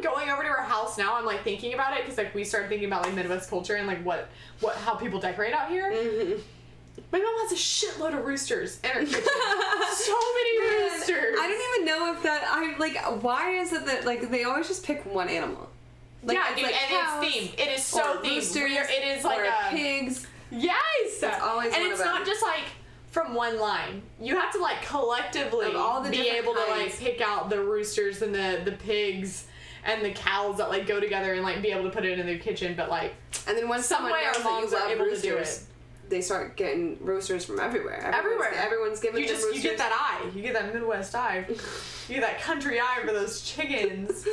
going over to her house now, I'm like thinking about it because like we started thinking about like Midwest culture and like how people decorate out here. Mm-hmm. My mom has a shitload of roosters in her kitchen. So many roosters. I don't even know if that why is it that like they always just pick one animal? Like, yeah, dude, like and cows, it's themed. It is so themed. Roosters, It is like pigs. Yes. It's always and one it's of them. not just like from one line. You have to like collectively all the be able kinds. to like pick out the roosters and the pigs and the cows that like go together and like be able to put it in their kitchen. But like, and then when some way our moms are able to do it. They start getting roosters from everywhere. Everyone's giving them roosters. You get that eye. You get that Midwest eye. You get that country eye for those chickens.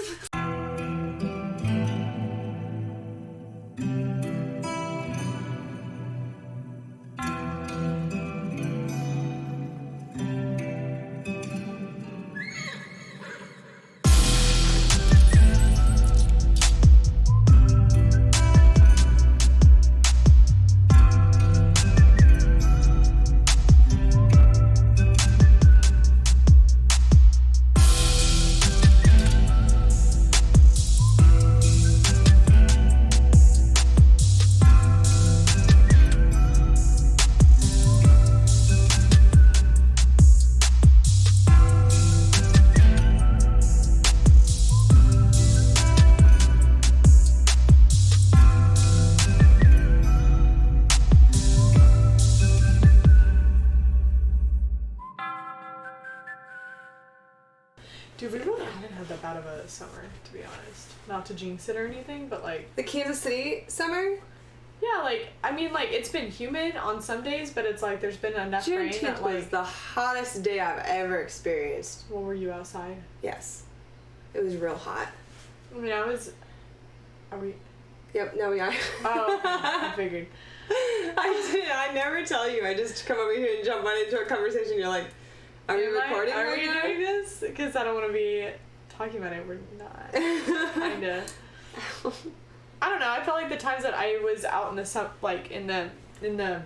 Dude, we really haven't had that bad of a summer, to be honest. Not to jinx it or anything, but like... The Kansas City summer? Yeah, like, I mean, like, it's been humid on some days, but it's like there's been enough rain that, like... was the hottest day I've ever experienced. Well, were you outside? Yes. It was real hot. I mean, I was... Are we... Yep, no, we are. Oh, okay. I figured. I never tell you. I just come over here and jump right into a conversation. You're like... Are we recording Are right we now? doing this? Because I don't want to be talking about it. We're not. Kinda. I don't know. I felt like the times that I was out in the sun, like in the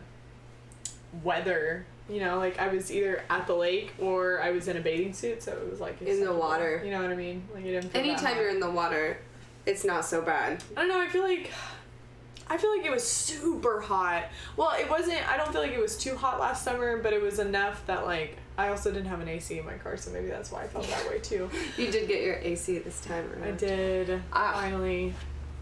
weather, you know, like I was either at the lake or I was in a bathing suit, so it was like in the water. You know what I mean? Like it didn't feel Anytime you're in the water, it's not so bad. I don't know. I feel like it was super hot. Well, it wasn't. I don't feel like it was too hot last summer, but it was enough that like I also didn't have an AC in my car, so maybe that's why I felt that way too. You did get your AC this time around. I did. Finally.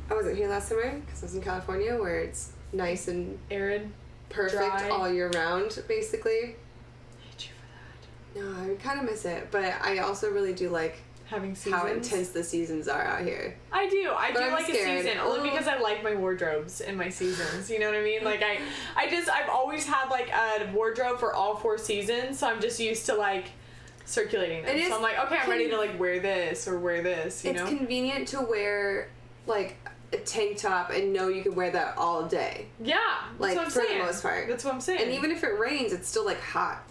I wasn't here last summer because I was in California, where it's nice and arid, perfect dry. all year round, basically. I hate you for that. No, I kind of miss it, but I also really do like having seasons. How intense the seasons are out here. I do like scared. A season only because I like my wardrobes and my seasons. You know what I mean? Like I've always had like a wardrobe for all 4 seasons, so I'm just used to like circulating them. So I'm like, okay, I'm ready to like wear this or wear this. You know, it's convenient to wear like a tank top and know you can wear that all day. Yeah, like that's what I'm for saying. the most part. That's what I'm saying. And even if it rains, it's still like hot.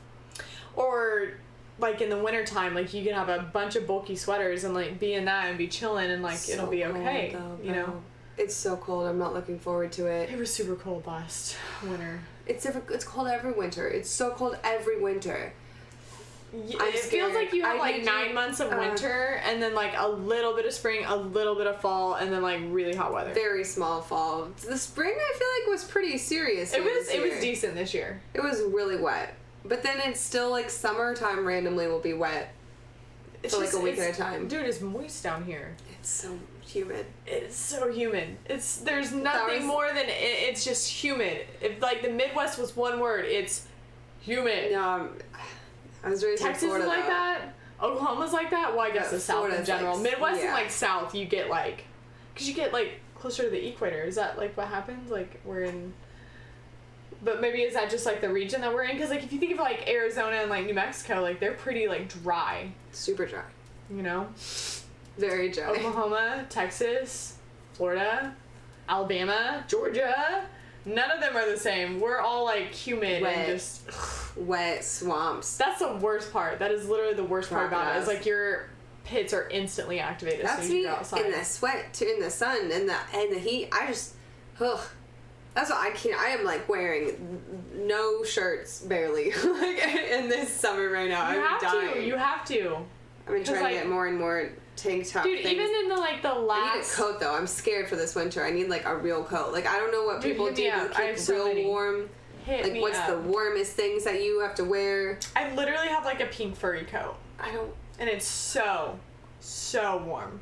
Or like in the wintertime, like you can have a bunch of bulky sweaters and like be in that and be chilling and like it'll be okay. Cold, though, you know, it's so cold. I'm not looking forward to it. It was super cold last winter. It's cold every winter. It's so cold every winter. Yeah, it feels like you have like 9 months of winter and then like a little bit of spring, a little bit of fall, and then like really hot weather. Very small fall. The spring I feel like was pretty serious. It was decent this year. It was really wet. But then it's still like summertime randomly will be wet for like a week at a time. Dude, it's moist down here. It's so humid. It's so humid. There's nothing more than it's just humid. If like the Midwest was one word, it's humid. No, I was raised Texas in Florida, is like that. Oklahoma's like that. Well, I guess the South in general. Like, Midwest and like South, you get like, because you get like closer to the equator. Is that like what happens? Like we're in. But maybe is that just like the region that we're in? Because like if you think of like Arizona and like New Mexico, like they're pretty like dry. Super dry. You know. Very dry. Oklahoma, Texas, Florida, Alabama, Georgia. None of them are the same. We're all like humid and just wet swamps. That's the worst part. That is literally the worst part about it. Is like your pits are instantly activated as soon as you go outside. In the sweat, in the sun, and the heat. I just, that's what I can't. I am like wearing no shirts barely like in this summer right now. I'm dying. You have to. I've been trying to get more and more tank top things. Even in the last... I need a coat, though. I'm scared for this winter. I need, like, a real coat. Like, I don't know what people do to keep real warm. Like, what's the warmest things that you have to wear? I literally have, like, a pink furry coat. And it's so warm.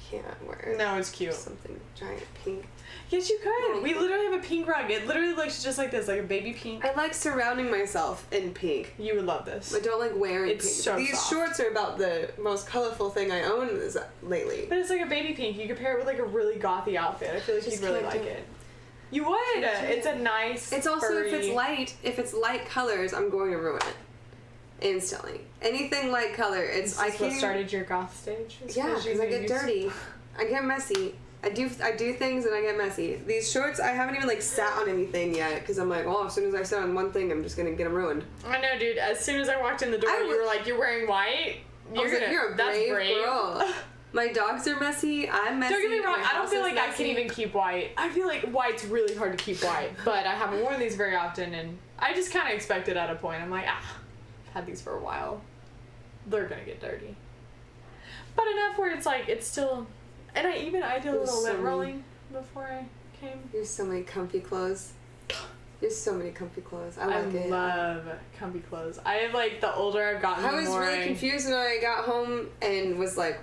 Can't wear it. No, it's cute. Something giant pink. Yes, you could. We literally have a pink rug. It literally looks just like this, like a baby pink. I like surrounding myself in pink. You would love this. I don't like wearing pink. So These soft. shorts are about the most colorful thing I own lately. But it's like a baby pink. You could pair it with like a really gothy outfit. I feel like you'd really like it. You would. It's a nice. It's also furry... if it's light colors, I'm going to ruin it instantly. Anything light color, it's I can't. What started your goth stage? Yeah, because I get dirty. I get messy. I do things and I get messy. These shorts, I haven't even like sat on anything yet because I'm like, well, as soon as I sit on one thing, I'm just gonna get them ruined. I know, dude. As soon as I walked in the door, you were like, "You're wearing white." You're a brave girl. My dogs are messy. I'm messy. Don't get me wrong. I don't feel like I can even keep white. I feel like white's really hard to keep white, but I haven't worn these very often, and I just kind of expect it at a point. I'm like, I've had these for a while. They're gonna get dirty, but enough where it's like it's still. And I did a little lint rolling before I came. There's so many comfy clothes. There's so many comfy clothes. I like it. I love comfy clothes. I have like the older I've gotten, the more I was really confused when I got home and was like,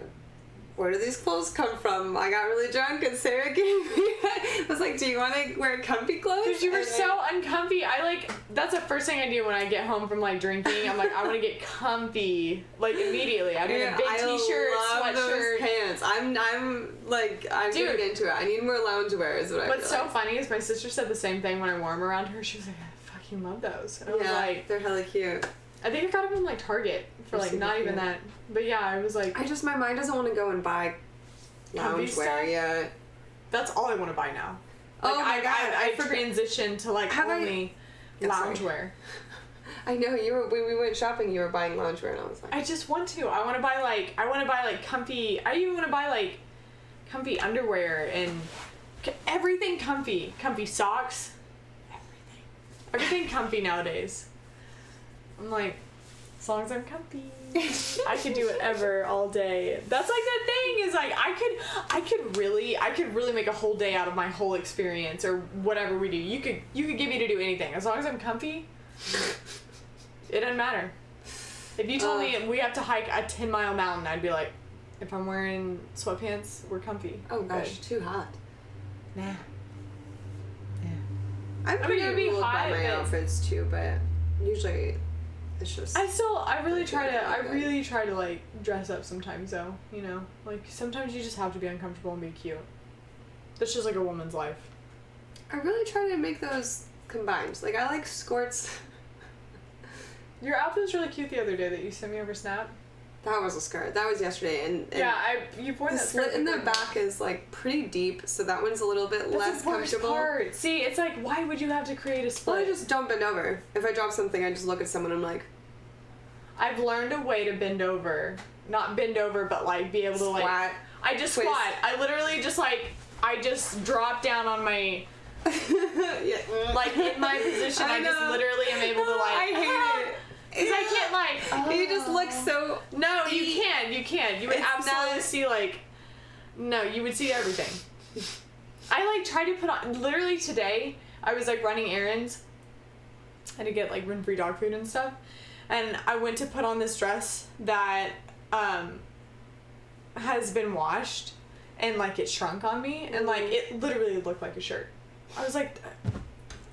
where do these clothes come from? I got really drunk and Sarah gave me I was like, do you want to wear comfy clothes? Because you were so uncomfy. That's the first thing I do when I get home from like drinking. I'm like, I want to get comfy like immediately. I get a big t-shirt, sweatshirt. Those pants. I'm getting into it. I need more loungewear is what I feel What's so funny is my sister said the same thing when I wore them around her. She was like, I fucking love those. And I was like, they're hella cute. I think I got them from like Target for like not even that. But yeah, I was like, my mind doesn't want to go and buy loungewear. Yeah, that's all I want to buy now. Like, oh my god, I transitioned to like only loungewear. I know when we went shopping, you were buying loungewear, and I was like, I just want to. I want to buy like comfy. I even want to buy like comfy underwear and everything comfy socks, everything comfy nowadays. I'm like, as long as I'm comfy, I could do whatever all day. That's like the thing is like I could really make a whole day out of my whole experience or whatever we do. You could get me to do anything as long as I'm comfy. It doesn't matter. If you told me we have to hike a 10-mile mountain, I'd be like, if I'm wearing sweatpants, we're comfy. Oh gosh, too hot. Nah. Yeah. I'm pretty ruled by my outfits too, but usually. I really try to like dress up sometimes though, you know? Like sometimes you just have to be uncomfortable and be cute. That's just like a woman's life. I really try to make those combined. Like I like skirts. Your outfit was really cute the other day that you sent me over Snap. That was a skirt. That was yesterday and yeah, you've worn that skirt. The slit in the back is like pretty deep, so that one's a little bit less comfortable. Part. See, it's like why would you have to create a split? Well, I just don't bend over. If I drop something, I just look at someone and I'm like, I've learned a way to bend over. Not bend over, but like be able to like... I just squat. I literally just like... I just drop down on my... like in my position, I just literally am able to like... I hate it. Because I can't like... You just look so... No, you can. You would absolutely see like... No, you would see everything. I like try to put on... Literally today, I was like running errands. I had to get like rent-free dog food and stuff. And I went to put on this dress that has been washed and like it shrunk on me and like it literally looked like a shirt. I was like...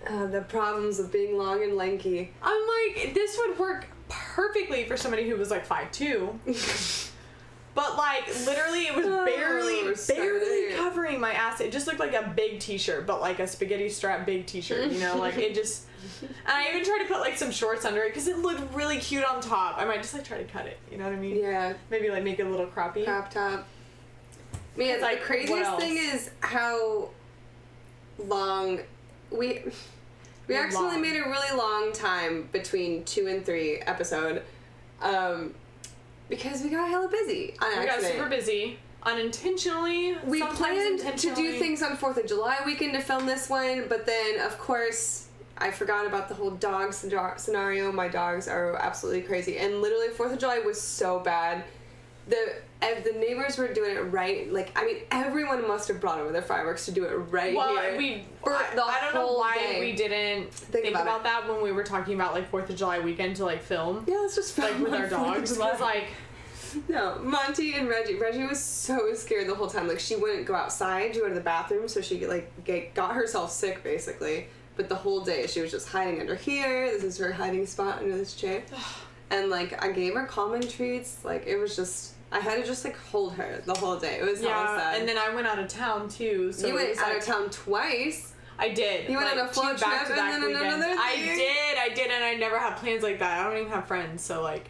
the problems of being long and lanky. I'm like, this would work perfectly for somebody who was like 5'2". But like literally it was barely covering my ass. It just looked like a big t-shirt, but like a spaghetti strap big t-shirt, you know, like it just... And I even tried to put like some shorts under it because it looked really cute on top. I might just like try to cut it, you know what I mean? Yeah. Maybe like make it a little croppy. Crop top. Man, like, the craziest thing is how long we actually made a really long time between 2 and 3 episode because we got hella busy on accident. We got super busy. Unintentionally. We planned to do things on 4th of July weekend to film this one, but then of course I forgot about the whole dog scenario. My dogs are absolutely crazy, and literally 4th of July was so bad the neighbors were doing it right. Like, I mean, everyone must have brought over their fireworks to do it right here. I don't know why we didn't think about that when we were talking about, like, 4th of July weekend to, like, film. Yeah, let's just film, like, with our dogs. Because, like... No, Monty and Reggie was so scared the whole time. Like, she wouldn't go outside. She would go to the bathroom, so she, like, got herself sick, basically. But the whole day, she was just hiding under here. This is her hiding spot under this chair. And, like, I gave her calming treats. Like, it was just... I had to just, like, hold her the whole day. It was hella sad. And then I went out of town, too. So you went out of town twice? I did. You went on a float trip and then another thing? I did, and I never have plans like that. I don't even have friends, so, like...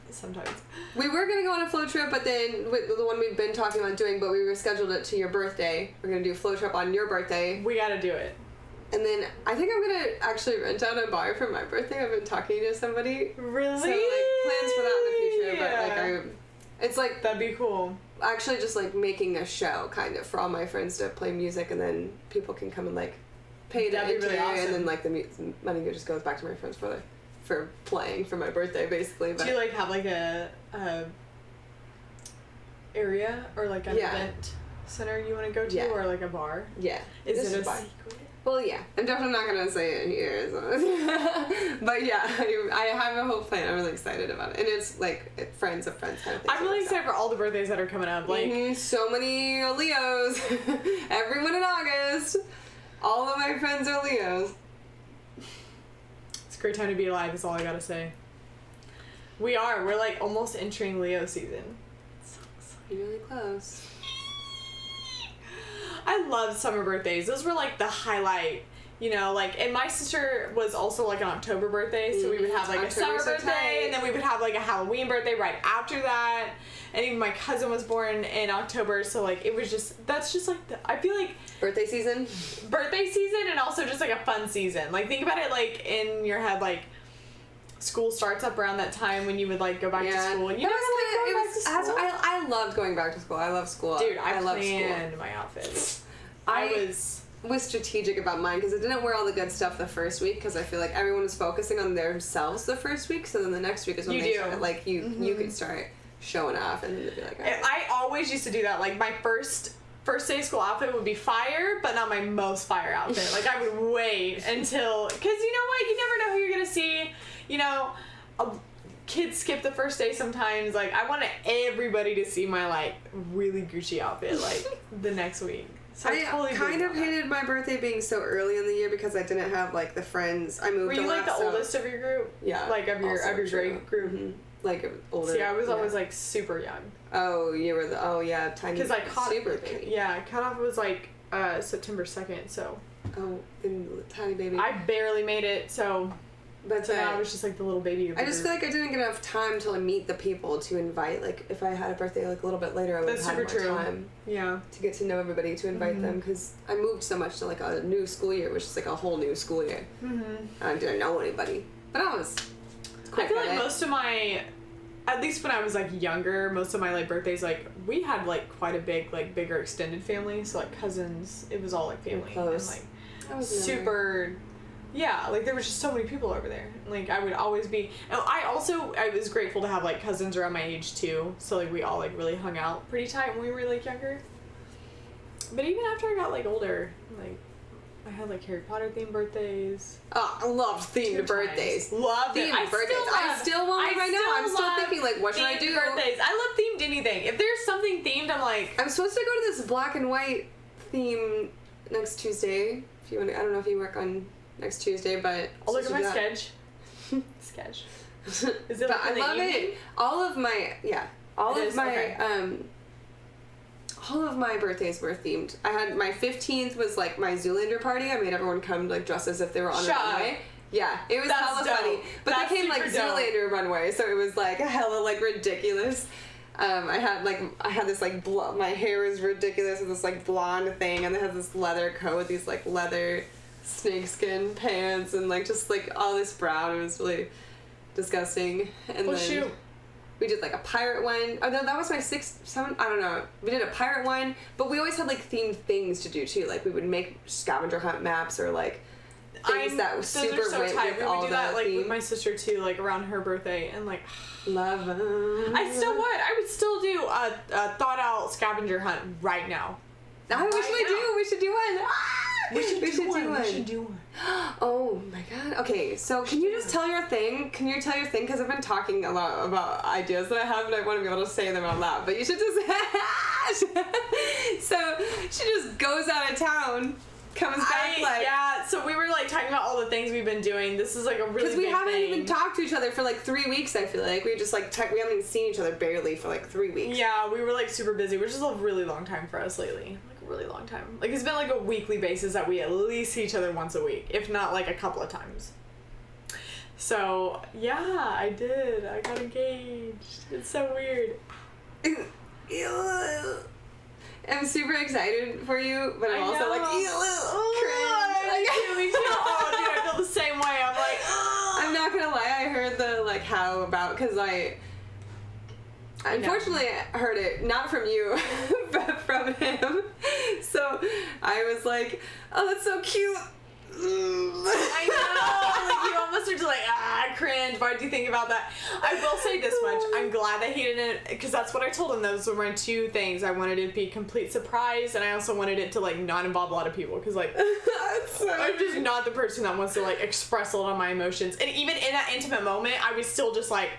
Sometimes. We were going to go on a float trip, but then with the one we've been talking about doing, but we rescheduled it to your birthday. We're going to do a float trip on your birthday. We got to do it. And then I think I'm going to actually rent out a bar for my birthday. I've been talking to somebody. Really? So, like, plans for that in the future. Yeah. But, like, it's like... That'd be cool. Actually just, like, making a show, kind of, for all my friends to play music, and then people can come and, like, pay to enter, really awesome. And then, like, the money just goes back to my friends for playing for my birthday, basically. But do you, like, have, like, a area or, like, an event center you want to go to, or, like, a bar? Yeah. Is it a secret? Well, yeah. I'm definitely not going to say it here. So. But, yeah, I have a whole plan. I'm really excited about it. And it's, like, friends of friends kind of thing. I'm really excited for all the birthdays that are coming up. Like so many Leos. Everyone in August. All of my friends are Leos. It's a great time to be alive is all I gotta say. We're, like, almost entering Leo season. So really close. I love summer birthdays. Those were, like, the highlight, you know, like, and my sister was also, like, an October birthday, so we would have, like, a summer birthday, and then we would have, like, a Halloween birthday right after that, and even my cousin was born in October, so, like, it was just, that's just, like, I feel like... Birthday season, and also just, like, a fun season. Like, think about it, like, in your head, like, school starts up around that time when you would, like, go back to school. And you know, I loved going back to school. I love school. Dude, I love planned my outfits. I was strategic about mine because I didn't wear all the good stuff the first week because I feel like everyone was focusing on themselves the first week, so then the next week is when they start, like, you could start showing off and then they'd be like, right. I always used to do that. Like, my first day of school outfit would be fire, but not my most fire outfit. Like, I would wait until, because you know what, you never know who you're gonna see. You know, kids skip the first day sometimes. Like, I wanted everybody to see my, like, really Gucci outfit, like, the next week. So I totally kind of hated my birthday being so early in the year because I didn't have, like, the friends. I moved. Were you, like, the oldest of your group? Yeah. Like, of your grade group? Mm-hmm. Like, older. See, I was always, like, super young. Oh, you were tiny. Because I caught super baby. Yeah, cutoff was, like, September 2nd, so. Oh, tiny baby. I barely made it, so. But so now I was just, like, the little baby. I just feel like I didn't get enough time to meet the people to invite. Like, if I had a birthday, like, a little bit later, I would have had more time. Yeah. To get to know everybody, to invite them, because I moved so much to, like, a new school year, which is, like, a whole new school year. Mm-hmm. I didn't know anybody. But I was quick I feel like most of my, at least when I was, like, younger, most of my, like, birthdays, like, we had, like, quite a big, like, bigger extended family, so, like, cousins, it was all, like, family. Close. And, like, super... Yeah, like, there was just so many people over there. Like, I would always be... And I was grateful to have, like, cousins around my age, too. So, like, we all, like, really hung out pretty tight when we were, like, younger. But even after I got, like, older, like, I had, like, Harry Potter-themed birthdays. Oh, I loved themed birthdays. Loved it. Themed birthdays. I still want them right now. I'm still thinking, like, what should I do? Birthdays. I love themed anything. If there's something themed, I'm like... I'm supposed to go to this black and white theme next Tuesday. If you want to... I don't know if you work on... next Tuesday, but I'll look at my sketch. Sketch. Is it? But I love it. All of my all of my birthdays were themed. I had my 15th was like my Zoolander party. I made everyone come like dressed as if they were on a runway. Yeah, it was hella funny. But they came like Zoolander runway, so it was like hella like ridiculous. I had this like my hair was ridiculous with this like blonde thing, and it had this leather coat with these like leather snakeskin pants and like just like all this brown. It was really disgusting. And then we did like a pirate one. Oh no, that was my 6th, 7th, I don't know. We did a pirate one, but we always had like themed things to do too. Like we would make scavenger hunt maps or like things that were super so went tight. with We all would do that, like, theme. with my sister, too, like, around her birthday, and, like... Love them. I would still do a thought-out scavenger hunt right now. We should do one. We should do one. Oh my god. Okay, so can you just tell your thing? Because I've been talking a lot about ideas that I have and I want to be able to say them out loud. But you should just... So she just goes out of town, comes back Yeah, so we were like talking about all the things we've been doing. This is like a really big thing. Because we haven't even talked to each other for like 3 weeks, I feel like. We just like we haven't even seen each other barely for like 3 weeks. Yeah, we were like super busy, which is a really long time for us lately. Like a really long time. Like it's been like a weekly basis that we at least see each other once a week, if not like a couple of times. So, yeah, I did. I got engaged. It's so weird. I'm super excited for you, but I'm also like, cringe. Me too. Oh, dude, I feel the same way. I'm like, I'm not gonna lie, I heard the like how about, because I unfortunately heard it not from you, but from him. So I was like, oh, that's so cute. I know, like you almost are just like, cringe. Why do you think about that? I will say this much: I'm glad that he didn't, because that's what I told him. Those were my two things. I wanted it to be a complete surprise, and I also wanted it to like not involve a lot of people, because like I'm just not the person that wants to like express a lot of my emotions. And even in that intimate moment, I was still just like,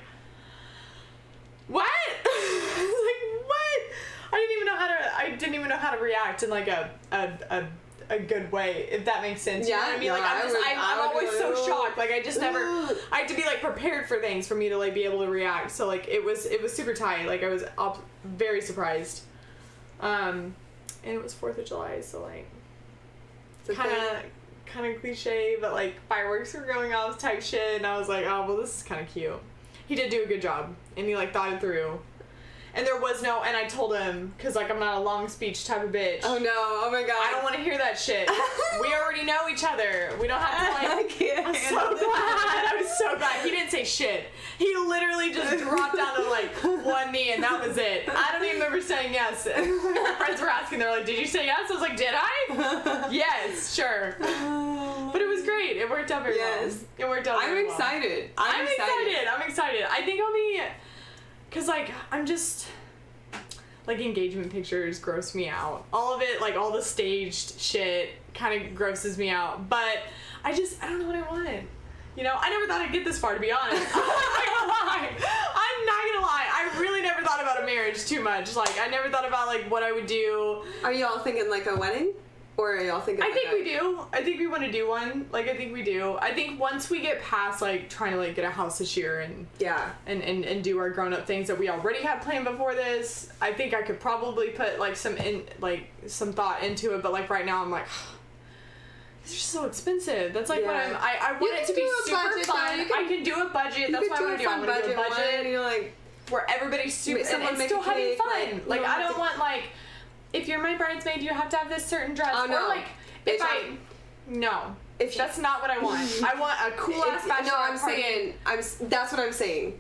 what? Like what? I didn't even know how to react in like a good way, if that makes sense. You know what I mean? Like I'm always so shocked. Like I just never, I had to be like prepared for things for me to like be able to react. So like it was super tight. Like I was very surprised. And it was 4th of July, so like kind of cliche, but like fireworks were going off type shit, and I was like, oh well, this is kind of cute. He did do a good job, and he like thought it through. And there was no, and I told him, because, like, I'm not a long speech type of bitch. Oh, no. Oh, my God. I don't want to hear that shit. We already know each other. We don't have to, like, I'm so glad. I was so glad. He didn't say shit. He literally just dropped down to, like, one knee, and that was it. I don't even remember saying yes. My friends were asking, they were like, did you say yes? I was like, did I? Yes, sure. But it was great. It worked out very well. It worked out very well. I'm excited. I'm excited. I think I'll be... Because, like, I'm just, like, engagement pictures gross me out. All of it, like, all the staged shit kind of grosses me out. But I don't know what I wanted. You know, I never thought I'd get this far, to be honest. I'm not gonna lie. I really never thought about a marriage too much. Like, I never thought about, like, what I would do. Are you all thinking, like, a wedding? Or are y'all thinking I think we do. I think we want to do one. Like, I think we do. I think once we get past, like, trying to, like, get a house this year and and do our grown-up things that we already had planned before this, I think I could probably put, like, some thought into it. But, like, right now I'm like, these are so expensive. That's, like, what I want it to be super fun. I can do a budget. That's what I want to do. I want to do a budget. And you're like, where everybody's super, and still having fun. Like, I don't want, like... If you're my bridesmaid, you have to have this certain dress. Oh, no. Or, like, that's not what I want. I want a cool-ass bachelorette party. That's what I'm saying.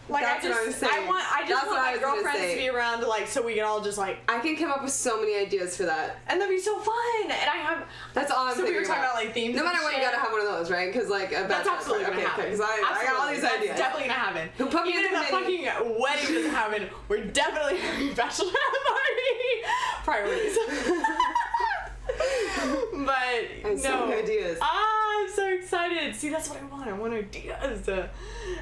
Like, I just want my girlfriends to be around, like, so we can all just, like... I can come up with so many ideas for that. And that'd be so fun! And I have... That's all I'm thinking So we were talking about, like, themes. No matter what, you gotta have one of those, right? Because, like, that's absolutely gonna happen. Because I got all these ideas. That's definitely gonna happen. Who put me Even if the fucking wedding doesn't happen, we're definitely having a bachelorette party. Priorities. But I have so many ideas. I'm so excited. See, that's what I want. I want ideas. And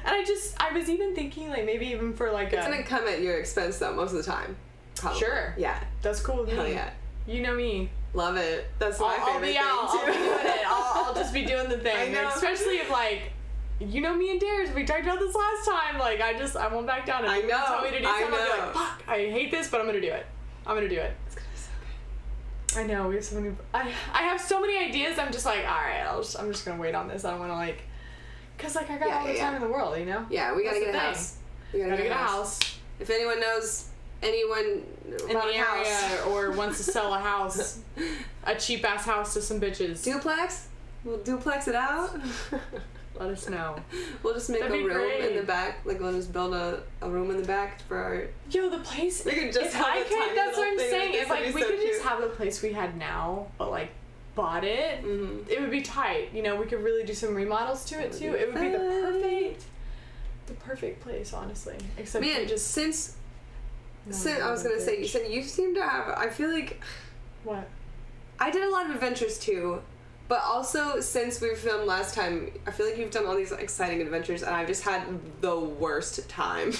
I was even thinking, like, maybe even for, like, it's gonna come at your expense, though, most of the time. Probably. Sure. Yeah. That's cool with me. Hell yeah. You know me. Love it. That's my favorite thing, too. I'll be doing it. I'll just be doing the thing. I know. Especially if, like, you know me and Dares, we talked about this last time. Like, I won't back down. If I know. Tell me to do something, I know. I'll be like, fuck, I hate this, but I'm gonna do it. I'm gonna do it. It's gonna be so good. I know, we have so many... I have so many ideas, I'm just like, alright, I'm just gonna wait on this. I don't wanna, like... Because, like, I got all the time in the world, you know? Yeah, we gotta get a house. We gotta get a house. If anyone knows anyone in the area or wants to sell a house, a cheap-ass house to some bitches. Duplex? We'll duplex it out. Let us know. We'll just make a room in the back. Like, we'll just build a room in the back for our... Yo, the place... We could just have that's what I'm saying. Like, if, like, we could just have the place we had now, but, like, bought it, it would be tight. You know, we could really do some remodels to it too. It would be the perfect place, honestly. Except man, just since I was gonna say, you seem to have. I feel like what I did a lot of adventures too, but also since we filmed last time, I feel like you've done all these exciting adventures, and I've just had the worst time.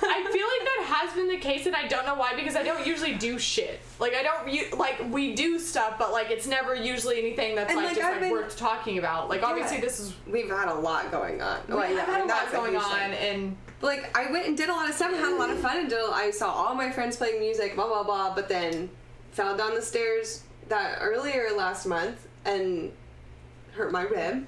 I feel like that has been the case, and I don't know why, because I don't usually do shit. Like, I don't, like, we do stuff, but, like, it's never usually anything that's, like, just, like, worth talking about. Like, obviously, this is... We've had a lot going on. We've had a lot going on, and... Like, I went and did a lot of stuff and had a lot of fun, and I saw all my friends playing music, blah, blah, blah, but then fell down the stairs earlier last month and hurt my rib.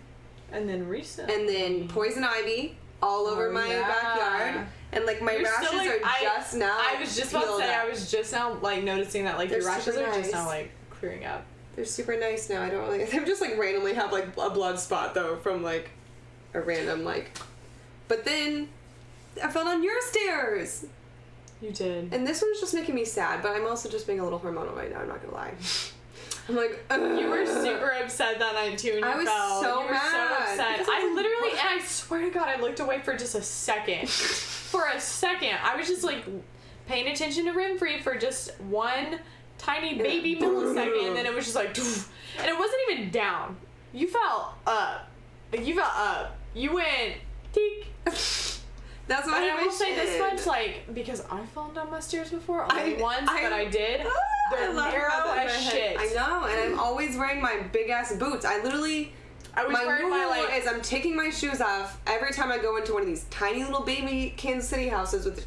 And then recently... And then poison ivy all over my backyard. And, like, my rashes are just now I was just about to say, I was just now, like, noticing that, like, your rashes are just now, like, clearing up. They're super nice now. I don't really... They just, like, randomly have, like, a blood spot, though, from, like, a random, like... But then, I fell down your stairs! You did. And this one's just making me sad, but I'm also just being a little hormonal right now, I'm not gonna lie. I'm like, ugh. You were super upset that night too, and you fell. You were so upset. I literally, and I swear to God, I looked away for just a second. For a second. I was just, like, paying attention to Renfrey for just one tiny baby millisecond, and then it was just like, and it wasn't even down. You fell up. You fell up. You went, teek. That's what I will say this much, like, because I've fallen down my stairs before, only once, but I did. They're narrow as shit. I know, and I'm always wearing my big ass boots. I was wearing my rule is I'm taking my shoes off every time I go into one of these tiny little baby Kansas City houses with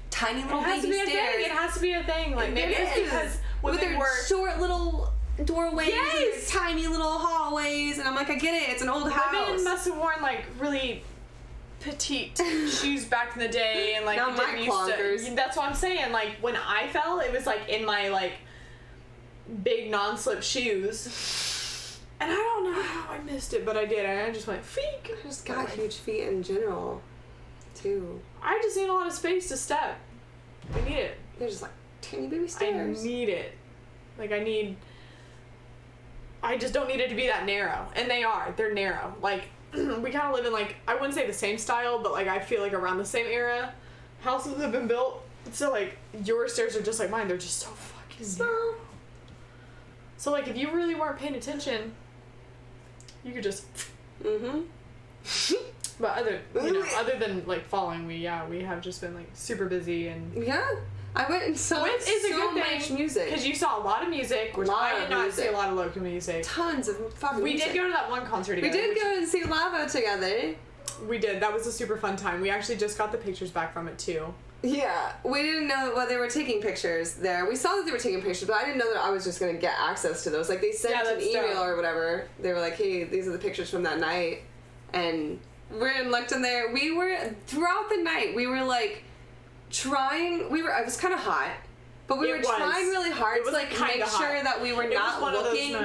tiny little baby stairs. It has to be a thing. Like, maybe it's because with their short little doorways, and tiny little hallways, and I'm like, I get it. It's an old house. Women must have worn, like, really petite shoes back in the day, and, like, not my clonkers. That's what I'm saying. Like, when I fell, it was, like, in my, like, big non-slip shoes, and I don't know how I missed it, but I did. I just went feek. I just got huge feet in general too. I just need a lot of space to step. I need it. They're just like tiny baby stairs. I need it. Like, I just don't need it to be that narrow, and they're narrow. Like, we kind of live in, like, I wouldn't say the same style, but, like, I feel like around the same era houses have been built. So, like, your stairs are just like mine. They're just so fucking narrow. So, like, if you really weren't paying attention, you could just... But other than, like, falling, we have just been, like, super busy, and... Yeah. I went and saw so much music. Because you saw a lot of music, which I did not see a lot of local music. Tons of fucking music. We did go to that one concert together. We did go and see Lava together. We did. That was a super fun time. We actually just got the pictures back from it, too. Yeah. We didn't know they were taking pictures there. We saw that they were taking pictures, but I didn't know that I was just going to get access to those. Like, they sent an email or whatever. They were like, hey, these are the pictures from that night. And we looked in there. We were, throughout the night, we were, like... it was kind of hot, but we were trying really hard to, like, make sure that we were not looking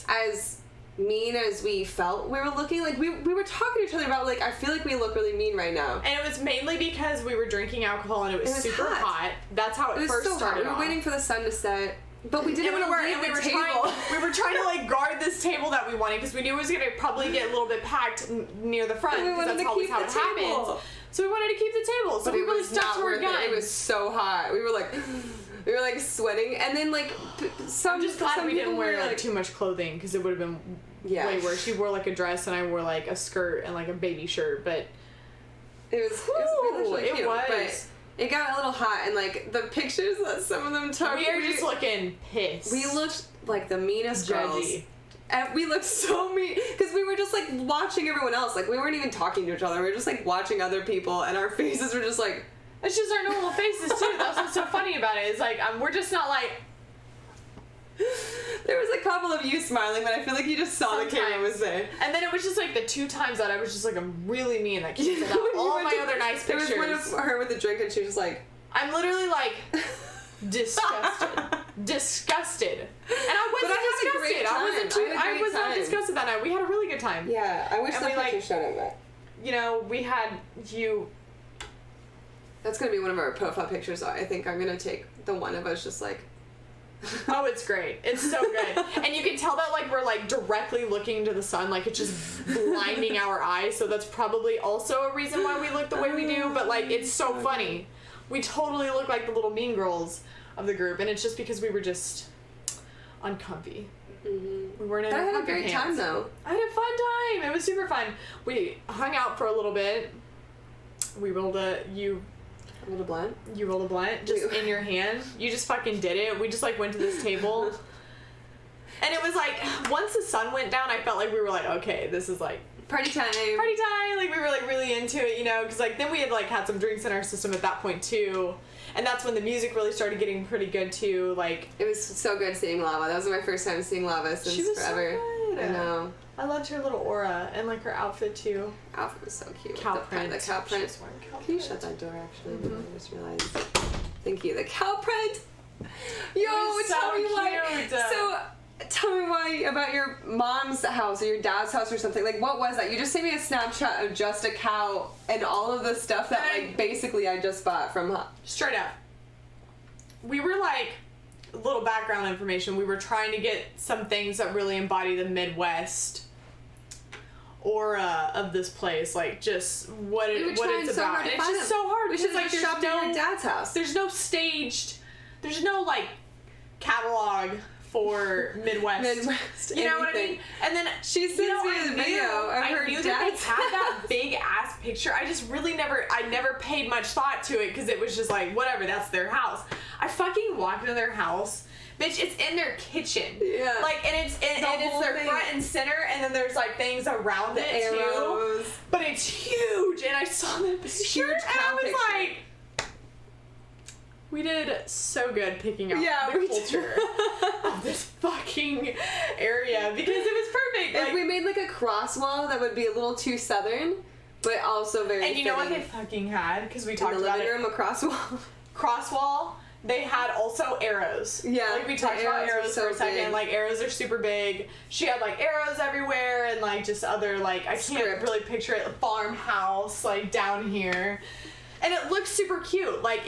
as mean as we felt we were looking. Like, we were talking to each other about, like, I feel like we look really mean right now. And it was mainly because we were drinking alcohol and it was super hot. That's how it first started. We were waiting for the sun to set. But we didn't want to leave the table. We were trying to, like, guard this table that we wanted because we knew it was going to probably get a little bit packed near the front. Because that's always how it happens. So we wanted to keep the table. So we really stuck to our guns. It was so hot. We were like sweating. And then, like, I'm just glad we didn't wear, like, too much clothing because it would have been way worse. She wore, like, a dress and I wore, like, a skirt and, like, a baby shirt. But it was really cute. But it got a little hot, and, like, the pictures that some of them took... We were just looking pissed. We looked like the meanest girls. And we looked so mean, because we were just, like, watching everyone else. Like, we weren't even talking to each other. We were just, like, watching other people, and our faces were just, like... It's just our normal faces, too. That's what's so funny about it. It's, like, we're just not, like... There was a couple of you smiling, but I feel like you just saw the camera was there. And then it was just, like, the 2 times that I was just, like, I'm really mean. Like, all my other nice pictures. There was one of her with a drink, and she was just like... I'm literally, like, disgusted. Disgusted. And I wasn't disgusted. I was not disgusted that night. We had a really good time. Yeah, I wish that picture showed it, but... You know, we had you... That's going to be one of our profile pictures. I think I'm going to take the one of us just, like... Oh, it's great. It's so good. And you can tell that, like, we're, like, directly looking into the sun. Like, it's just blinding our eyes. So that's probably also a reason why we look the way we do. But, like, it's so funny. We totally look like the little mean girls of the group. And it's just because we were just uncomfy. Mm-hmm. We weren't in I our had a great time, though. I had a fun time. It was super fun. We hung out for a little bit. We rolled You rolled a blunt just in your hand. You just fucking did it. We just like went to this table. And it was like, once the sun went down, I felt like we were like, okay, this is like party time. Like we were like really into it, you know, because like then we had like had some drinks in our system at that point too. And that's when the music really started getting pretty good too. Like, it was so good seeing Lava. That was my first time seeing Lava since she was forever. So good. I know. I loved her little aura and like her outfit too. Outfit was so cute. Cow print. The cow print. Can you shut that door actually? Mm-hmm. I just realized. Thank you. The cow print. Yo, so tell me cute. why. So, tell me why about your mom's house or your dad's house or something. Like, what was that? You just sent me a Snapchat of just a cow and all of the stuff that like basically I just bought from. Straight up. We were like, little background information. We were trying to get some things that really embody the Midwest aura of this place, like just what it's about. And it's just so hard. We should have shopped at your dad's house. There's no like catalog for Midwest. You know what I mean? And then she sends me a video of her dad's. That they had that big ass picture. I just really never paid much thought to it because it was just like whatever. That's their house. I fucking walked into their house. Bitch, it's in their kitchen. Yeah. Like, and it's their front and center, and then there's like things around it too. But it's huge, and I saw that picture, and I was like, we did so good picking out the culture of this fucking area because it was perfect. If we made like a cross wall that would be a little too southern, but also very. And you know what they fucking had? Because we talked about it. In the living room, a cross wall. Cross wall. They had also arrows. Yeah. Like we talked about arrows for a second. Big. Like arrows are super big. She had like arrows everywhere and like just other like I can't really picture it. Farmhouse like down here. And it looks super cute. Like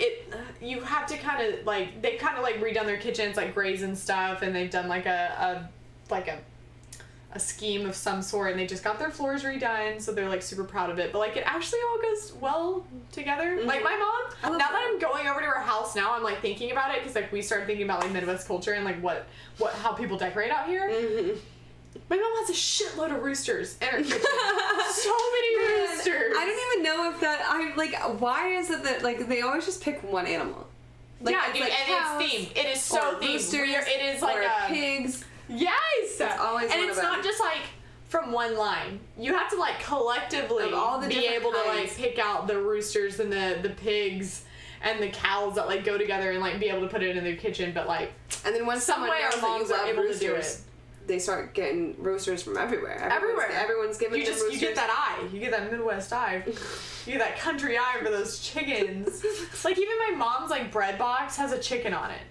you have to kind of like they kind of like redone their kitchens like grays and stuff, and they've done like a scheme of some sort, and they just got their floors redone, so they're like super proud of it. But like it actually all goes well together. Mm-hmm. Like my mom, now that I'm going over to her house now, I'm like thinking about it because like we started thinking about like Midwest culture and like how people decorate out here. Mm-hmm. My mom has a shitload of roosters in her kitchen. So many roosters. I don't even know if that why is it that like they always just pick one animal? Like, yeah, dude, like and cows, it's themed. It is so themed. Roosters, it is like pigs. Yes! It's always and one it's of them. not just like from one line. You have to like collectively of all the be able kinds. to like pick out the roosters and the pigs and the cows that like go together and like be able to put it in their kitchen. But like, and then once some way our moms are able to do it, they start getting roosters from everywhere. Everyone's giving them roosters. You get that eye. You get that Midwest eye. You get that country eye for those chickens. Like even my mom's like bread box has a chicken on it.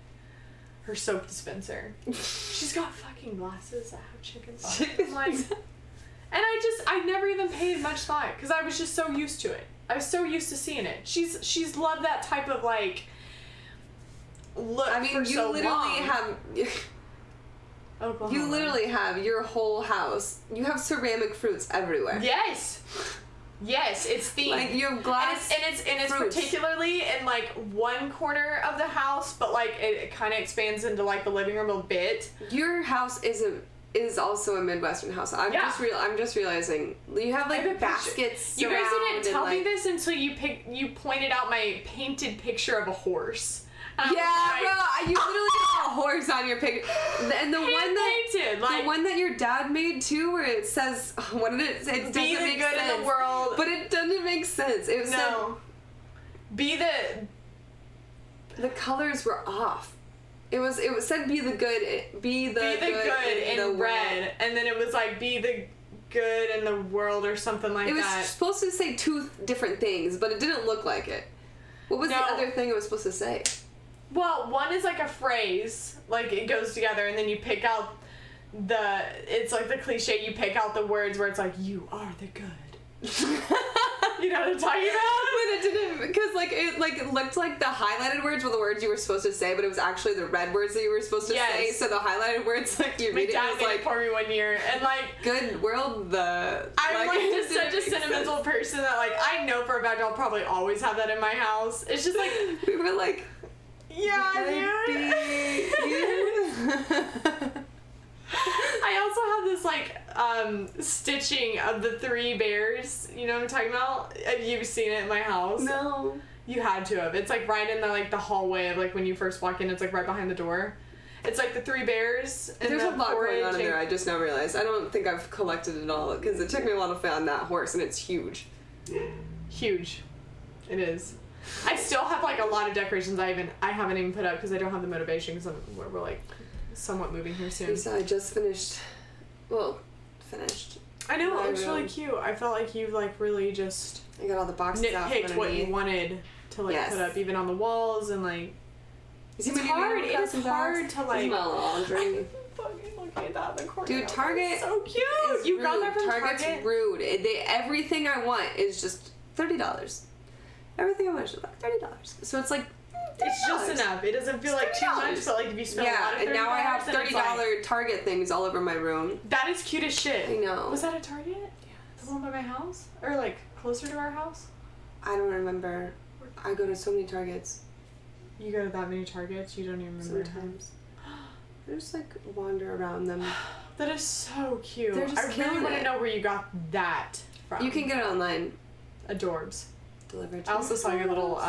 Her soap dispenser. She's got fucking glasses that have chickens on it. Like, and I never even paid much thought because I was just so used to it. I was so used to seeing it. She's loved that type of like look. I mean, for you literally have. Oklahoma. You literally have your whole house. You have ceramic fruits everywhere. Yes. Yes, it's themed. Like you have glass, and it's particularly in like one corner of the house, but like it kind of expands into like the living room a bit. Your house is also a Midwestern house. I'm just realizing you have like baskets. You guys didn't tell me this until you pointed out my painted picture of a horse. Yeah, bro, you literally have a horse on your picture, and the one that your dad made too, where it says what did it say? It doesn't make sense. Be the good in the world, but it doesn't make sense. It said, be the colors were off. It said be the good in the red, and then it was like be the good in the world or something like that. It was supposed to say two different things, but it didn't look like it. What was the other thing it was supposed to say? Well, one is like a phrase, like it goes together, and then you pick out it's like the cliche, you pick out the words where it's like, you are the good. You know what I'm talking about? But it didn't, because it looked like the highlighted words were the words you were supposed to say, but it was actually the red words that you were supposed to say. So the highlighted words, you read it, it was like for me one year, and good world. I'm just such a sentimental person that I know for a fact I'll probably always have that in my house. It's just we were yeah, dude. I also have this stitching of the 3 bears. You know what I'm talking about? Have you seen it in my house? No. You had to have. It's right in the hallway of when you first walk in. It's right behind the door. It's the 3 bears. And there's a lot going on in there. I just now realized. I don't think I've collected it all because it took me a while to find that horse, and it's huge. Huge. It is. I still have a lot of decorations I haven't even put up because I don't have the motivation because we're somewhat moving here soon. Lisa, I just finished. Well, finished. I know, it looks really cute. I felt like you really just I got all the boxes out nitpicked what you wanted to put up, even on the walls and it's hard. It's hard to laundry. Fucking looking at that in the corner. Dude, Target so cute. You got that from Target's Target? Rude. Everything I want is just $30. Everything I want is just $30. So it's it's just enough. It doesn't feel too much, but if you spend a lot of $30, and now I have $30 Target things all over my room. That is cute as shit. I know. Was that a Target? Yes. The one by my house? Or closer to our house? I don't remember. I go to so many Targets. You go to that many Targets? You don't even remember. Sometimes. I just wander around them. That is so cute. They're just I really want to know where you got that from. You can get it online. Adorbs. Delivered. I also saw your little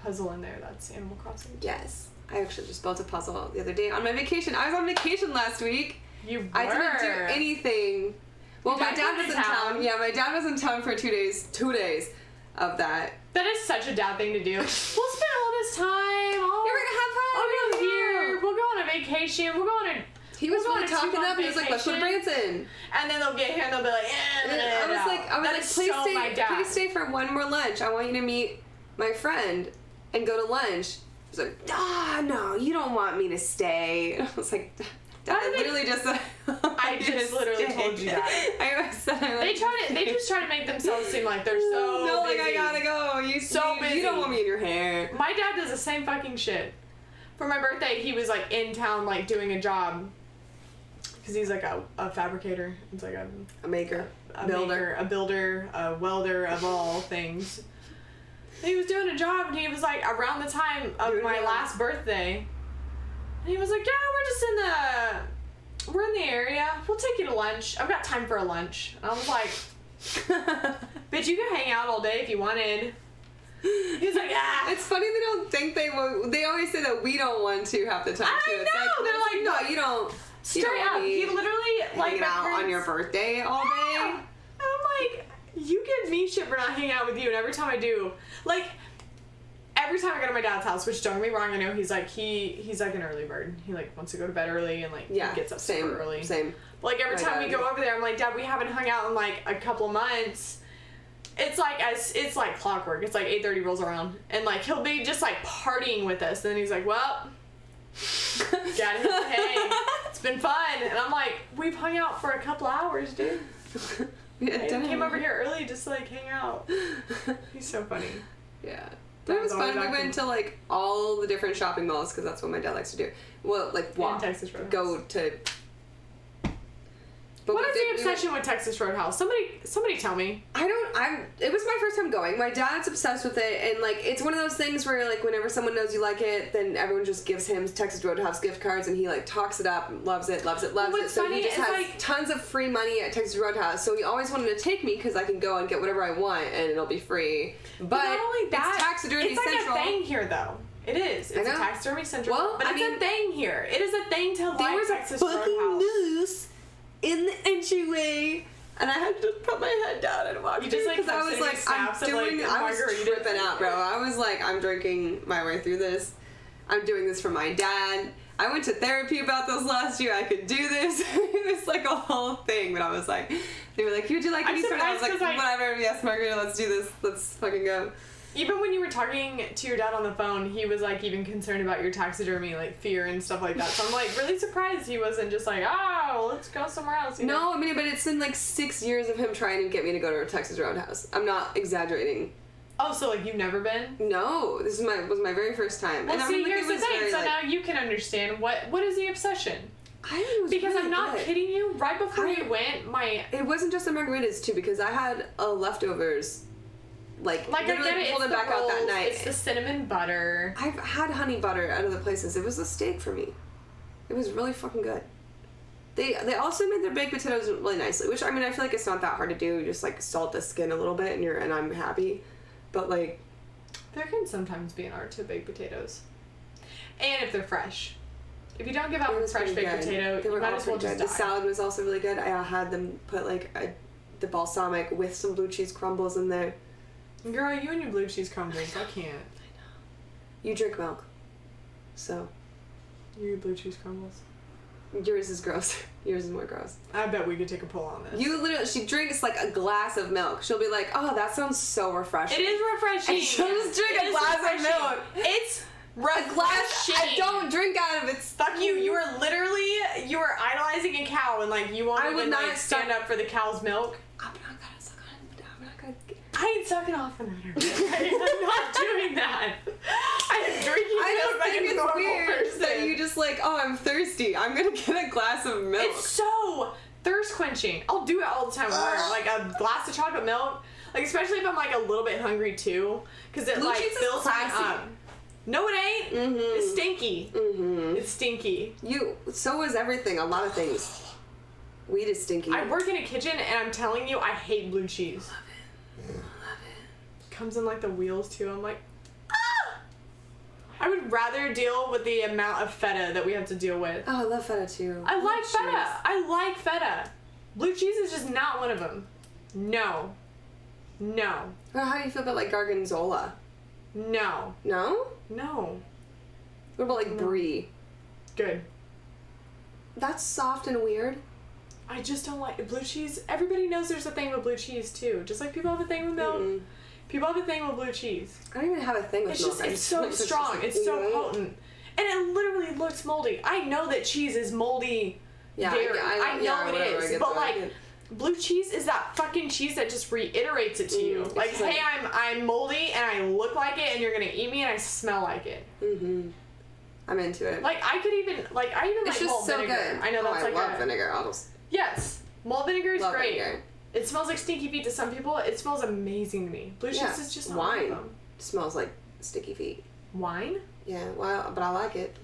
puzzle in there. That's Animal Crossing. Yes. I actually just built a puzzle the other day on my vacation. I was on vacation last week. You were. I didn't do anything. Well, my dad was in town. Yeah, my dad was in town for 2 days. 2 days of that. That is such a dad thing to do. We'll spend all this time. We're gonna have fun. I'll go here. We'll go on a vacation. We'll go on a. He was really talking up. He was like, "Let's go to Branson." And then they'll get here and they'll be like, I was like, please stay for one more lunch. I want you to meet my friend and go to lunch. He's like, no, you don't want me to stay. And I was like, I literally just said. I just literally told you that. They just try to make themselves seem like they're so busy. I gotta go. Busy. You don't want me in your hair. My dad does the same fucking shit. For my birthday, he was in town doing a job. Because he's a fabricator. It's a maker. A builder, a welder of all things. And he was doing a job and he was around the time of my last birthday. And he was like, yeah, we're in the area. We'll take you to lunch. I've got time for a lunch. And I was like, bitch, you can hang out all day if you wanted. He's like, ah. It's funny they don't think they will. They always say that we don't want to half the time too. I know. They're no, you don't. Straight up. He literally hanging out on your birthday all day. And I'm like, you give me shit for not hanging out with you, and every time I do, every time I go to my dad's house, which don't get me wrong, I know he's an early bird. He wants to go to bed early and he gets up super early. Same. But every time we go over there, I'm like, Dad, we haven't hung out in a couple of months. It's like clockwork. It's 8:30 rolls around, and he'll be just partying with us, and then he's like, well, gotta hit the hay. It's been fun, and I'm like, we've hung out for a couple hours, dude. I came over here early just to hang out. He's so funny. Yeah. But it was fun. We went to all the different shopping malls because that's what my dad likes to do. Well, walk. Texas Roadhouse. Go to. But what is the obsession with Texas Roadhouse? Somebody tell me. It was my first time going. My dad's obsessed with it, and it's one of those things where whenever someone knows you like it, then everyone just gives him Texas Roadhouse gift cards, and he talks it up, loves it. So he just has tons of free money at Texas Roadhouse. So he always wanted to take me because I can go and get whatever I want, and it'll be free. But not only that, it's taxidermy central. It's a thing here, though. It is. It's a taxidermy central. Well, but it's a thing here. It is a thing to like Texas Roadhouse. There was a fucking moose in the entryway, and I had to put my head down and walk through because I was I was tripping out, bro. I was I'm drinking my way through this. I'm doing this for my dad. I went to therapy about this last year. I could do this. It was a whole thing, but I was they were like, would you like any sort of? I was like, whatever. Yes, Margarita, let's do this. Let's fucking go. Even when you were talking to your dad on the phone, he was like even concerned about your taxidermy like fear and stuff like that. So I'm like really surprised he wasn't just like, oh, let's go somewhere else. You know? No, I mean, but it's been like 6 years of him trying to get me to go to a Texas Roadhouse. I'm not exaggerating. Oh, so like you've never been? No, this is was my very first time. Well, and see, I mean, here's the thing. So now you can understand what is the obsession. I think it was because really I'm not good. kidding you. Right before we went, it wasn't just the margaritas too, because I had leftovers. Like I get it. It's the back rolls, out that night. It's the cinnamon butter. I've had honey butter at other places. It was a steak for me. It was really fucking good. They also made their baked potatoes really nicely, which I mean I feel like it's not that hard to do. You just like salt the skin a little bit and I'm happy. But like there can sometimes be an art to baked potatoes. And if they're fresh. If you don't give out a fresh baked potato, you might as well just die. The salad was also really good. I had them put like the balsamic with some blue cheese crumbles in there. Girl, you and your blue cheese crumbles. I can't. I know. You drink milk. So. You eat blue cheese crumbles. Yours is gross. Yours is more gross. I bet we could take a poll on this. She drinks like a glass of milk. She'll be like, oh, that sounds so refreshing. It is refreshing. And she'll just drink a glass of milk. It's refreshing. A glass, I don't drink out of it. Fuck you. You are idolizing a cow and like you won't even like stand up for the cow's milk. I'm not gonna suck on it. I'm not gonna. I ain't sucking off on that. I'm not doing that. I'm drinking milk. I just think it's weird that you just like, oh, I'm thirsty. I'm gonna get a glass of milk. It's so thirst quenching. I'll do it all the time at work. Like a glass of chocolate milk. Like especially if I'm like a little bit hungry too, because it like fills me up. No, it ain't. Mm-hmm. It's stinky. Mm-hmm. It's stinky. So is everything. A lot of things. Weed is stinky. I work in a kitchen and I'm telling you, I hate blue cheese. Love it. Comes in like the wheels too. I'm like, ah! I would rather deal with the amount of feta that we have to deal with. Oh, I love feta too. I like feta. I like feta. Blue cheese is just not one of them. No. No. Well, how do you feel about like gargonzola? No. No? No. What about like brie? Good. That's soft and weird. I just don't like blue cheese. Everybody knows there's a thing with blue cheese too. Just like people have a thing with milk. Mm-hmm. People have a thing with blue cheese. I don't even have a thing with milk. It's so strong. It's so potent. And it literally looks moldy. I know that cheese is moldy dairy. I know it is. But like blue cheese is that fucking cheese that just reiterates it to you. Like, hey, I'm moldy and I look like it and you're gonna eat me and I smell like it. Mm-hmm. I'm into it. Like I even like malt vinegar. Good. I know that's I love vinegar. Yes. Malt vinegar is great. Vinegar. It smells like stinky feet to some people. It smells amazing to me. Blue cheese is just not wine. One of them. Smells like sticky feet. Wine? Yeah, well, but I like it.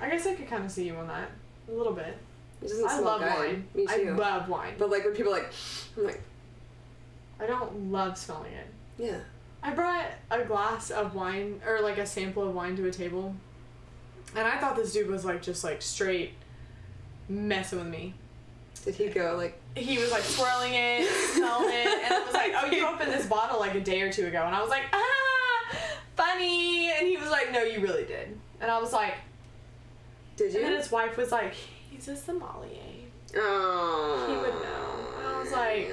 I guess I could kind of see you on that. A little bit. It doesn't I smell love good. wine. Me too. I love wine. But like when people I'm like... I don't love smelling it. Yeah. I brought a glass of wine, or like a sample of wine to a table. And I thought this dude was like just like straight messing with me. Did he go like... He was like swirling it, smelling it, and I was like, oh, you opened this bottle like a day or two ago. And I was like, ah, funny. And he was like, no, you really did. And I was like... Did you? And then his wife was like, he's a sommelier. Oh. He would know. And I was like...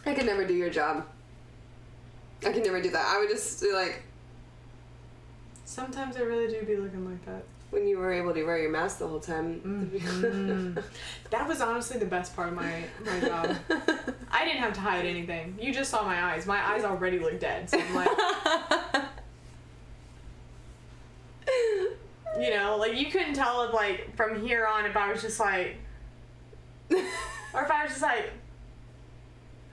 I could never do your job. I could never do that. I would just be like... Sometimes I really do be looking like that. When you were able to wear your mask the whole time. Mm-hmm. That was honestly the best part of my job. I didn't have to hide anything. You just saw my eyes. My eyes already look dead. So I'm like... You know, like you couldn't tell if like from here on if I was just like... Or if I was just like...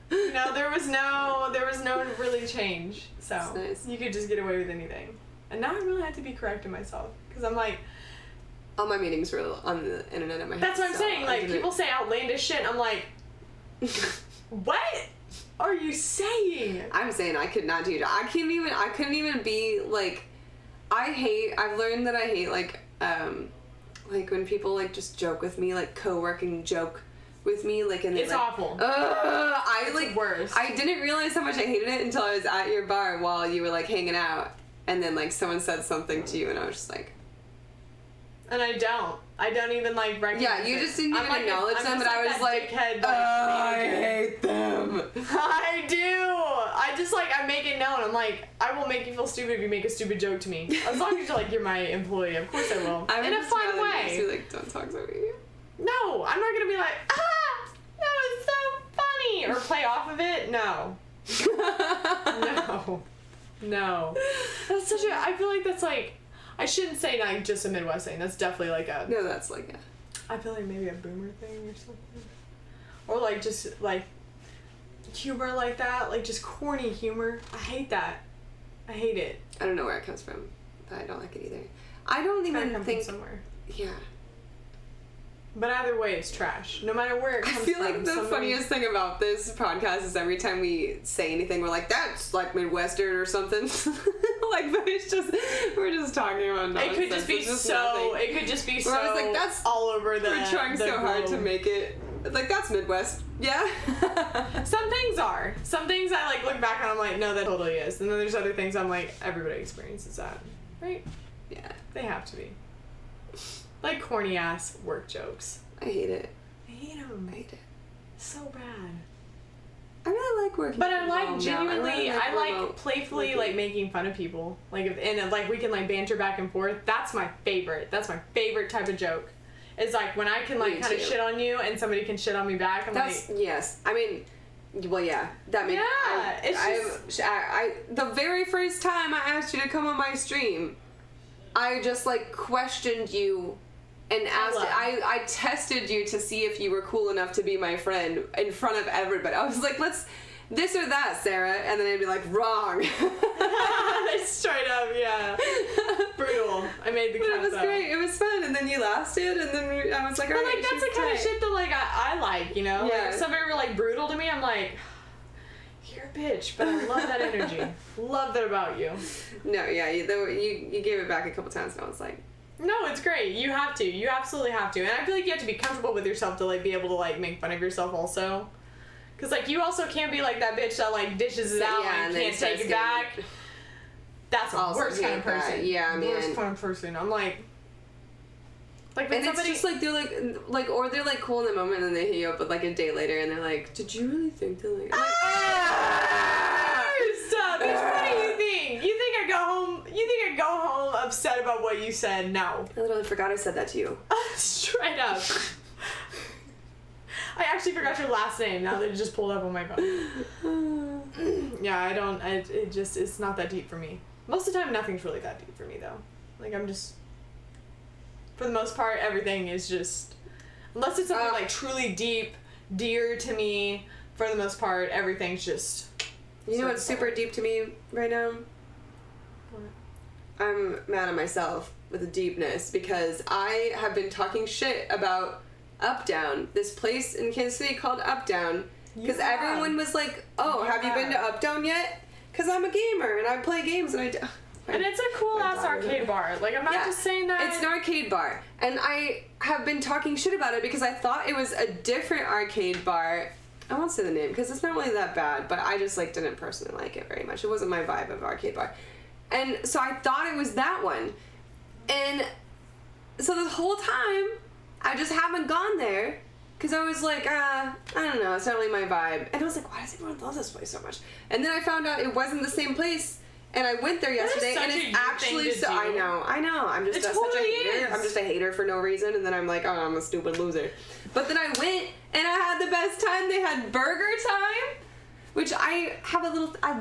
You know, there was no really change. So nice. You could just get away with anything. And now I really had to be correcting myself. Because I'm like... All my meetings were on the internet in my head. That's what I'm saying. Like, people say outlandish shit, and I'm like... What are you saying? I'm saying I could not do that. I couldn't even be, like... I've learned that I hate, like when people, like, just joke with me, like, co-working joke with me, like, and they, it's like... awful. It's worse. I didn't realize how much I hated it until I was at your bar while you were, like, hanging out. And then, like, someone said something to you, and I was just like... And I don't even, like, recognize Yeah, you just didn't even acknowledge them, but I was like, dickhead, I hate them. I do. I just, like, I make it known. I'm like, I will make you feel stupid if you make a stupid joke to me. As long as you're, like, you're my employee. Of course I will. In a fun way. You, like, don't talk to me. No, I'm not gonna be like, that was so funny, or play off of it. No. No. That's such a, I feel like that's like, I shouldn't say like just a Midwest thing. That's definitely like a. No, that's like a. I feel like maybe a boomer thing or something. Or like just like humor like that, like just corny humor. I hate that. I hate it. I don't know where it comes from, but I don't like it either. I don't even think. Somewhere. Yeah. But either way, it's trash. No matter where it comes from. I feel like the funniest thing about this podcast is every time we say anything, we're like, that's like Midwestern or something. Like, but it's just, we're just talking about nonsense. It could just be so, it could just be so like, that's, all over the we're trying so hard to make it, like, that's Midwest. Yeah. Some things are. Some things I, like, look back and I'm like, no, that totally is. And then there's other things I'm like, everybody experiences that. Right? Yeah. They have to be. Like corny ass work jokes. I hate it. I hate them. I hate it. So bad. I really like working. But I like genuinely. I like playfully working. Like making fun of people. Like and like we can like banter back and forth. That's my favorite. That's my favorite type of joke. Is like when I can like kind of shit on you and somebody can shit on me back. That's yes. I mean. Well, yeah, that makes. Yeah, the very first time I asked you to come on my stream, I just like questioned you. And I tested you to see if you were cool enough to be my friend in front of everybody. I was like, let's this or that, Sarah. And then I'd be like, wrong. Straight up, yeah. Brutal. I made the cut. But it was great. It was fun. And then you lasted. And then I was like, all right, like, that's the kind of shit that like I like, you know? Yeah. Like, if somebody were like brutal to me, I'm like, you're a bitch. But I love that energy. Love that about you. No, yeah. You gave it back a couple times and I was like, no, it's great. You have to. You absolutely have to. And I feel like you have to be comfortable with yourself to, like, be able to, like, make fun of yourself also. Because, like, you also can't be, like, that bitch that, like, dishes it out and can't take it back. That's the worst kind of person. Yeah, man. Worst kind of person. I'm like when and somebody... it's just, like, they're, like, or they're, like, cool in the moment and then they hit you up with, like, a day later and they're like, did you really think that, like... Stop! Bitch, what do you think? You think I go home upset about what you said? No. I literally forgot I said that to you. Straight up. I actually forgot your last name now that it just pulled up on my phone. Yeah, it's not that deep for me. Most of the time, nothing's really that deep for me, though. Like, I'm just, for the most part, everything is just, unless it's something, like, truly deep, dear to me, for the most part, everything's just... You know what's super deep to me right now? What? I'm mad at myself with a deepness because I have been talking shit about UpDown, this place in Kansas City called UpDown, because everyone was like, oh, have you been to UpDown yet? Because I'm a gamer and I play games and and it's a cool ass arcade bar. Like, I'm not just saying that. It's an arcade bar. And I have been talking shit about it because I thought it was a different arcade bar. I won't say the name because it's not really that bad, but I just like didn't personally like it very much. It wasn't my vibe of arcade bar. And so I thought it was that one. And so this whole time, I just haven't gone there because I was like, I don't know, it's not really my vibe. And I was like, why does everyone love this place so much? And then I found out it wasn't the same place. And I went there yesterday, and it's actually so. I know. I'm just such a hater. I'm just a hater for no reason, and then I'm like, oh, I'm a stupid loser. But then I went, and I had the best time. They had burger time, which I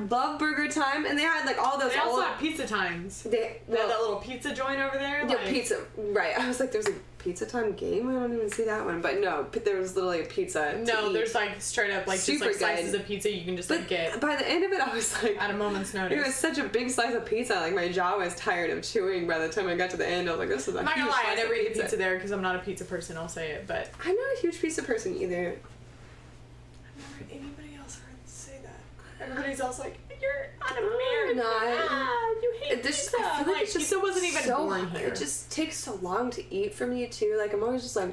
love burger time, and they had like all those. They also had pizza times. They had that little pizza joint over there. Yeah, pizza. Right. I was like, there's a pizza time game. I don't even see that one, but no, there was literally a pizza. No, there's like straight up like super just like slices of pizza you can just like get. By the end of it, I was like, at a moment's notice. It was such a big slice of pizza. Like my jaw was tired of chewing by the time I got to the end. I was like, this is a huge slice of pizza. I'm not gonna lie, I never eat pizza there because I'm not a pizza person. I'll say it, but I'm not a huge pizza person either. I've never heard anybody else say that. Everybody's else like, you're un-American. You hate pizza. I feel like it's just pizza wasn't even born here. It just takes so long to eat for me too. Like I'm always just like,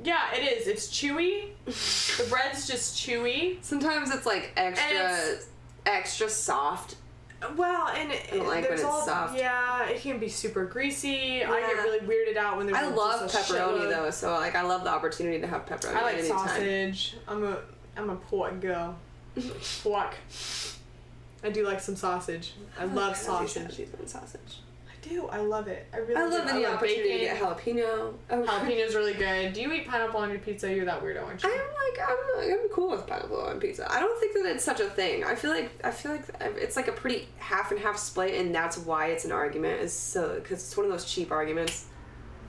yeah, it is. It's chewy. The bread's just chewy. Sometimes it's like extra soft. Well, and I don't like when it's soft. Yeah, it can be super greasy. Yeah. I get really weirded out when there's I love pepperoni though, so like I love the opportunity to have pepperoni. I like anytime. sausage. I'm a pork girl. Pork. I do like some sausage. I love sausage. Cheese and sausage. I do. I love it. I really. I love any opportunity bacon. to get jalapeno. Oh. Jalapeno's really good. Do you eat pineapple on your pizza? You're that weirdo, aren't you? I'm cool with pineapple on pizza. I don't think that it's such a thing. I feel like it's like a pretty half and half split, and that's why it's an argument. Is so because it's one of those cheap arguments.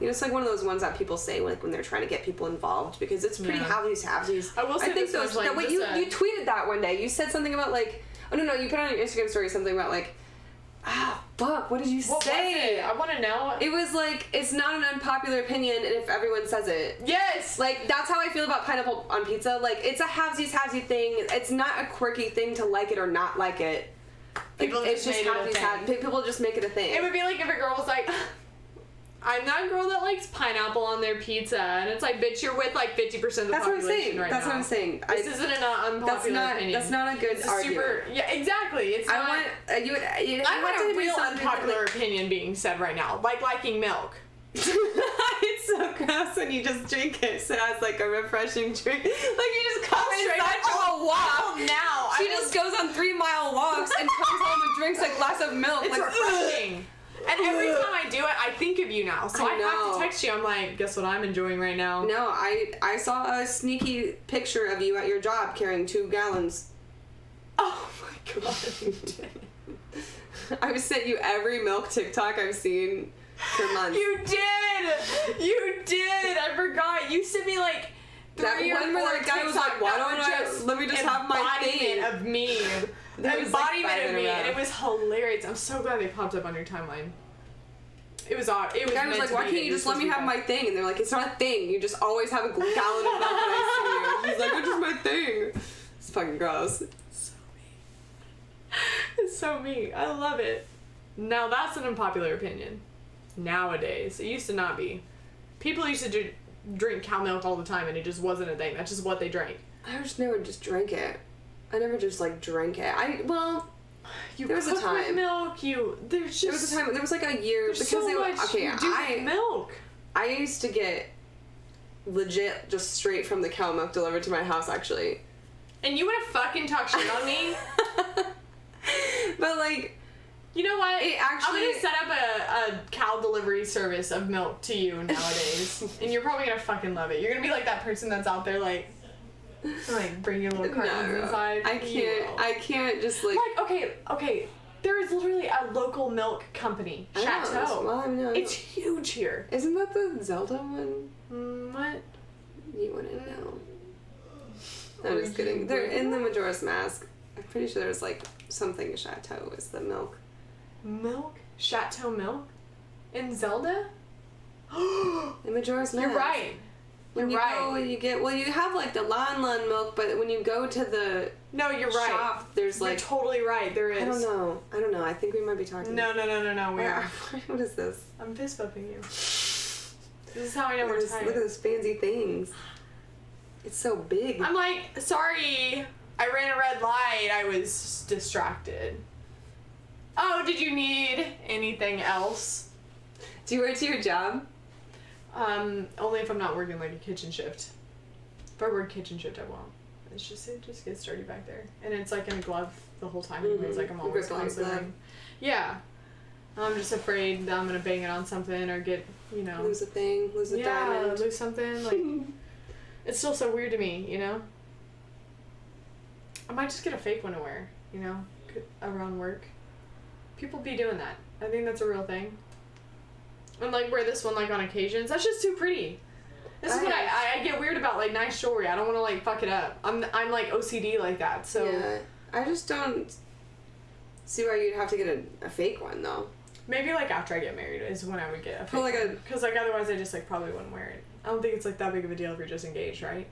You know, it's like one of those ones that people say like when they're trying to get people involved because it's pretty halvesies. I will say think those. Like, you tweeted that one day. You said something about like. Oh no! You put on your Instagram story something about like. Fuck, what did you say? Was it? I want to know. It was like, it's not an unpopular opinion if everyone says it. Yes! Like, that's how I feel about pineapple on pizza. Like, it's a halvesies thing. It's not a quirky thing to like it or not like it. Like, it's just halvesies. People just make it a thing. It would be like if a girl was like, I'm that girl that likes pineapple on their pizza, and it's like, bitch, you're with like 50% of the population right now. That's what I'm saying. This isn't an unpopular opinion. That's not a good argument. Yeah, exactly. It's not. I want a real unpopular opinion being said right now, like liking milk. It's so gross when you just drink it. So as like a refreshing drink, like you just come inside from a walk. Now she just goes on 3-mile walks and comes home and drinks a glass of milk. It's like refreshing. And every time I do it, I think of you now. So I have to text you. I'm like, guess what I'm enjoying right now? No, I saw a sneaky picture of you at your job carrying 2 gallons. Oh my god, you did. I've sent you every milk TikTok I've seen for months. You did! You did! I forgot. You sent me like 3 or 4 where that guy was like, why don't let me just have my thing. Of me. Embodiment like of me, and it was hilarious. I'm so glad they popped up on your timeline. It was odd. The guy was like, why can't you just let me have my thing? And they're like, it's not a thing. You just always have a gallon of milk when I see you. He's like, it's just my thing. It's fucking gross. So me. It's so me. I love it. Now that's an unpopular opinion. Nowadays. It used to not be. People used to drink cow milk all the time, and it just wasn't a thing. That's just what they drank. I just never just drank it. I never just like drank it. There was a time. With milk. There was a time. There was like a year because so much you do with milk. I used to get legit just straight from the cow milk delivered to my house actually. And you would have fucking talked shit on me. But like, you know what? I'm gonna set up a cow delivery service of milk to you nowadays, and you're probably gonna fucking love it. You're gonna be like that person that's out there like bring your little cartons inside. I can't just like okay. There is literally a local milk company, Chateau. Well, I know. It's huge here. Isn't that the Zelda one? What? You wouldn't know. I'm just kidding. They're in the Majora's Mask. I'm pretty sure there's like something Chateau is the milk. Milk? Chateau milk? In Zelda? In Majora's Mask. You're right. When you go, you have like the Lan milk, but when you go to the you're shop, right. There's like... You're totally right. There is. I don't know. I think we might be talking... No. We are. What is this? I'm fist bumping you. This is how I know we're tired. Look at those fancy things. It's so big. I'm like, sorry. I ran a red light. I was distracted. Oh, did you need anything else? Do you wear it to your job? Only if I'm not working like a kitchen shift. If I work kitchen shift, I won't. It just gets dirty back there, and it's like in a glove the whole time. Mm-hmm. It's like I'm always constantly. Yeah, I'm just afraid that I'm gonna bang it on something or get lose a thing, lose a diamond, lose something. Like it's still so weird to me, I might just get a fake one to wear, around work. People be doing that. I think that's a real thing. And like wear this one like on occasions. That's just too pretty. This is what I get weird about like nice jewelry. I don't want to like fuck it up. I'm like OCD like that. So yeah, I just don't see why you'd have to get a fake one though. Maybe like after I get married is when I would get a fake one. Because like otherwise I just like probably wouldn't wear it. I don't think it's like that big of a deal if you're just engaged, right?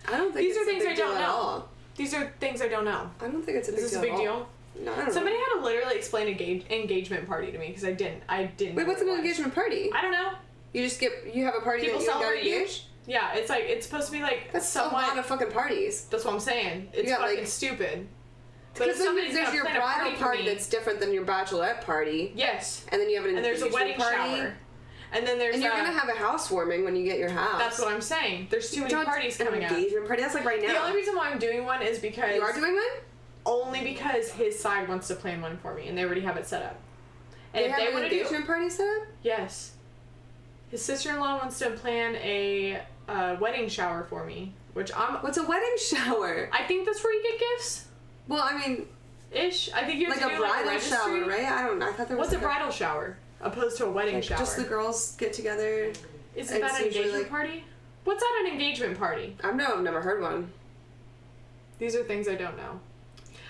I don't think these are things I don't know. These are things I don't know. I don't think it's a big deal. Is this a big deal? No, I don't Somebody know. had to literally explain engagement party to me because I didn't. Wait, what's an engagement party? I don't know. You have a party people that you got engaged? Yeah, it's like it's supposed to be like that's a lot of fucking parties. That's what I'm saying. It's fucking stupid. Because then there's your bridal party that's different than your bachelorette party. Yes. And then you have an engagement party. And there's a wedding shower. And then you're gonna have a housewarming when you get your house. That's what I'm saying. There's too many parties coming up. Engagement party. That's like right now. The only reason why I'm doing one is because you are doing one. Only because his side wants to plan one for me, and they already have it set up. And they have an engagement party set up? Yes. His sister-in-law wants to plan a wedding shower for me, which I'm. What's a wedding shower? I think that's where you get gifts. Well, I mean. Ish. I think you have like to a do bridal shower, right? I thought there was. What's a bridal shower opposed to a wedding shower? Just the girls get together. Isn't that an engagement party? What's that an engagement party? I've never heard one. These are things I don't know.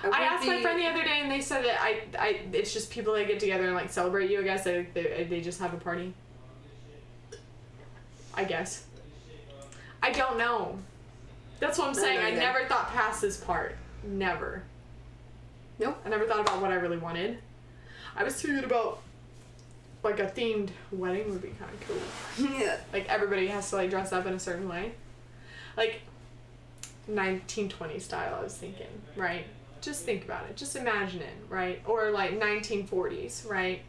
I asked my friend the other day, and they said that it's just people that get together and like celebrate you. I guess they just have a party. I guess. I don't know. That's what I'm saying. I never thought past this part. Never. Nope. I never thought about what I really wanted. I was thinking about like a themed wedding would be kind of cool. Yeah. Like everybody has to like dress up in a certain way. Like 1920 style, I was thinking, right? Just think about it. Just imagine it, right? Or like 1940s, right?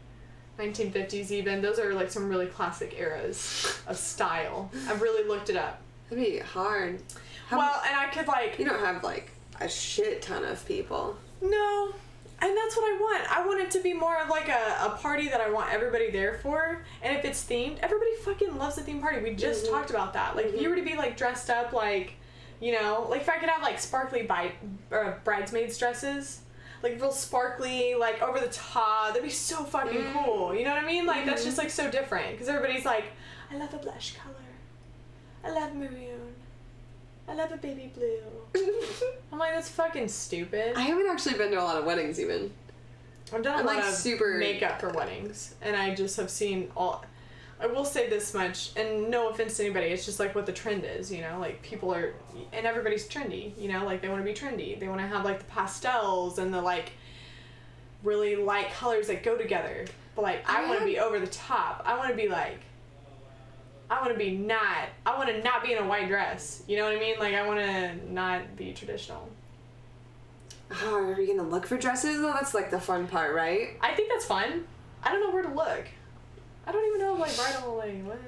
1950s even. Those are like some really classic eras of style. I've really looked it up. That'd be hard. And I could like... You don't have like a shit ton of people. No. And that's what I want. I want it to be more of like a party that I want everybody there for. And if it's themed, everybody fucking loves a themed party. We just talked about that. Like if you were to be like dressed up like... You know, like if I could have like sparkly bridesmaids dresses, like real sparkly, like over the top, that'd be so fucking cool. You know what I mean? Like that's just like so different because everybody's like, I love a blush color, I love maroon, I love a baby blue. I'm like, that's fucking stupid. I haven't actually been to a lot of weddings even. I've done a lot of makeup for weddings, and I just have seen all. I will say this much, and no offense to anybody, it's just like what the trend is, you know, like people are, and everybody's trendy, you know, like they want to be trendy. They want to have like the pastels and the like really light colors that go together. But like, I want to be over the top. I want to be like, I want to not be in a white dress. You know what I mean? Like I want to not be traditional. Oh, are you going to look for dresses though? That's like the fun part, right? I think that's fun. I don't know where to look. I don't even know, like, bridal, like, what?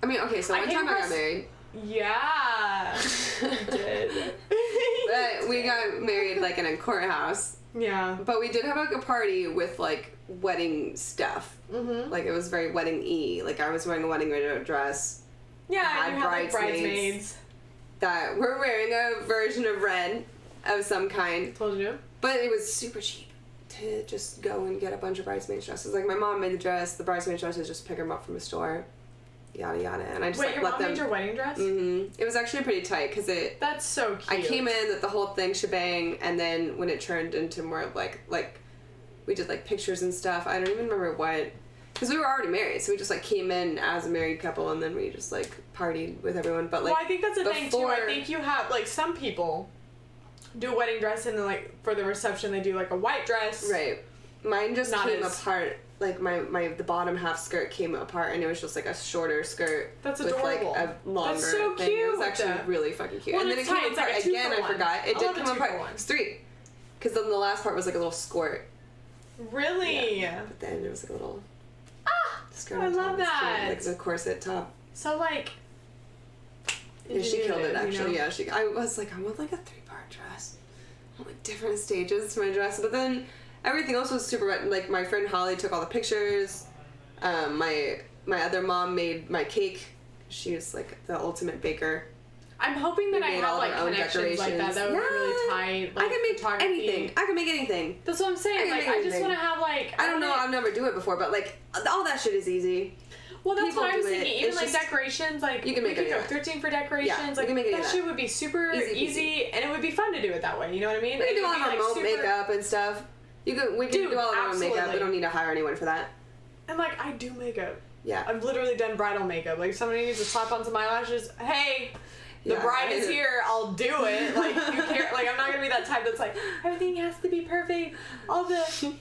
I mean, okay, so one time I got married. Yeah. You did. But we got married, like, in a courthouse. Yeah. But we did have, like, a party with, like, wedding stuff. Mm-hmm. Like, it was very wedding-y. Like, I was wearing a wedding dress. Yeah, you had, like, bridesmaids. That were wearing a version of red of some kind. Told you. But it was super cheap. To just go and get a bunch of bridesmaids dresses. Like my mom made the dress, the bridesmaid dresses, just pick them up from the store, yada yada. And I just your mom made your wedding dress? Mm-hmm. It was actually pretty tight because it. That's so cute. I came in with the whole thing shebang, and then when it turned into more of like we did like pictures and stuff. I don't even remember what, because we were already married, so we just like came in as a married couple, and then we just like partied with everyone. But like, well, I think that's the thing too. I think you have like some people do a wedding dress, and then like for the reception they do like a white dress. Right. Mine just came apart. Like the bottom half skirt came apart, and it was just like a shorter skirt. That's adorable. With like a longer That's so thing. Cute. It was actually really fucking cute. Well, and then it came apart like again. I forgot. It did come apart. It's 3. Because then the last part was like a little squirt. Really? Yeah. But then it was like a little skirt. I love that. Like the corset top. So like. Yeah, she killed it actually. You know? Yeah, I was like, I want like a 3-part dress. Like different stages to my dress, but then everything else was super wet. Like my friend Holly took all the pictures. My other mom made my cake. She was like the ultimate baker. I'm hoping that I have like connections like that. That would be really tight. Like, I can make anything. I can make anything. That's what I'm saying. Like I just want to have like. I don't know. I've never do it before, but like all that shit is easy. Well, that's what I was thinking. Even like decorations, like you can make it. Go 13 for decorations. Yeah, like you can make that shit would be super easy, and it would be fun to do it that way. You know what I mean? We can do all of our own makeup and stuff. We can do all of our own makeup. We don't need to hire anyone for that. And like I do makeup. Yeah. I've literally done bridal makeup. Like somebody needs to slap on some eyelashes. Hey. The bride is here. I'll do it. Like you can't. Like I'm not gonna be that type that's like everything has to be perfect. All the.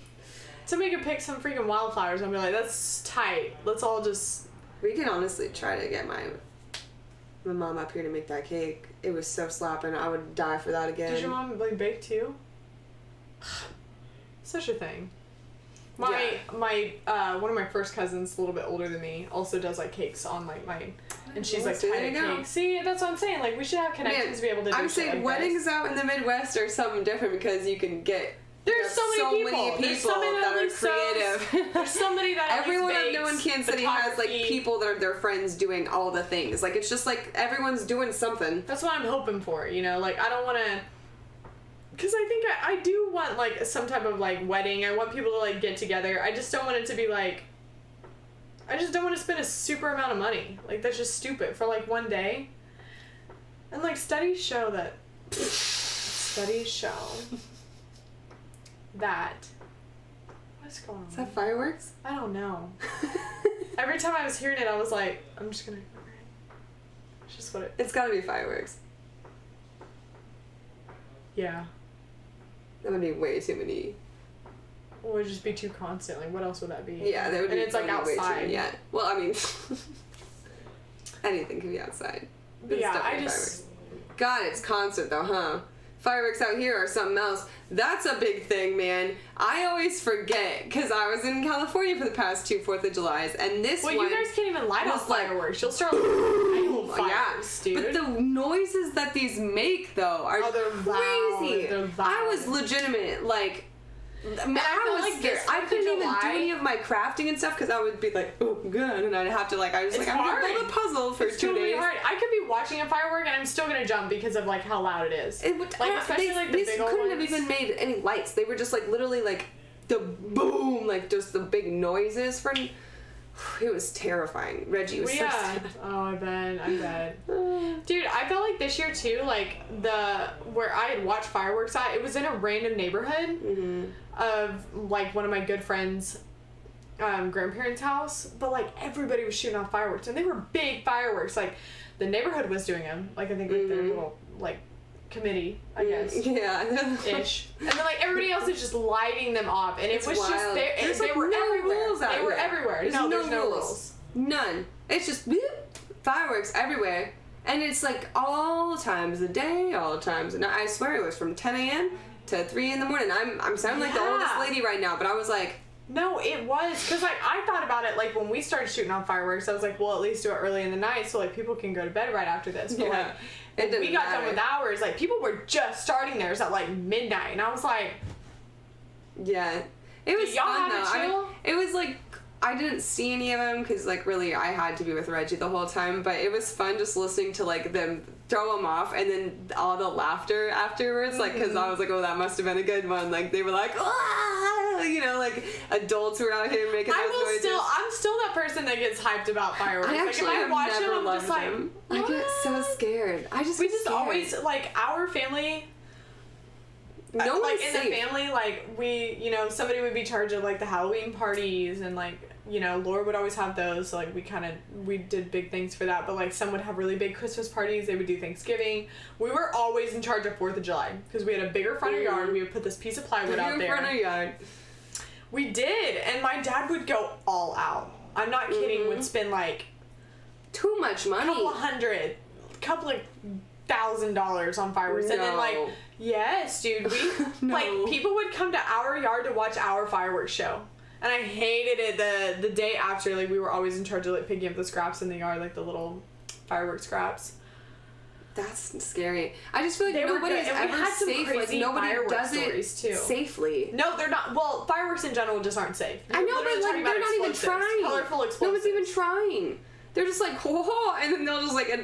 Somebody could pick some freaking wildflowers and be like, that's tight. Let's all just. We can honestly try to get my mom up here to make that cake. It was so slapping. I would die for that again. Did your mom like bake too? such a thing. My one of my first cousins, a little bit older than me, also does like cakes on like mine, and she's like tied a cake. See, that's what I'm saying. Like we should have connections to be able to do I'm saying like weddings this. Out in the Midwest are something different because you can get. There's so many people that are creative. There's somebody that everyone I know in Kansas City has like people that are their friends doing all the things. Like it's just like everyone's doing something. That's what I'm hoping for. You know, like I don't want to. Because I think I do want, like, some type of, like, wedding. I want people to, like, get together. I just don't want it to be, like... I just don't want to spend a super amount of money. Like, that's just stupid for, like, one day. And, like, studies show that... that... What's going on? Is that fireworks? I don't know. Every time I was hearing it, I was like, I'm just gonna... It's just what it... It's gotta be fireworks. Yeah. That would be way too many. Or it would just be too constant. Like, what else would that be? Yeah, that would be. And it's like outside. Yeah. Well, I mean, anything can be outside. Yeah, I just. God, it's constant though, huh? Fireworks out here are something else. That's a big thing, man. I always forget because I was in California for the past 2 4th of Julys, and this one. Well, you guys can't even light off fireworks. You'll start. Fires, dude. But the noises that these make though are crazy. They're loud. I was legitimate, like. I was scared. I couldn't even do any of my crafting and stuff because I would be like, oh god, and I'd have to like, I was like, I'm gonna build a puzzle for 2 days. It's totally hard. I could be watching a firework and I'm still gonna jump because of like how loud it is. It would, like especially like the big old ones. They couldn't have even made any lights. They were just like literally like the boom, like just the big noises for. It was terrifying. Reggie was so sad. Oh, I bet. Dude, I felt like this year too, like where I had watched fireworks at, it was in a random neighborhood of like one of my good friends' grandparents' house, but like everybody was shooting off fireworks and they were big fireworks. Like the neighborhood was doing them. Like I think like their little like committee, I guess. Yeah. Ish. And then like everybody else is just lighting them off, and it was wild. Just there. They like were no everywhere. Rules out they were here. everywhere. There's no rules. None. It's just whoop, fireworks everywhere, and it's like all times of the day, all times. And I swear it was from 10 a.m. to 3 in the morning. I'm sounding like the oldest lady right now, but I was like. No, it was because like I thought about it like when we started shooting on fireworks. I was like, well, at least do it early in the night so like people can go to bed right after this. But like we got done with ours, like people were just starting theirs at like midnight, and I was like, yeah, it was fun though. I mean, it was like I didn't see any of them because like really I had to be with Reggie the whole time, but it was fun just listening to like them throw them off and then all the laughter afterwards, like because I was like, oh, that must have been a good one. Like they were like, ah, you know, like adults who are out here making those noises. I'm still that person that gets hyped about fireworks. I actually like, if I have watch never them, I'm just like, them. I get so scared. We just always like our family. No one's like in safe. the family, like we, you know, somebody would be charged of like the Halloween parties and like. You know, Laura would always have those, so like we did big things for that, but like some would have really big Christmas parties, they would do Thanksgiving. We were always in charge of 4th of July because we had a bigger front yard. We would put this piece of plywood out there. Front yard. We did, and my dad would go all out. I'm not kidding, would spend like too much money. couple of $1,000 on fireworks. No. And then like, yes, dude, we like people would come to our yard to watch our fireworks show. And I hated it the day after. Like, we were always in charge of, like, picking up the scraps in the yard, like, the little fireworks scraps. That's scary. I just feel like nobody's ever safe. Like, nobody does it safely. No, they're not. Well, fireworks in general just aren't safe. I know, but, like, they're not even trying. Colorful explosives. No one's even trying. They're just like, whoa, and then they'll just like it'll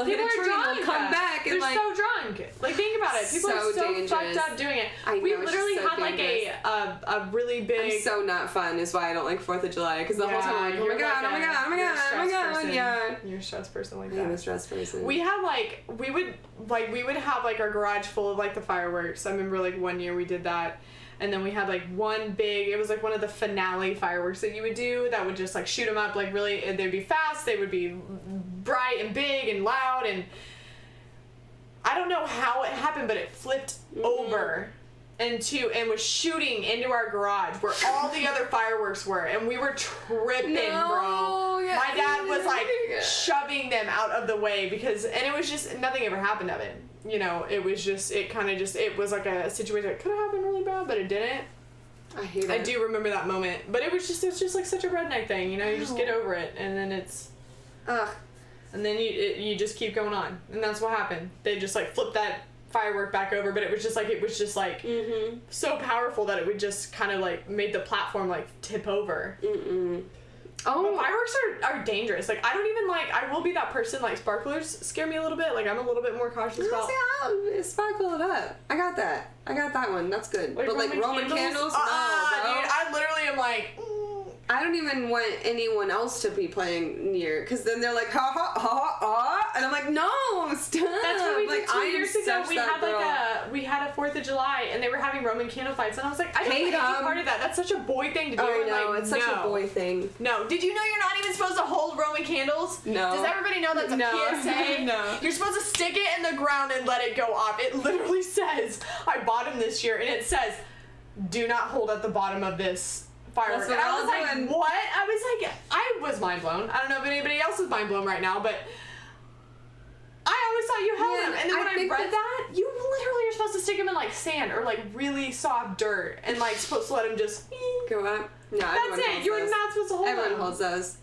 hit a tree and it'll come back and they're so drunk. Like think about it, people are so fucked up doing it. We literally had like a really big. I'm so not fun is why I don't like 4th of July because the whole time I'm like, oh my god, yeah. You're a stressed person like that. I'm a stressed person. We had like we would have like our garage full of like the fireworks. I remember like one year we did that. And then we had like one big, it was like one of the finale fireworks that you would do that would just like shoot them up like really, and they'd be fast, they would be bright and big and loud, and I don't know how it happened, but it flipped over and was shooting into our garage where all the other fireworks were, and we were tripping, bro. Yeah, my dad was like shoving them out of the way and it was just, nothing ever happened of it. You know, it was just, it was like a situation that could have happened really bad, but it didn't. I hate it. I do remember that moment, but it was just like such a redneck thing, you know. You just get over it, and then it's, and then you just keep going on, and that's what happened. They just like flipped that firework back over, but it was just like so powerful that it would just kind of like made the platform like tip over. Oh, but fireworks are dangerous. Like, I don't even like, I will be that person, like, sparklers scare me a little bit. Like, I'm a little bit more cautious about. I'll sparkle it up. I got that one. That's good. Like, but like Roman candles? No, bro. Dude, I literally am like, I don't even want anyone else to be playing near, because then they're like, ha ha ha ha, and I'm like, no, stop. That's what we did like, 2 years ago. We had a 4th of July, and they were having Roman candle fights, and I was like, I don't want to be part of that. That's such a boy thing to do. I know, like, it's such a boy thing. No. Did you know you're not even supposed to hold Roman candles? No. Does everybody know that's a PSA? No. You're supposed to stick it in the ground and let it go up. It literally says, I bought them this year, and it says, do not hold at the bottom of this firework. And I was like, what? I was mind blown. I don't know if anybody else is mind blown right now, but I always thought you held them. And then when I read that, you literally are supposed to stick them in like sand or like really soft dirt and like supposed to let them just go up. No, that's it. You're not supposed to hold them. Everyone holds those.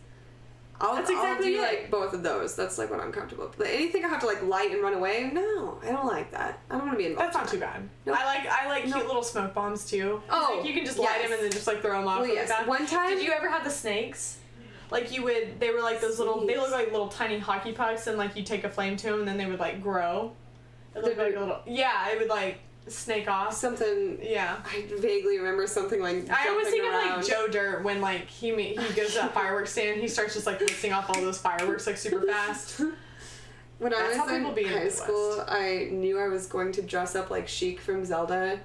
I'll do like both of those. That's like what I'm comfortable with. But anything I have to like light and run away, no, I don't like that. I don't want to be involved. That's not too bad. Nope. I like cute little smoke bombs too. Oh, like, you can just light them and then just like throw them off. Well, yes. Like that. One time, did you ever have the snakes? Like they were like those little. They look like little tiny hockey pucks, and like you take a flame to them, and then they would like grow. It looked like a little. Yeah, it would like snake off. Something. Yeah. I vaguely remember something like. I always think of like Joe Dirt when like he goes to that fireworks stand. He starts just like listing off all those fireworks like super fast. When I was in high school, I knew I was going to dress up like Sheik from Zelda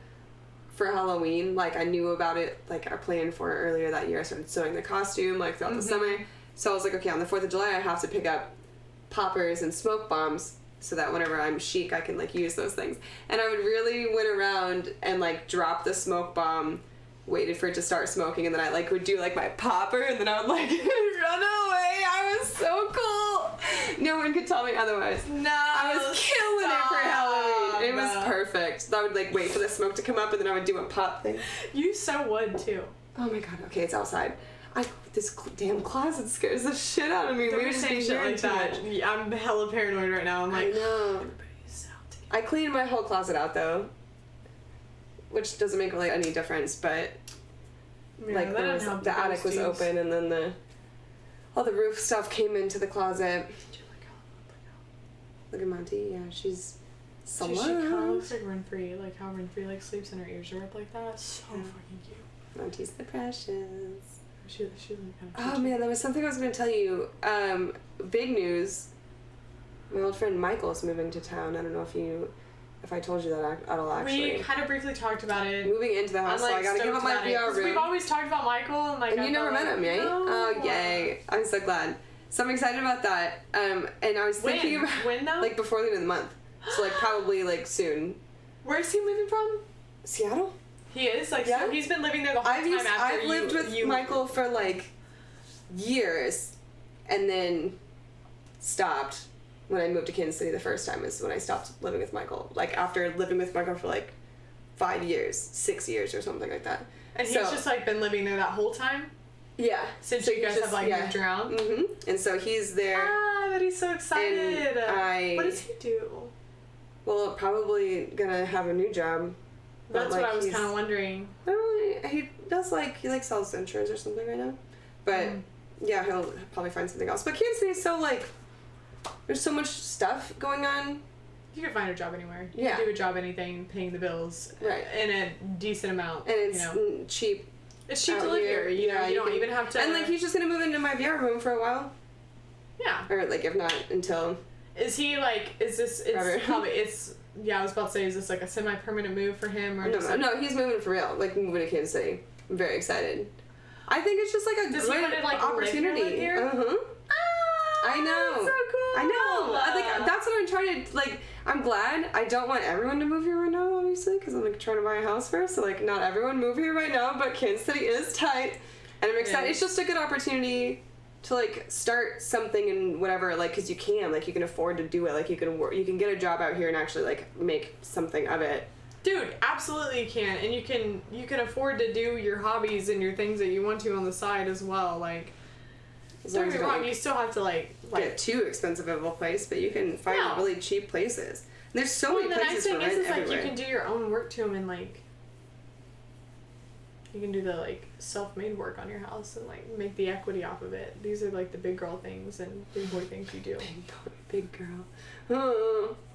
for Halloween. Like, I knew about it, like, I planned for it earlier that year. I started sewing the costume, like, throughout the summer. So I was like, okay, on the 4th of July, I have to pick up poppers and smoke bombs so that whenever I'm Chic, I can, like, use those things. And I would really went around and, like, drop the smoke bomb, waited for it to start smoking, and then I, like, would do, like, my popper, and then I would, like, run away. I was so cool. No one could tell me otherwise. No. I was killing it for Halloween. It was perfect. I would, like, wait for the smoke to come up, and then I would do a pop thing. You so would, too. Oh, my God. Okay, it's outside. This damn closet scares the shit out of me. Don't be saying shit like that. Yeah, I'm hella paranoid right now. I'm like, I know. I cleaned my whole closet out, though. Which doesn't make really any difference, but like the attic was open, and then all the roof stuff came into the closet. Look at Monty. Yeah, she's someone. She kind of looks like Renfrey, like how Renfrey like sleeps and her ears are up like that. So fucking cute. Monty's the precious. She like kind of. Oh man, there was something I was gonna tell you. Big news. My old friend Michael's moving to town. I don't know if I told you that at all, actually. We kind of briefly talked about it. Moving into the house, so I gotta give up my VR room. We've always talked about Michael, and like. And you never met him, right? No. Oh, yay! I'm so glad. So I'm excited about that. And I was thinking about when though? Like before the end of the month. So like probably like soon. Where's he moving from? Seattle. He is like so he's been living there the whole time after I've lived with Michael for like years, and then stopped. When I moved to Kansas City the first time is when I stopped living with Michael. Like, after living with Michael for, like, 5 years, 6 years or something like that. And he's just, like, been living there that whole time? Yeah. Since you guys have, like, moved around? Mm-hmm. And so he's there. Ah, but he's so excited. What does he do? Well, probably gonna have a new job. That's what I was kind of wondering. He does, like, he, like, sells dentures or something right now. But, yeah, he'll probably find something else. But Kansas City's so, like... There's so much stuff going on. You can find a job anywhere. You can do a job anything, paying the bills in a decent amount. And it's cheap. It's cheap to live here. You know, you don't even have to... And, like, he's just going to move into my VR room for a while. Yeah. Or, like, if not until... Is he, like... Is this... It's probably... It's... Yeah, I was about to say, is this, like, a semi-permanent move for him? Or No, he's moving for real. Like, moving to Kansas City. I'm very excited. I think it's just, like, a great opportunity. Live here? Uh-huh. I know. That's so cool. I know. Like, that's what I'm trying to, like, I'm glad. I don't want everyone to move here right now, obviously, because I'm, like, trying to buy a house first. So, like, not everyone move here right now, but Kansas City is tight. And I'm excited. Yeah. It's just a good opportunity to, like, start something and whatever, like, because you can. Like, you can afford to do it. Like, you can get a job out here and actually, like, make something of it. Dude, absolutely you can. And you can afford to do your hobbies and your things that you want to on the side as well. Like, don't get me wrong, you still have to like get too expensive of a place, but you can find really cheap places. And there's so many places for rent everywhere. The nice thing is like you can do your own work to them, and like you can do the like self-made work on your house and like make the equity off of it. These are like the big girl things and big boy things you do. Big girl.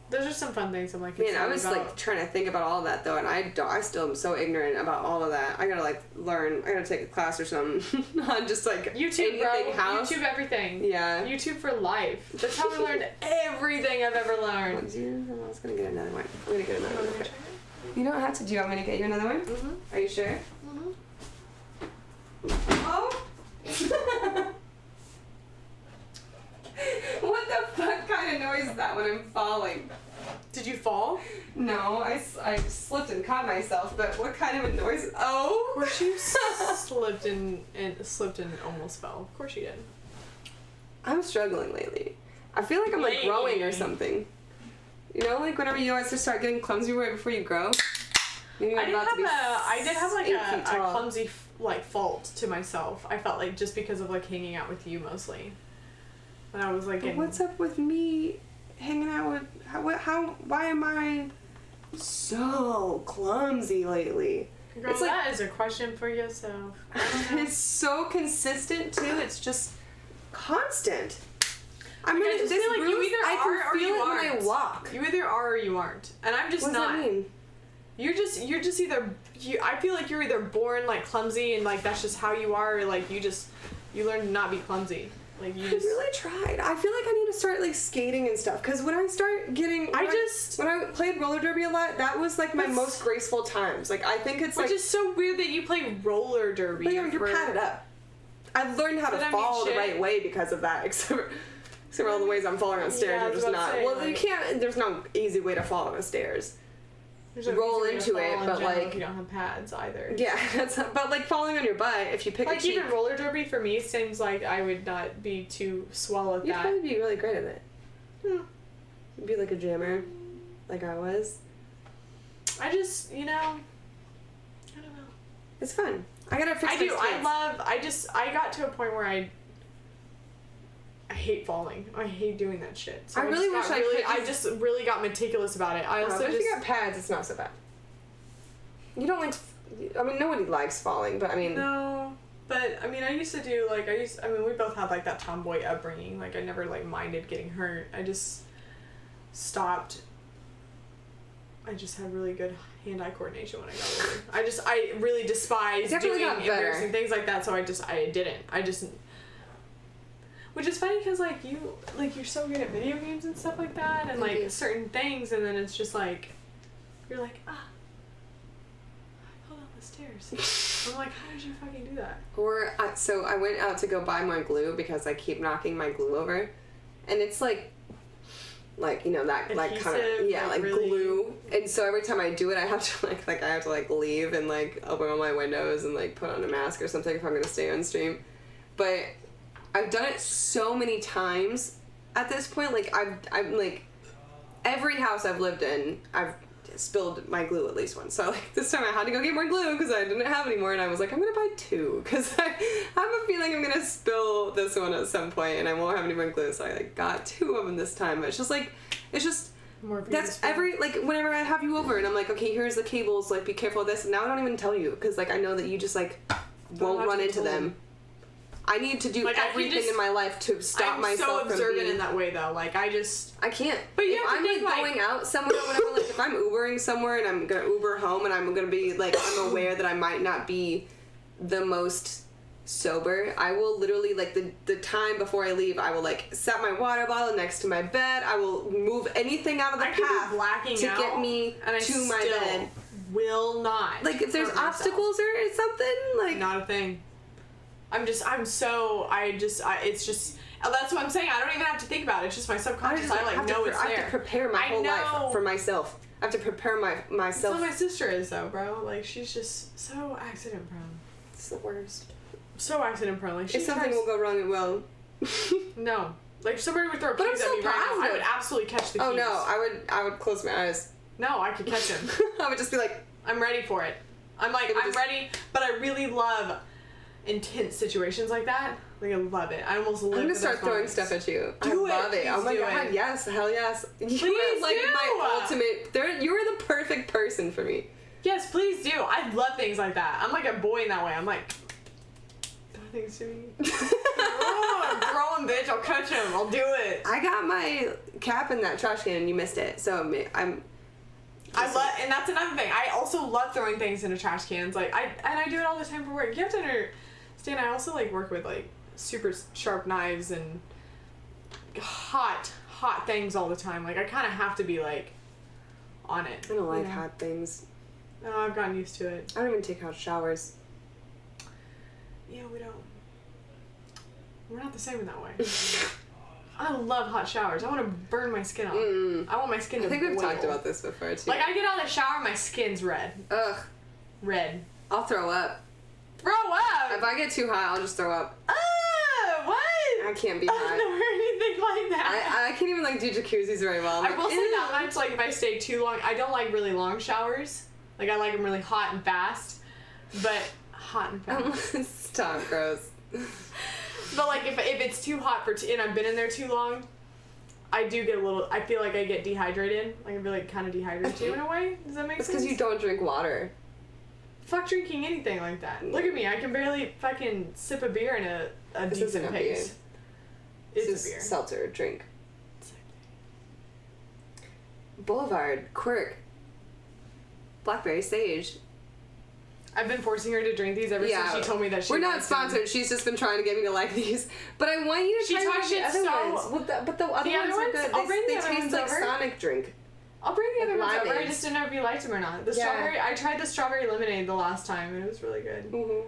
Those are some fun things I'm like. Man, I was like trying to think about all that though, and I still am so ignorant about all of that. I gotta like learn. I gotta take a class or something on just like YouTube, bro. House. YouTube everything. Yeah. YouTube for life. That's how I learned everything I've ever learned. I was gonna get another one. I'm gonna get another one. You don't have to. Do you want me to get you another one? Mm-hmm. Are you sure? Oh! What the fuck kind of noise is that when I'm falling? Did you fall? No, I slipped and caught myself, but what kind of a noise? Oh! Of course you slipped and almost fell. Of course you did. I'm struggling lately. I feel like I'm like growing or something. You know, like whenever you always start getting clumsy right before you grow? I did have like a clumsy like fault to myself. I felt like just because of like hanging out with you mostly. And I was like, what's up with me hanging out with why am I so clumsy lately? Girl, it's that is a question for yourself. It's so consistent too. It's just constant. I mean, I just feel like you either are or you aren't. When I walk. You either are or you aren't, and I'm just not. What does that mean? You're just either. I feel like you're either born like clumsy and like that's just how you are, or like you learn to not be clumsy. Like I really tried. I feel like I need to start like skating and stuff because when I start getting, when I played roller derby a lot, that was like my most graceful times. Like I think it's which is so weird that you play roller derby. But you're padded up. I've learned how to fall the right way because of that, except for all the ways I'm falling on stairs are just not. Well, you can't. There's no easy way to fall on the stairs. There's no roll into it, but like you don't have pads either. Yeah, but like falling on your butt if you pick like even roller derby for me seems like I would not be too swell at that. You'd probably be really great at it. You'd be like a jammer, like I was. I just I don't know. It's fun. I gotta fix. I got to a point where I hate falling. I hate doing that shit. So I really wish I just really got meticulous about it. I also but if you got pads, it's not so bad. You don't like. I mean, nobody likes falling, but I mean. No, but I mean, I used to do like I mean, we both had like that tomboy upbringing. Like I never like minded getting hurt. I just stopped. I just had really good hand-eye coordination when I got older. I really despised doing embarrassing things like that. So I didn't. Which is funny because like you're so good at video games and stuff like that and like certain things, and then it's just like you're like I fell down the stairs. I'm like, how did you fucking do that? Or so I went out to go buy more glue because I keep knocking my glue over, and it's like you know that adhesive, like kind of like really glue, and so every time I do it I have to leave and like open all my windows and like put on a mask or something if I'm gonna stay on stream, but I've done it so many times at this point. Like I'm like every house I've lived in, I've spilled my glue at least once. So like this time I had to go get more glue because I didn't have any more, and I was like, I'm gonna buy 2 because I have a feeling I'm gonna spill this one at some point and I won't have any more glue. So I like got 2 of them this time. But it's just more that's every like whenever I have you over and I'm like, okay, here's the cables. Like be careful of this. And now I don't even tell you because like I know that you just like won't run into them. I need to do everything in my life to stop myself from being... I'm so observant in that way, though. Like, I can't. But if I'm, going out somewhere or whatever, like, if I'm Ubering somewhere and I'm gonna Uber home and I'm gonna be, like, I'm aware that I might not be the most sober, I will literally, like, the time before I leave, I will, like, set my water bottle next to my bed. I will move anything out of the path to get me to my bed. Will not. Like, if there's obstacles or something, like... Not a thing. It's just, that's what I'm saying. I don't even have to think about it. It's just my subconscious. I know it's there. I have to prepare my whole life for myself. I have to prepare myself. That's what my sister is, though, bro. Like, she's just so accident prone. It's the worst. So accident prone. Like, if something will go wrong, it will. No. Like, somebody would throw keys at me right now. I would absolutely catch the keys. Oh, no. I would close my eyes. No, I could catch him. I would just be like, I'm ready for it. I'm ready, but I really love intense situations like that. Like, I love it. I almost live for those moments. I'm gonna start throwing stuff at you. I love it. Oh my god, yes, hell yes. You are like my ultimate. You are the perfect person for me. Yes, please do. I love things like that. I'm like a boy in that way. I'm like, throw things to me. Oh, throw him, bitch. I'll catch him. I'll do it. I got my cap in that trash can and you missed it. So and that's another thing. I also love throwing things into trash cans. Like, I do it all the time for work. You have to understand, I also like work with like super sharp knives and hot things all the time. Like, I kind of have to be like on it. I don't like hot things. No, I've gotten used to it. I don't even take hot showers. Yeah, we don't. We're not the same in that way. I love hot showers. I want to burn my skin off. I want my skin to boil. I think we've talked about this before, too. Like, I get out of the shower, my skin's red. Ugh. Red. I'll throw up. Throw up? If I get too hot, I'll just throw up. What? I can't be hot. I've never heard anything like that. I can't even, like, do jacuzzis very well. I will say that much, like, if I stay too long, I don't like really long showers. Like, I like them really hot and fast. But hot and fast. Stop, gross. But, like, if it's too hot and I've been in there too long, I do get I feel like I get dehydrated. Like, I feel like kind of dehydrated too in a way. Does that make sense? It's because you don't drink water. Fuck drinking anything like that. Look at me. I can barely fucking sip a beer in a decent pace. It's a beer. Seltzer drink. Boulevard, Quirk, Blackberry Sage. I've been forcing her to drink these ever since she told me that she We're not sponsored. Them. She's just been trying to get me to like these. But I want you to try the other ones. Well, but the other ones are good. They taste like Sonic drink. I'll bring the other ones over. I just didn't know if you liked them or not. The strawberry. I tried the strawberry lemonade the last time and it was really good. Mm-hmm.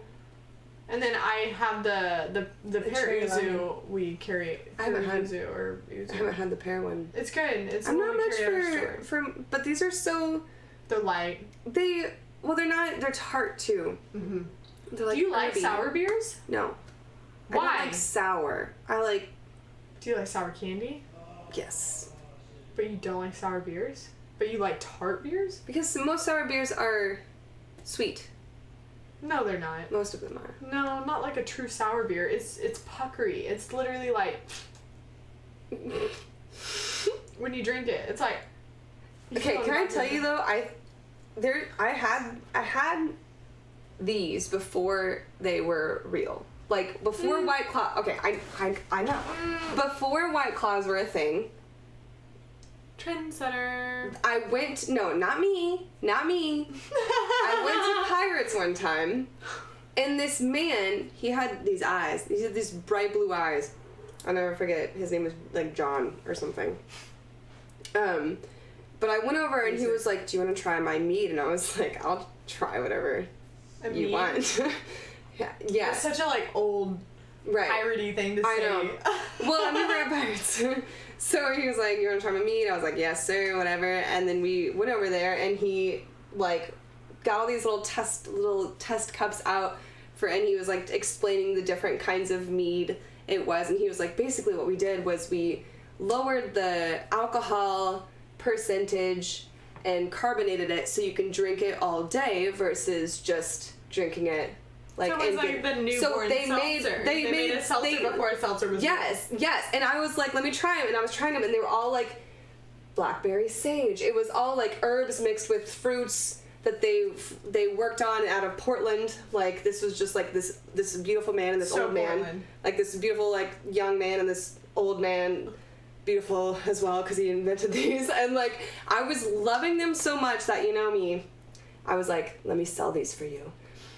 And then I have the pear yuzu we carry. I haven't had yuzu. I haven't had the pear one. It's good. It's I'm not much for but these are so. They're light. Well, they're not. They're tart too. Mm-hmm. Like do you like sour beers? No. Why? I don't like sour. I like. Do you like sour candy? Yes. But you don't like sour beers? But you like tart beers? Because most sour beers are sweet. No, they're not. Most of them are. No, not like a true sour beer. It's puckery. It's literally like when you drink it, it's like. Okay, can I tell you though? I had these before they were real. Like before White Claw. Okay, I know. Before White Claws were a thing. Trendsetter. No, not me. I went to Pirates one time, and this man, he had these eyes. He had these bright blue eyes. I'll never forget. His name was like John or something. But I went over and he was like, "Do you want to try my meat?" And I was like, "I'll try whatever you want." Yeah. It's such a like old piratey thing to say. I know. Well, I never had pirates. So he was like, "You want to try my meat?" I was like, "Yes, sir," whatever. And then we went over there and he like got all these little test cups out and he was like explaining the different kinds of mead it was. And he was like, basically what we did was we lowered the alcohol percentage and carbonated it so you can drink it all day versus just drinking it like. So it's like the newborn seltzer. They made a seltzer before a seltzer was. Yes. And I was like, let me try them, and I was trying them, and they were all like blackberry sage. It was all like herbs mixed with fruits that they worked on out of Portland. Like this was just like this beautiful man and this old man, like this beautiful like young man and this old man. Beautiful as well because he invented these, and like I was loving them so much that, you know me, I was like, let me sell these for you.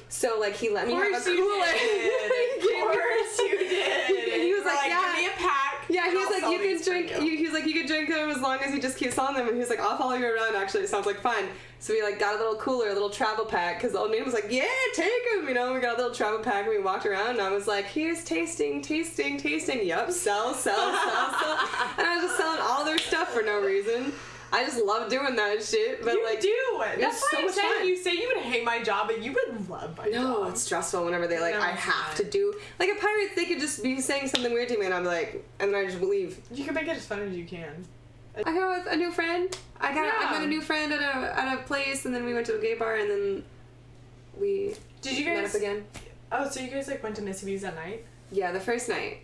So like he let me have a cooler. Of course you did. And he was like, yeah, give me a pack. Yeah, he was like, you can drink. He was like, you can drink them as long as you just keep selling them. And he was like, I'll follow you around. Actually, it sounds like fun. So we like got a little cooler, a little travel pack, because the old man was like, yeah, take them. You know, we got a little travel pack and we walked around, and I was like, here's tasting. Yep, sell. And I was just selling all their stuff for no reason. I just love doing that shit. But you do. That's why I'm saying you say you would hate my job, but you would love my job. No, it's stressful whenever they like, I have to do. Like at Pirates, they could just be saying something weird to me, and I'm like, and then I just leave. You can make it as fun as you can. I hung out with a new friend. I got a new friend at a place, and then we went to a gay bar, and then we met up again. Oh, so you guys like went to Missy B's that night? Yeah, the first night.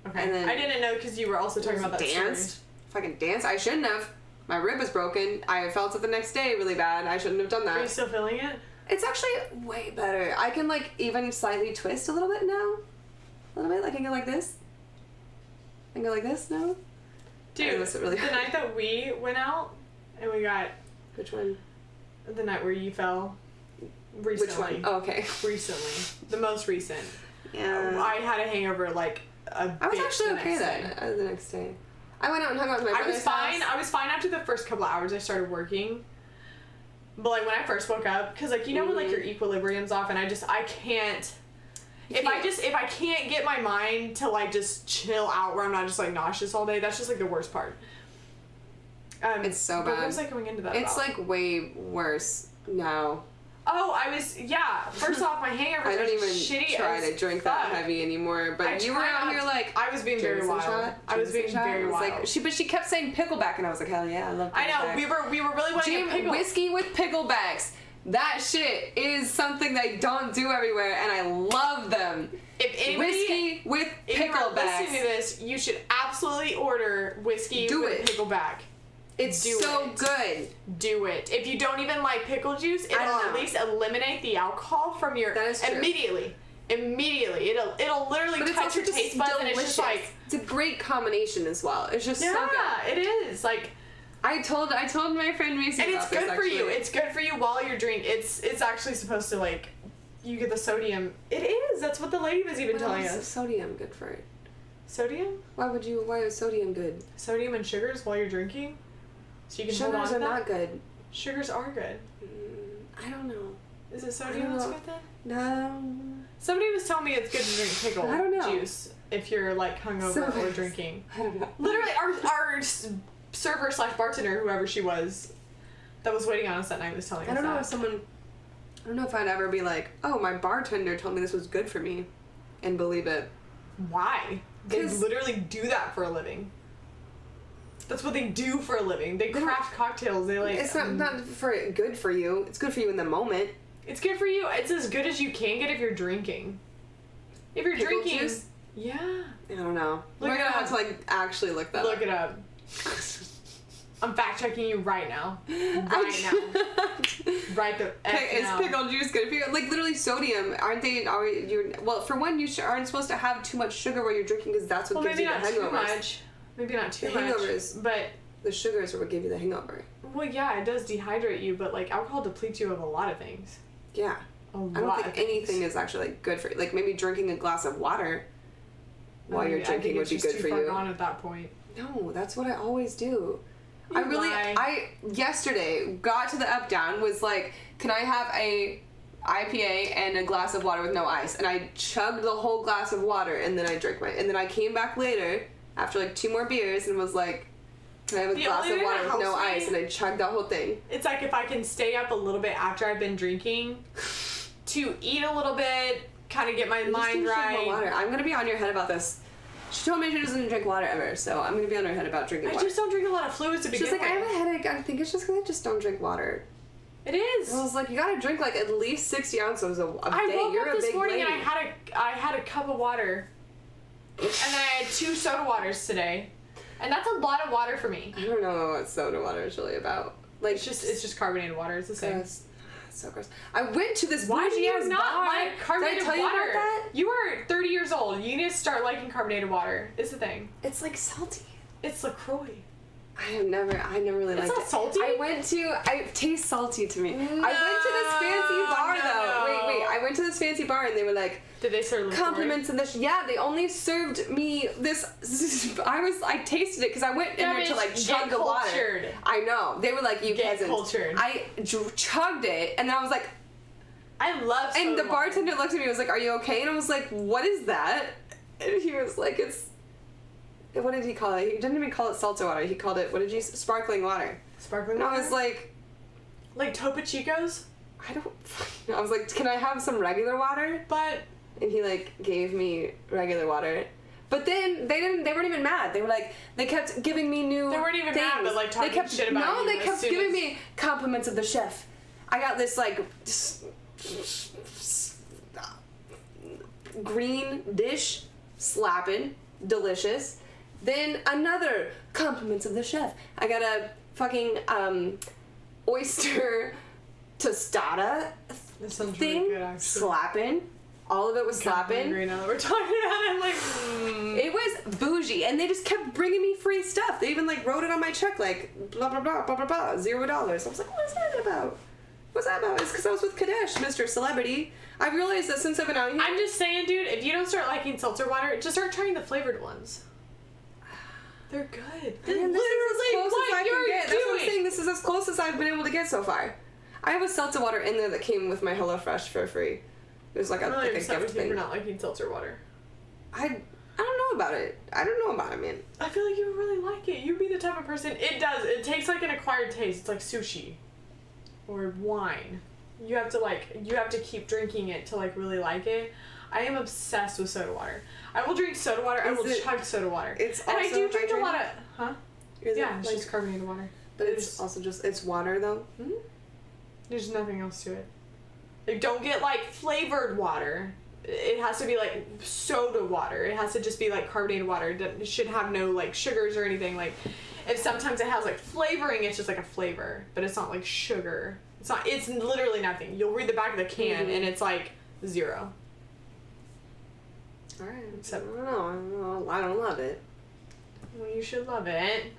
Okay. And then I didn't know because you were also talking about that danced. Fucking dance. I shouldn't have. My rib was broken. I felt it the next day really bad. I shouldn't have done that. Are you still feeling it? It's actually way better. I can like even slightly twist a little bit now. A little bit. Like I can go like this. I can go like this now. Dude, really the night that we went out and we got... Which one? The night where you fell. Recently. Which one? Oh, okay. Recently. The most recent. Yeah. I had a hangover like a bit. I was actually okay then. The next day. I went out and hung out with my brother's house. I was fine after the first couple hours I started working. But like when I first woke up, because like you know when like your equilibrium's off and I can't... If I can't get my mind to like just chill out where I'm not just like nauseous all day, that's just like the worst part. It's so bad. What was I going into that It's about? like way worse now. Oh, first off, my hangover I don't even shitty try to drink that heavy anymore. But you were out here like I was being very wild. I was being very wild. Like she kept saying pickleback, and I was like, hell yeah, I love pickleback. I know we were really wanting a pickle. Whiskey with picklebacks. That shit is something they don't do everywhere, and I love them. If anybody, whiskey with picklebacks. If you are listening to this, you should absolutely order whiskey with pickleback. It's so good. Do it. If you don't even like pickle juice, it'll at least eliminate the alcohol from your... That is true. Immediately. It'll literally touch your taste buds, and it's just like... It's a great combination as well. It's just so good. Yeah, it is. Like... I told my friend Macy and about this, it's good for you. It's good for you while you're drinking. It's actually supposed to like... You get the sodium. It is. That's what the lady was even telling us. Why is sodium good for it? Sodium? Why is sodium good? Sodium and sugars while you're drinking? So you can hold on to Sugars are not good. Sugars are good. I don't know. Is it sodium that's good then? No. Somebody was telling me it's good to drink pickle juice if you're like hungover or drinking. I don't know. Literally, our server / bartender, whoever she was, that was waiting on us that night was telling us that. I don't know if I'd ever be like, oh, my bartender told me this was good for me, and believe it. Why? They literally do that for a living. That's what they do for a living. They craft cocktails. They like. It's not for good for you. It's good for you in the moment. It's good for you. It's as good as you can get if you're drinking. If you're drinking, juice? Yeah. I don't know. We're gonna have to like actually look that. Look it up. I'm fact checking you right now. Right now. Right the F Is now. pickle juice good for you? Like literally sodium, aren't they? Well, for one, you aren't supposed to have too much sugar while you're drinking because that's what gives you the hangovers. Maybe not too much. Hangovers, but the sugars are what give you the hangover. Well, yeah, it does dehydrate you, but like alcohol depletes you of a lot of things. Yeah. I don't think anything is actually like good for you. Like maybe drinking a glass of water while you're drinking would be good for you. Too far gone at that point. No, that's what I always do. I yesterday got to the UpDown, was like, can I have a IPA and a glass of water with no ice? And I chugged the whole glass of water, and then I drank and then I came back later after like 2 more beers and was like, can I have a glass of water with no ice? And I chugged that whole thing. It's like if I can stay up a little bit after I've been drinking to eat a little bit, kind of get my mind right. Drink more water. I'm gonna be on your head about this. She told me she doesn't drink water ever, so I'm gonna be on her head about drinking water. I just don't drink a lot of fluids to begin with. She's like, I have a headache. I think it's just because I just don't drink water. It is. And I was like, you gotta drink like at least 60 ounces a day. I woke up this morning lady. and I had a cup of water, and then I had 2 soda waters today, and that's a lot of water for me. I don't know what soda water is really about. Like it's just carbonated water. It's the same. It's so gross. I went to this. Why do you not like carbonated water? Did I tell you about that? You are 30 years old. You need to start liking carbonated water. It's the thing. It's like salty. It's LaCroix. I never really liked it. It's not salty? It tastes salty to me. No, I went to this fancy bar though. Wait. I went to this fancy bar and they were like, did they serve compliments and this? Yeah, they only served me this. I tasted it because I went in there to like chug the water. I know. They were like, you peasants. Cultured. I chugged it and then I was like, I love soda and the bartender looked at me and was like, are you okay? And I was like, what is that? And he was like, what did he call it? He didn't even call it seltzer water. He called it, sparkling water. Sparkling water? And I was like... Like Topo Chico's? I was like, can I have some regular water? But... And he, like, gave me regular water. But then they weren't even mad. They were like, they kept giving me new They weren't even things. mad, but like talking shit about you. No, they kept giving me compliments of the chef. I got this like green dish, slapping, delicious. Then another compliments of the chef. I got a fucking oyster tostada thing, really good, actually. slapping. All of it was slapping. Now that we're talking about it, I'm like, It was bougie, and they just kept bringing me free stuff. They even like wrote it on my check, like blah blah blah blah blah blah, $0. I was like, what is that about? What's that about? It's because I was with Kadesh, Mr. Celebrity. I realized that since I've been out here. I'm just saying, dude, if you don't start liking seltzer water, just start trying the flavored ones. They're good. This is as close as I can get. That's what I'm saying. This is as close as I've been able to get so far. I have a seltzer water in there that came with my HelloFresh for free. It was like a gift thing. For not liking seltzer water. I don't know about it. I don't know about it, man. I feel like you would really like it. You'd be the type of person. It does. It takes like an acquired taste. It's like sushi, or wine. You have to keep drinking it to like really like it. I am obsessed with soda water. I will drink soda water. I will chug soda water. It's and also I do drink hydrated? a lot of. Huh? Is yeah, it it's like, just carbonated water. But it's also just it's water though. Mm-hmm. There's nothing else to it. Like, don't get like flavored water. It has to be like soda water. It has to just be like carbonated water. It should have no like sugars or anything. Like, if sometimes it has like flavoring, it's just like a flavor, but it's not like sugar. It's not. It's literally nothing. You'll read the back of the can and it's like 0. All right. Except, I don't know. I don't love it. Well, you should love it.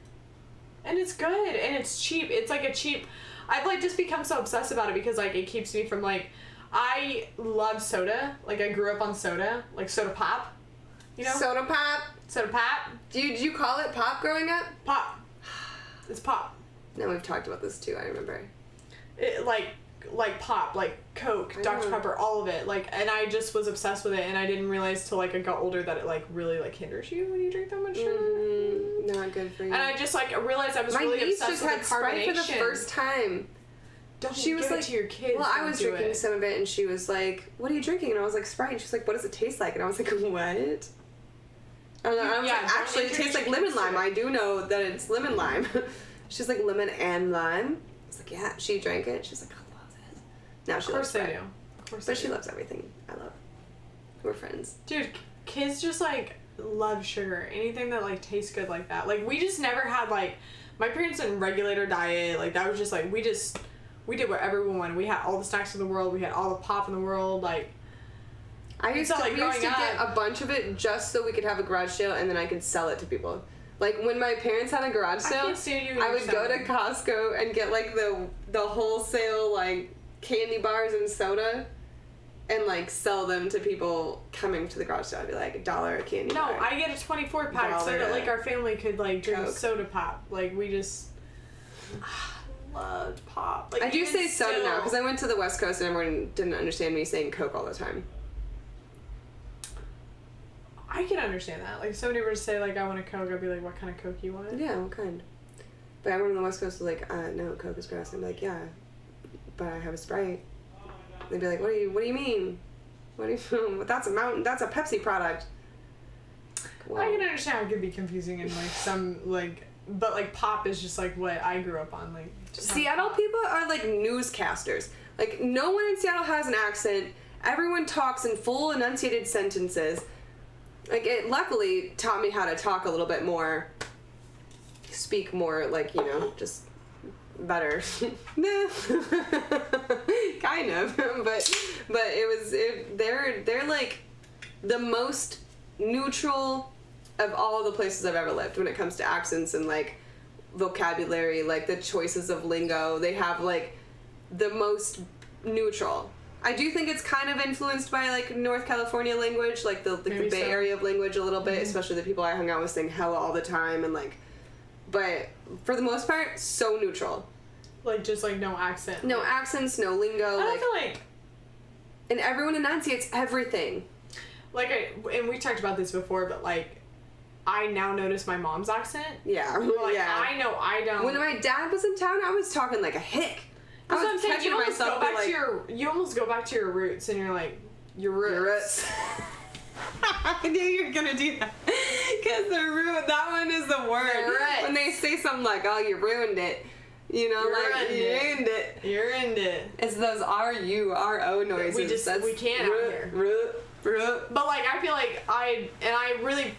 And it's good and it's cheap. It's like a cheap. I've like just become so obsessed about it because like it keeps me from like. I love soda. Like, I grew up on soda. Like, soda pop. You know? Soda pop? Soda pop. Did you call it pop growing up? Pop. It's pop. No, we've talked about this too, I remember. It, like pop. Like, Coke, Dr. Pepper, all of it. Like, and I just was obsessed with it, and I didn't realize till, like, I got older that it, like, really, like, hinders you when you drink that much sugar. Not good for you. And I just, like, realized I was really obsessed with the carbonation. My niece just had Sprite for the first time. She was like, to your kids. Well, I was drinking some of it, and she was like, "What are you drinking?" And I was like, "Sprite." And she's like, "What does it taste like?" And I was like, "What?" I don't know. I was like, "Actually, it tastes like lemon lime." I do know that it's lemon lime. She's like, "Lemon and lime." I was like, "Yeah." She drank it. She's like, "I love this." Now she loves Sprite. Of course, but she loves everything. I love. We're friends, dude. Kids just like love sugar. Anything that like tastes good like that. Like, we just never had like, my parents didn't regulate our diet. Like, that was just like we did whatever we wanted. We had all the snacks in the world. We had all the pop in the world. Like, we used to get a bunch of it just so we could have a garage sale and then I could sell it to people. Like, when my parents had a garage sale, I would go to Costco and get like the wholesale like candy bars and soda and like sell them to people coming to the garage sale. I'd be like, $1 a candy bar. No, I get a 24 pack so that like our family could like drink soda pop. Like, we just loved pop. Like, I do say soda now because I went to the West Coast and everyone didn't understand me saying Coke all the time. I can understand that. Like, if somebody were to say like, I want a Coke, I'd be like, what kind of Coke you want? Yeah, what kind? But everyone on the West Coast was like, no, Coke is gross. And I'm like, yeah, but I have a Sprite. They'd be like, what do you mean? What do you? That's a Pepsi product. Wow. I can understand how it could be confusing and like some like. But, like, pop is just, like, what I grew up on. Like, Seattle people are, like, newscasters. Like, no one in Seattle has an accent. Everyone talks in full enunciated sentences. Like, it luckily taught me how to talk a little bit more. Speak more, like, you know, just better. Kind of. But they're, like, the most neutral of all the places I've ever lived when it comes to accents and like vocabulary, like the choices of lingo. They have like the most neutral. I do think it's kind of influenced by like North California language, like the Bay Area of language a little bit, especially the people I hung out with saying hella all the time and like, but for the most part, so neutral. Like, just like no accent. No accents, no lingo. I feel like. And everyone enunciates everything. Like, and we talked about this before, but like, I now notice my mom's accent. Yeah. Like, yeah. I know I don't. When my dad was in town, I was talking like a hick. That's what I'm saying. You almost go back to your roots, and you're like, your roots. I knew you were gonna do that. Because that one is the word. When they say something like, "Oh, you ruined it," you know, you ruined it. You ruined it. It's those R-U-R-O noises. We can't out here. But like, I feel like I really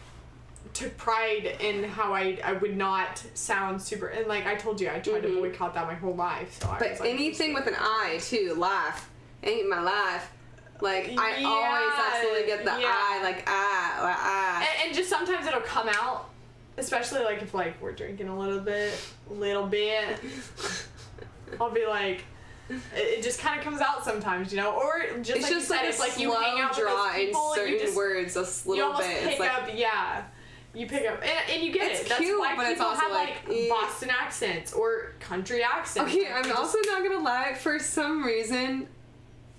took pride in how I would not sound super, and like I told you, I tried to boycott that my whole life. So but anything with an I too, laugh, ain't my life. Like I always absolutely get the I, like ah. And just sometimes it'll come out, especially like if like we're drinking a little bit. I'll be like, it just kind of comes out sometimes, you know, or just it's like just you said, like it's like you hang out with those people in certain and you just, words, a little you almost bit. pick it's like, up, you pick up, and you get it's it. That's cute, why but people it's also have like Boston accents or country accents. Okay, I'm also not gonna lie. For some reason,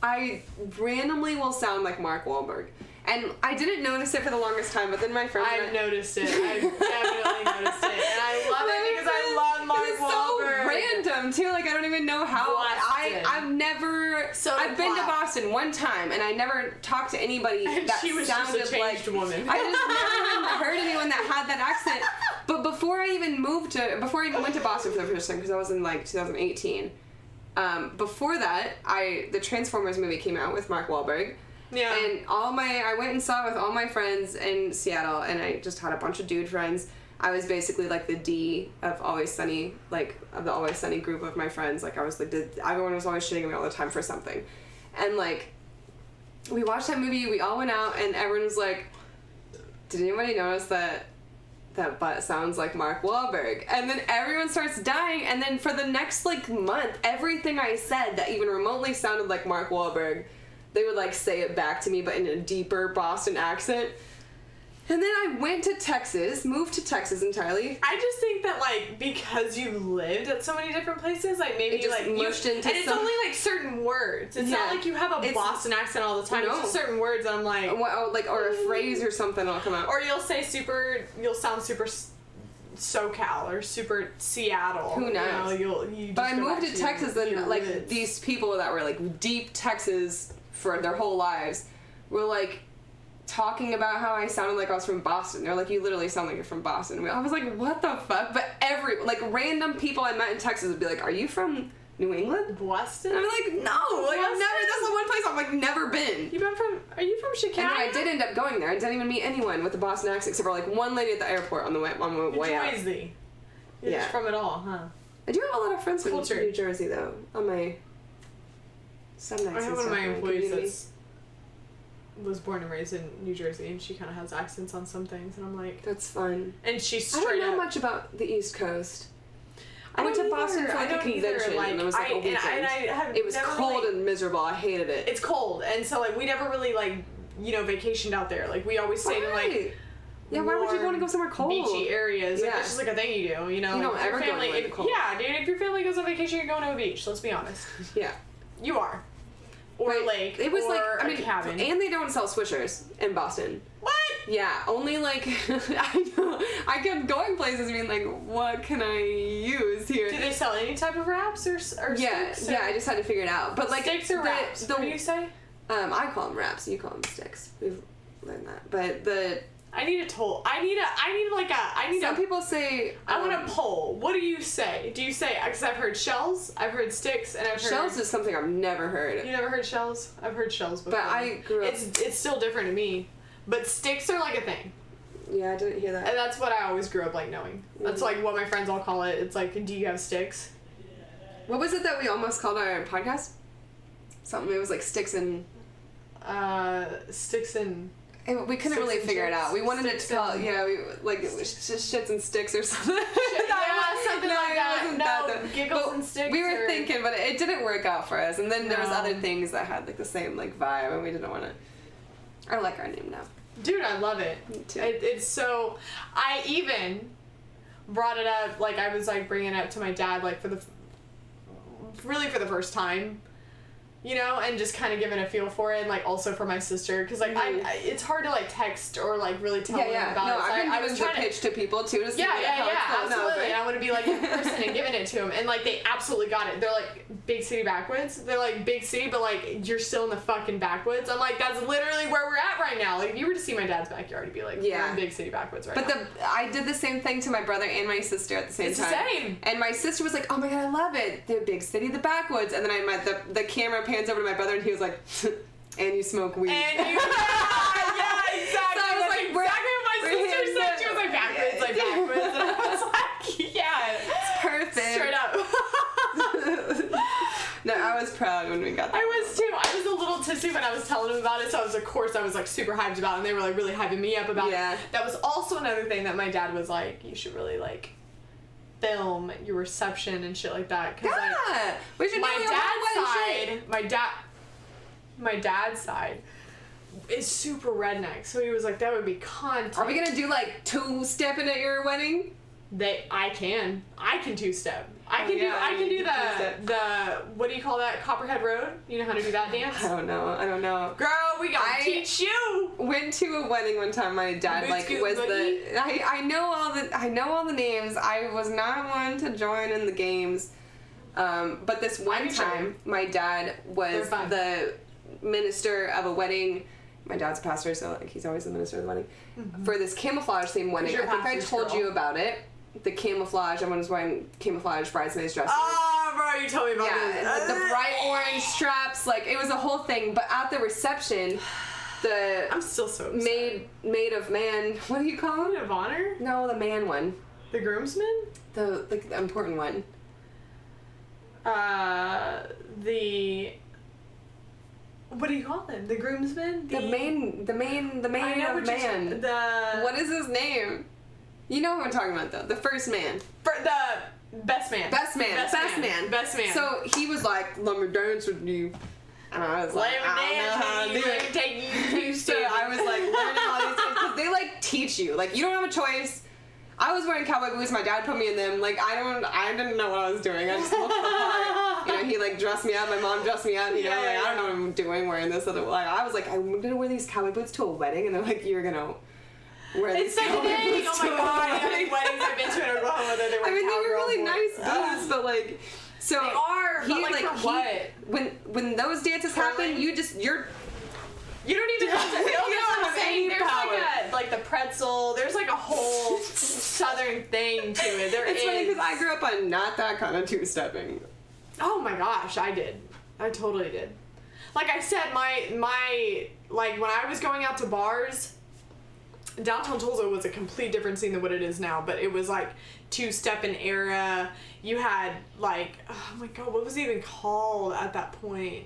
I randomly will sound like Mark Wahlberg. And I didn't notice it for the longest time, but then my friends... I've noticed it. I've definitely noticed it. And I love it because I love Mark Wahlberg. It's so random, too. Like, I don't even know how... I've never... I've been to Boston one time, and I never talked to anybody and that she was sounded just a changed woman. I just never heard anyone that had that accent. But before I even went to Boston for the first time, because I was in, like, 2018, before that, the Transformers movie came out with Mark Wahlberg. Yeah. And I went and saw it with all my friends in Seattle, and I just had a bunch of dude friends. I was basically like the D of Always Sunny, like of the Always Sunny group of my friends. Like I was like everyone was always shitting me all the time for something, and like we watched that movie. We all went out, and everyone was like, "Did anybody notice that butt sounds like Mark Wahlberg?" And then everyone starts dying, and then for the next like month, everything I said that even remotely sounded like Mark Wahlberg, they would like say it back to me, but in a deeper Boston accent. And then I moved to Texas entirely. I just think that like because you lived at so many different places, like maybe it just mushed into and it's only like certain words. It's not like you have a Boston accent all the time. It's just certain words, and I'm like, or a phrase or something will come out. Or you'll sound super SoCal or super Seattle. Who knows? You know, but I moved to Texas, and like these people that were like deep Texas for their whole lives were like talking about how I sounded like I was from Boston. They're like, you literally sound like you're from Boston. I was like, what the fuck? But random people I met in Texas would be like, are you from New England? Boston? And I'm like, no, like I've never, that's the one place I've like never been. Are you from Chicago? And then I did end up going there. I didn't even meet anyone with a Boston accent except for like one lady at the airport on the way out. Jersey. You're just from it all, huh? I do have a lot of friends from New Jersey though. On my some nights. I have one of my employees that was born and raised in New Jersey, and she kind of has accents on some things, and I'm like, that's fun. And she's straight I don't know up much about the East Coast. I went to Boston for like a convention, and it was like a weekend. It was cold and miserable. I hated it. It's cold, and so like we never really like vacationed out there. Like we always stayed in like why would you want to go somewhere cold? Beachy areas. Like, it's just like a thing you do. You know, you don't ever go anywhere cold. Yeah, dude. If your family goes on vacation, you're going to a beach. Let's be honest. Yeah, you are. Or a lake. It was or a cabin. And they don't sell Swishers in Boston. What? Yeah, only like I know. I kept going places being like, what can I use here? Do they sell any type of wraps or sticks? Yeah, I just had to figure it out. But like sticks or wraps? What do you say? I call them wraps. You call them sticks. We've learned that. But some people say I want a poll. What do you say? Do you say, because I've heard shells, I've heard sticks, and I've heard shells is something I've never heard. You never heard shells? I've heard shells before. But I grew up. It's still different to me. But sticks are like a thing. Yeah, I didn't hear that. And that's what I always grew up like knowing. That's like what my friends all call it. It's like, do you have sticks? What was it that we almost called our podcast? Something, it was like sticks and we couldn't really figure it out. We wanted it to call shits and sticks or something. Something like that. Giggles and sticks. We were thinking, but it didn't work out for us. And then there was other things that had like the same like vibe, and we didn't want to. I like our name now. Dude, I love it. Me too. It's so. I even brought it up. Like I was like bringing it up to my dad, like for the first time. You know, and just kind of giving a feel for it, and like also for my sister, because like it's hard to like text or like really tell them about it. So I was trying to pitch to people too. To see absolutely. And I want to be like in person and giving it to them, and like they absolutely got it. They're like big city backwoods. They're like big city, but like you're still in the fucking backwoods. I'm like, that's literally where we're at right right now. Like, if you were to see my dad's backyard, you'd be like, we're in big city backwoods right now. But I did the same thing to my brother and my sister at the same time. It's the same. And my sister was like, oh my god, I love it. The big city, the backwoods. And then the camera pans over to my brother and he was like, and you smoke weed. And you, yeah, exactly. So I was like, exactly what my sister said. She was like, backwoods, like backwoods. And I was like, yeah. It's perfect. Straight up. No, I was proud when we got that. I was too. I was a little tipsy when I was telling them about it, so of course I was like super hyped about it, and they were like really hyping me up about it. That was also another thing that my dad was like, you should really like film your reception and shit like that. Cause we should my dad's side is super redneck, so he was like, that would be content. Are we gonna do like two-stepping at your wedding? I can two-step. I can do the what do you call that? Copperhead Road? You know how to do that dance? I don't know. Girl, we gotta teach you. Went to a wedding one time. My dad was I know all the names. I was not one to join in the games. But this one time, my dad was the minister of a wedding. My dad's a pastor, so like he's always the minister of the wedding. For this camouflage themed wedding. I think I told you about it. The camouflage, everyone was wearing camouflage bridesmaids dresses. Oh, bro, you told me about this. Yeah, the bright orange straps, like, it was a whole thing. But at the reception, I'm still so upset. maid of man, what do you call it? Maid of honor? No, the man one. The groomsman? The important one. What do you call them? The groomsman? The main of man. What is his name? You know who I'm talking about, though. The first man. The best man. Best man. So he was like, let me dance with you. And I was like, I don't know how to do it. Take you So I was like learning all these things. Because they like teach you. Like, you don't have a choice. I was wearing cowboy boots. My dad put me in them. Like, I didn't know what I was doing. I just looked the part. You know, he like dressed me up. My mom dressed me up. You know, like, I don't know what I'm doing wearing this. Like, I was like, I'm gonna wear these cowboy boots to a wedding. And they're like, you're gonna wear these cowboy boots to a wedding. Oh my god, how many weddings I've been to in Oklahoma that they were they were really nice boots, but like, so they are. But like for what? When those dances happen, you don't even have to. You don't have any power. There's like the pretzel. There's like a whole southern thing to it. It's funny because I grew up on not that kind of two-stepping. Oh my gosh, I did. I totally did. Like I said, my like when I was going out to bars, downtown Tulsa was a complete different scene than what it is now. But it was like two-stepping era. You had like, oh my god, what was it even called at that point?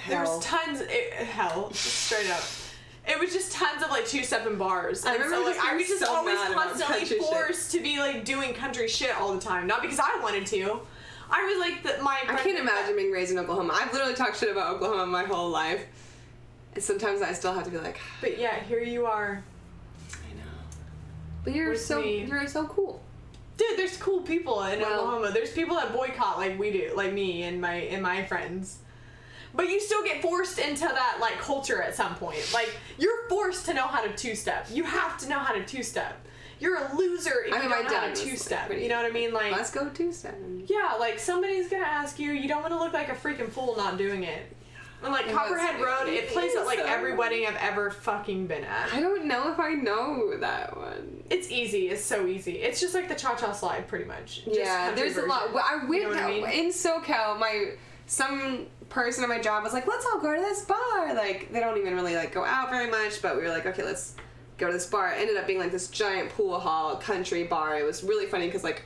There was tons. Hell, straight up. It was just tons of like two-stepping bars. And I remember so, like, I was just so always constantly forced to be like doing country shit all the time. Not because I wanted to. I was like my. I can't imagine being raised in Oklahoma. I've literally talked shit about Oklahoma my whole life. And sometimes I still have to be like. But yeah, here you are. I know. But you're so cool. Dude, there's cool people in Oklahoma. There's people that boycott like we do, like me and my friends. But you still get forced into that, like, culture at some point. Like, you're forced to know how to two-step. You have to know how to two-step. You're a loser if you don't know how to two-step. You know what I mean? Like, let's go two-step. Yeah, like, somebody's gonna ask you. You don't want to look like a freaking fool not doing it. And, like, Copperhead Road, it plays at, like, every wedding I've ever fucking been at. I don't know if I know that one. It's easy. It's so easy. It's just like the Cha-Cha Slide, pretty much. Yeah, there's a lot. I went in SoCal, some person at my job was like, let's all go to this bar. Like, they don't even really like go out very much, but we were like, okay, let's go to this bar. It ended up being like this giant pool hall country bar. It was really funny because like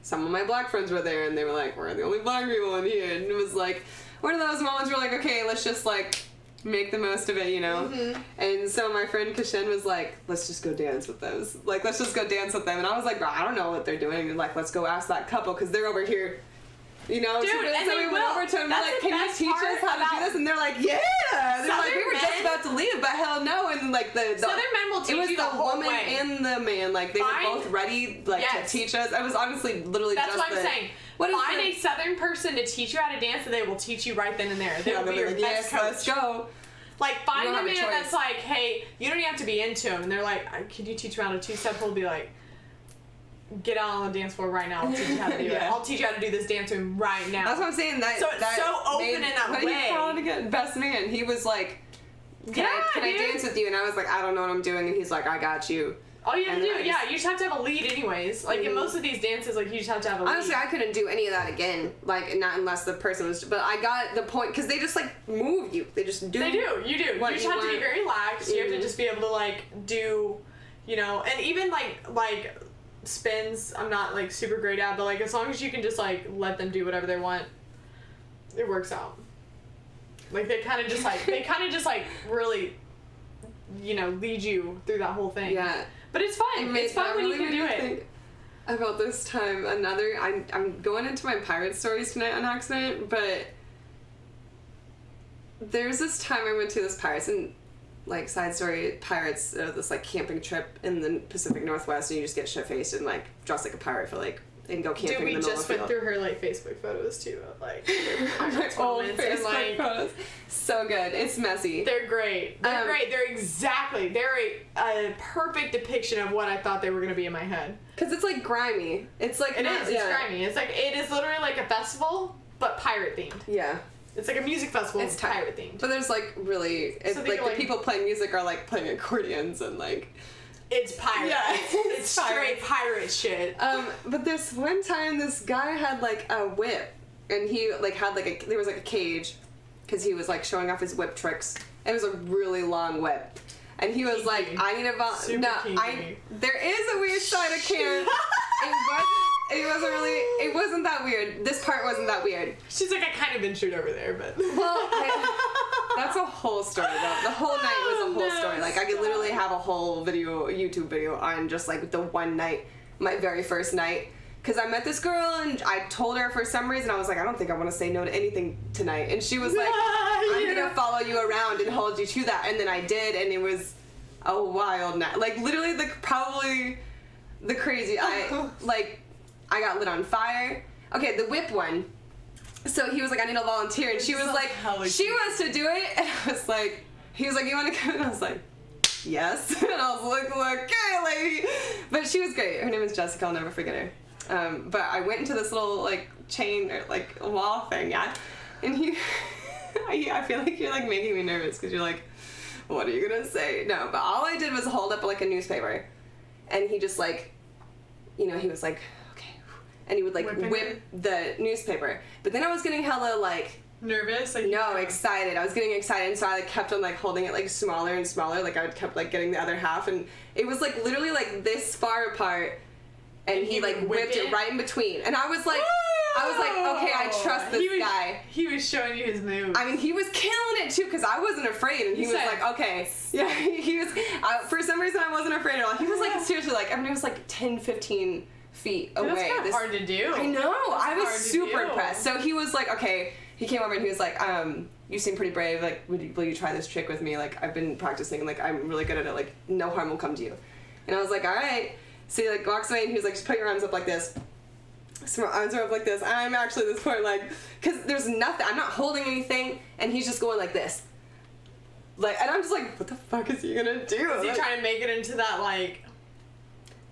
some of my black friends were there and they were like, we're the only black people in here. And it was like one of those moments where like, okay, let's just like make the most of it, you know? Mm-hmm. And so my friend Catchin was like, let's just go dance with those. Like, let's just go dance with them. And I was like, bro, I don't know what they're doing. And like, let's go ask that couple because they're over here. You know, dude, so we went over to them and like, can you teach us how to do this? And they're like, yeah. They're like, we were just about to leave, but hell no. And like the Southern men will teach you the whole way. It was the woman and the man, like they were both ready, like to teach us. I was honestly literally. That's what I'm saying. Find a Southern person to teach you how to dance, and they will teach you right then and there. They will be your best coach. Let's go. Like find a man that's like, hey, you don't even have to be into him, and they're like, could you teach me how to two-step? He'll be like, get out on the dance floor right now. I'll teach you how to do it. I'll teach you how to do this dance move right now. That's what I'm saying. So it's so open in that way. What do you call it again? Best man. He was like, can I dance with you? And I was like, I don't know what I'm doing. And he's like, I got you. All you have to do, you just have to have a lead anyways. Like, in most of these dances, like, you just have to have a lead. Honestly, I couldn't do any of that again. Like, not unless the person was... But I got the point, because they just, like, move you. They just do... They do. You do. You just have to be very lax. You have to just be able to, like, do, you know... And even, like, spins, I'm not, like, super great at, but, like, as long as you can just, like, let them do whatever they want, it works out. Like, they kind of just, like, really, you know, lead you through that whole thing. Yeah. But it's fun. It's fun when you can do it. About this time, I'm going into my pirate stories tonight on accident, but there's this time I went to this pirates and like side story pirates this like camping trip in the Pacific Northwest, and you just get shit faced and like dress like a pirate for like and go camping in the middle of the field. We just went through her like Facebook photos too, of like my old Facebook photos. So good. It's messy. They're great. They're great. They're a perfect depiction of what I thought they were gonna be in my head. Cause it's like grimy. It's like It's grimy. It's like it is literally like a festival, but pirate themed. Yeah. It's like a music festival. It's pirate themed. But there's like really, it's like the people playing music are like playing accordions and like. It's pirate. Yeah, it's straight pirate shit. But this one time, this guy had like a whip, and he like had like there was like a cage, because he was like showing off his whip tricks. It was a really long whip, and he was kinky. Like, "I need a there is a weird side I can't." It wasn't that weird. This part wasn't that weird. She's like, I kind of ventured over there, but... Well, that's a whole story, though. The whole night was a whole story. Like, I could literally have a whole YouTube video on just, like, the one night, my very first night. Because I met this girl, and I told her for some reason, I was like, I don't think I want to say no to anything tonight. And she was like, I'm going to follow you around and hold you to that. And then I did, and it was a wild night. Like, literally, probably the crazy... I got lit on fire. Okay, the whip one. So he was like, I need a volunteer. And she was like, she wants to do it. And I was like, he was like, you want to come? And I was like, yes. And I was like, okay, lady. But she was great. Her name is Jessica. I'll never forget her. But I went into this little, like, chain or, like, wall thing, yeah. And I feel like you're, like, making me nervous because you're like, what are you going to say? No, but all I did was hold up, like, a newspaper. And he just, like, you know, he was like... And he would, like, whip the newspaper. But then I was getting hella, like... Nervous? Like, no, excited. I was getting excited, and so I, like, kept on, like, holding it, like, smaller and smaller. Like, I kept, like, getting the other half. And it was, like, literally, like, this far apart. And he like, whipped it right in between. And I was like... okay, I trust this guy. He was showing you his moves. I mean, he was killing it, too, because I wasn't afraid. And he was like, okay. Yeah, he was... for some reason, I wasn't afraid at all. He was, like, seriously, like, I mean, it was, like, 10, 15... feet away. That's kind of hard to do. I know. I was super impressed. So he was like, okay. He came over and he was like, you seem pretty brave. Like, will you try this trick with me? Like, I've been practicing and like I'm really good at it. Like, no harm will come to you. And I was like, all right. So he like walks away and he was like, just put your arms up like this. So my arms are up like this. I'm actually at this point like, because there's nothing. I'm not holding anything, and he's just going like this. Like, and I'm just like, what the fuck is he gonna do? Is he trying to make it into that like?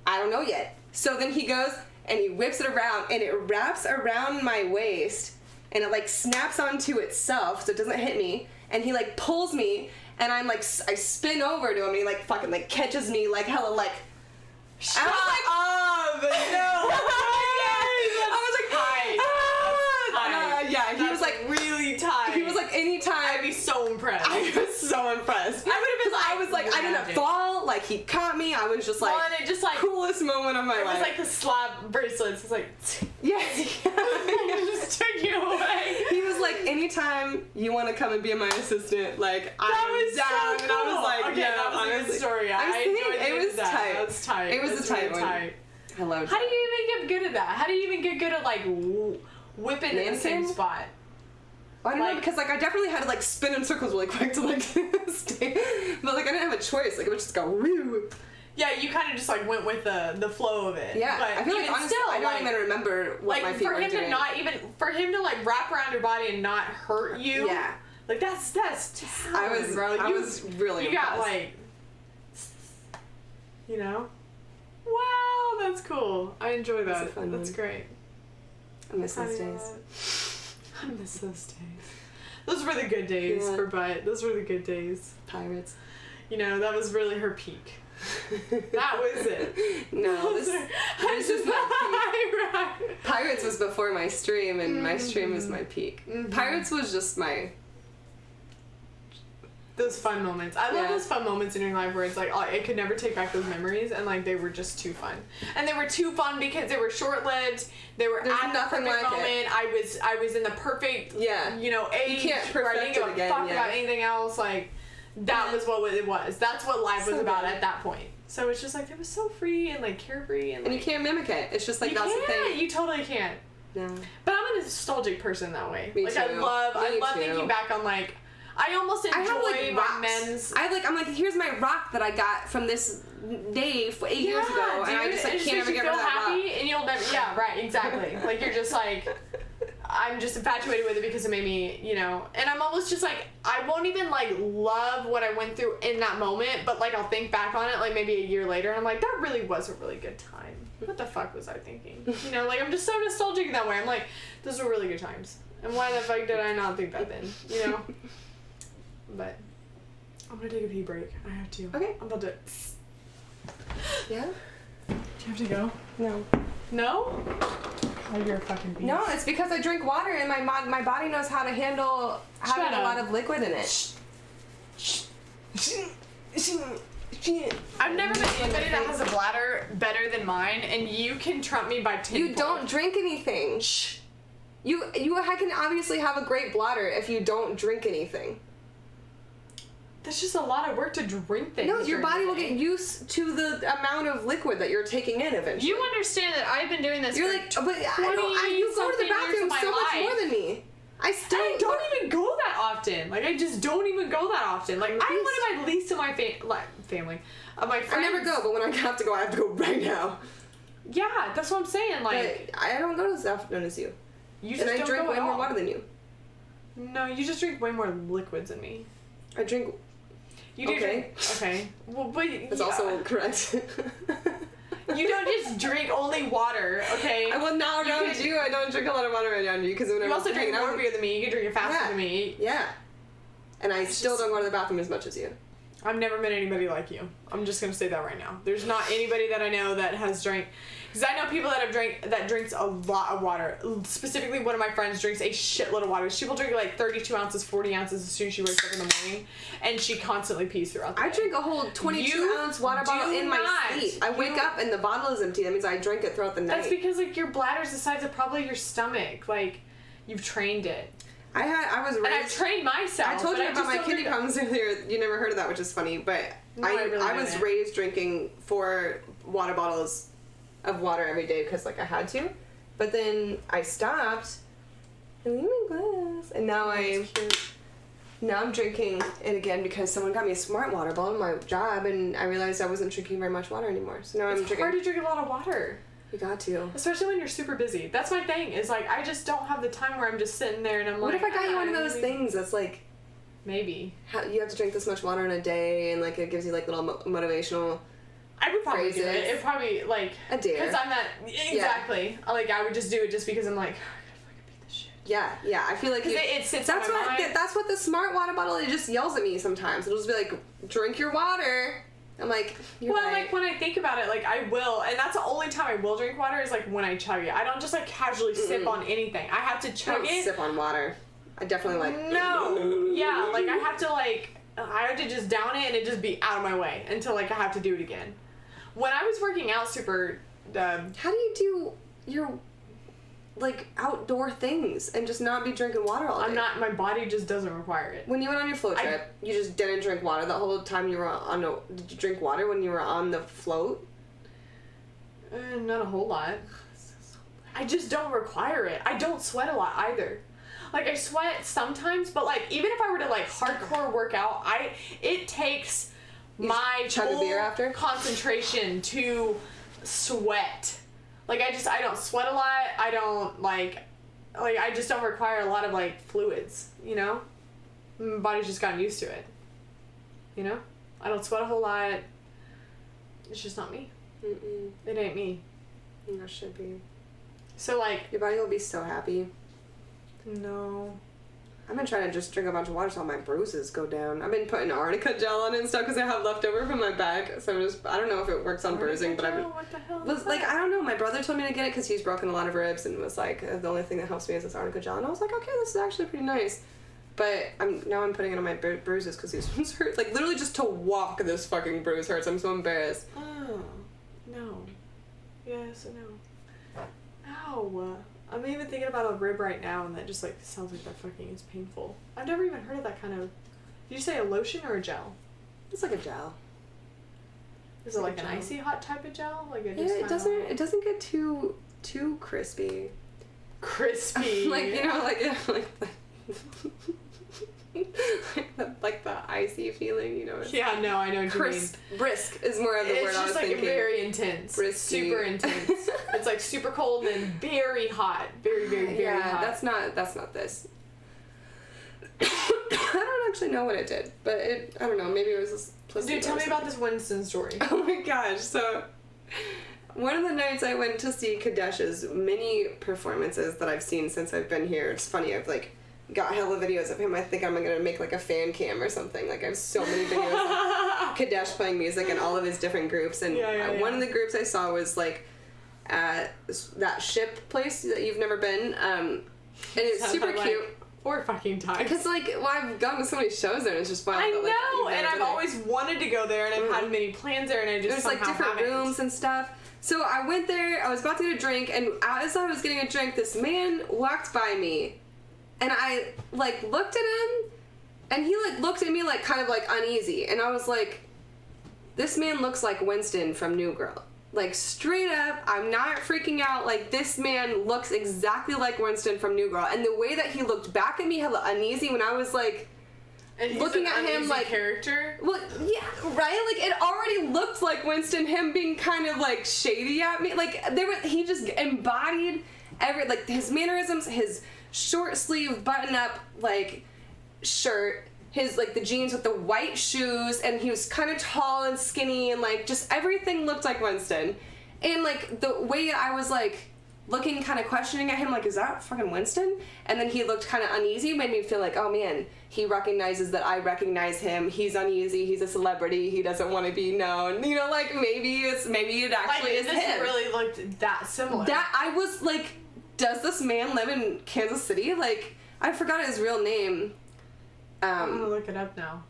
I don't know yet. So then he goes and he whips it around and it wraps around my waist and it like snaps onto itself so it doesn't hit me, and he like pulls me and I'm like I spin over to him and he like fucking like catches me like hella like. Shut up! No! I was like, hi. Yeah, he was like really tight. He was like, anytime. I'd be so impressed. I was so impressed. I was like, I didn't fall. Like, he caught me. I was just like, it just like coolest moment of my life. It was like the slap bracelets. It's like, yes. He just took you away. He was like, anytime you want to come and be my assistant, like, I'm down. So cool. And I was like, okay, yeah, that was honestly. a good story. I enjoyed it. Was tight. That was tight. It was a tight one. I loved it. How do you even get good at that? How do you even get good at like whipping in the same spot? I don't know, because like I definitely had to like spin in circles really quick to like stay, but like I didn't have a choice. Like it would just go woo. Yeah, you kind of just like went with the flow of it. Yeah, but I feel like honestly, I don't even remember what my feet were doing. For him to like wrap around your body and not hurt you. Yeah, like that's talent, bro. I was really. You impressed. Got like, you know. Wow, that's cool. I enjoy that. That's great. I miss those days. I miss those days. Those were the good days for butt. Those were the good days. Pirates. You know, that was really her peak. That was it. No, this is my peak. Pirates was before my stream, and my stream was my peak. Pirates was just my... Those fun moments. I love those fun moments in your life where it's like, I could never take back those memories, and like they were just too fun. And they were too fun because they were short-lived. They were at the perfect moment. I was in the perfect, you know, age where I didn't give a fuck about anything else. Like, that was what it was. That's what life was about at that point. So it's just like, it was so free and like carefree. And, like, you can't mimic it. It's just like, that's the thing. You totally can't. No. But I'm a nostalgic person that way. Me like, too. I love thinking back on like, I almost enjoy my men's. I'm like, here's my rock that I got from this day 8 years ago, and I just like can't ever get rid of that rock. And you'll never, right, exactly. Like you're just like, I'm just infatuated with it because it made me, you know. And I'm almost just like, I won't even like love what I went through in that moment, but like I'll think back on it like maybe a year later, and I'm like, that really was a really good time. What the fuck was I thinking? You know, like I'm just so nostalgic in that way. I'm like, those were really good times, and why the fuck did I not think that then? You know. But I'm gonna take a pee break. I have to. Okay. I'm about to. Yeah? Do you have to go? No. No? Oh, you're a fucking beast. No, it's because I drink water and my body knows how to handle having a lot of liquid in it. I've never met anybody that has a bladder better than mine, and you can trump me by 10. You don't drink anything. Shh. I can obviously have a great bladder if you don't drink anything. That's just a lot of work to drink things. No, your body will get used to the amount of liquid that you're taking in eventually. You understand that I've been doing this you're for like, but you go to the bathroom so much more than me. I don't even go that often. Like, I just don't even go that often. Like, I'm one of my least of my family. Of my friends. I never go, but when I have to go right now. Yeah, that's what I'm saying. Like, but I don't go as often as you. You just and I drink way more water than you. No, you just drink way more liquids than me. I drink... You do drink. Okay. Well, but that's also correct. You don't just drink only water, okay? Well, now around you, I don't drink a lot of water around you because you also drink more beer than me. You can drink it faster than me. Yeah. And I still don't go to the bathroom as much as you. I've never met anybody like you. I'm just gonna say that right now. There's not anybody that I know that has drank. Because I know people that drinks a lot of water. Specifically, one of my friends drinks a shitload of water. She will drink like 32 ounces, 40 ounces as soon as she wakes up in the morning, and she constantly pees throughout the day. I drink a whole 22-ounce water bottle in my sleep. I wake up and the bottle is empty. That means I drink it throughout the night. That's because like your bladder's the size of probably your stomach. Like, you've trained it. I was raised... And I've trained myself. I told you about my kidney problems earlier. You never heard of that, which is funny. But no, I was raised drinking 4 water bottles of water every day because, like, I had to. But then I stopped. And leave my glass. And now I'm drinking it again because someone got me a smart water bottle in my job, and I realized I wasn't drinking very much water anymore. So now I'm drinking... It's hard to drink a lot of water. You got to. Especially when you're super busy. That's my thing, is like, I just don't have the time where I'm just sitting there and I'm what like... What if I got you one of those things that's like... Maybe. You have to drink this much water in a day, and like it gives you like little motivational I would probably phrases. do it. It probably, like... A dare. Because I'm not... Exactly. Yeah. Like, I would just do it just because I'm like... Yeah, I feel like it sits on my mind. That's what the smart water bottle, it just yells at me sometimes. It'll just be like, drink your water. I'm like, you're right. Like, when I think about it, like, I will, and that's the only time I will drink water is, like, when I chug it. I don't just, like, casually sip on anything. I have to chug it. I don't sip on water. I definitely, like... No. Yeah, like, I have to just down it and it just be out of my way until, like, I have to do it again. When I was working out super... How do you do your... like outdoor things and just not be drinking water all day? My body just doesn't require it. When you went on your float trip, you just didn't drink water the whole time you were on did you drink water when you were on the float? Not a whole lot. I just don't require it. I don't sweat a lot either. Like, I sweat sometimes, but like, even if I were to like hardcore work out, it takes my full beer after? Concentration to sweat. Like, I don't sweat a lot. I don't, like, I just don't require a lot of, like, fluids, you know? My body's just gotten used to it, you know? I don't sweat a whole lot. It's just not me. Mm-mm. It ain't me. That should be. So, like... Your body will be so happy. No. I've been trying to just drink a bunch of water so all my bruises go down. I've been putting Arnica gel on it and stuff because I have leftover from my back. So I don't know if it works on bruising, but I've been... What the hell was like, I don't know. My brother told me to get it because he's broken a lot of ribs and was like, the only thing that helps me is this Arnica gel. And I was like, okay, this is actually pretty nice. But now I'm putting it on my bruises because these ones hurt. Like, literally just to walk this fucking bruise hurts. I'm so embarrassed. Oh, no. Yes, I know. Ow. I'm even thinking about a rib right now, and that just, like, sounds like that fucking is painful. I've never even heard of that kind of... Did you say a lotion or a gel? It's like a gel. Is it like an icy hot type of gel? Like it just it doesn't get too crispy. Crispy. Like, you know, like the icy feeling, you know. Yeah, no, I know what you mean. Brisk is more of the word I was thinking. It's just like very intense. Brisky. Super intense. It's like super cold and then very hot. Very, very, very hot. That's not this. I don't actually know what it did, but I don't know, maybe it was this placebo. Dude, tell me about this Winston story. Oh my gosh, so one of the nights I went to see Kadesh's many performances that I've seen since I've been here. It's funny, I've like got hella videos of him. I think I'm gonna make like a fan cam or something. Like I have so many videos of Kadesh playing music in all of his different groups. And one of the groups I saw was like at that ship place that you've never been. And it's super cute. Like 4 fucking times. Because like, well, I've gone to so many shows there and it's just fun. I know, and I've always wanted to go there and I've had many plans there and I just there's like different rooms and stuff. So I went there, I was about to get a drink, and as I was getting a drink, this man walked by me. And I, like, looked at him, and he, like, looked at me, like, kind of, like, uneasy. And I was like, this man looks like Winston from New Girl. Like, straight up, I'm not freaking out. Like, this man looks exactly like Winston from New Girl. And the way that he looked back at me, hella uneasy, when I was, like, and looking at him, like... character? Well, yeah, right? Like, it already looked like Winston, him being kind of, like, shady at me. Like, he just embodied like, his mannerisms, his... short sleeve button up like shirt, his like the jeans with the white shoes, and he was kind of tall and skinny and like just everything looked like Winston. And like the way I was like looking kind of questioning at him, like, is that fucking Winston? And then he looked kind of uneasy, made me feel like, oh man, he recognizes that I recognize him, he's uneasy, he's a celebrity, he doesn't want to be known, you know, like maybe it actually is him. It really looked that similar. That I was like, does this man live in Kansas City? Like, I forgot his real name. I'm gonna look it up now.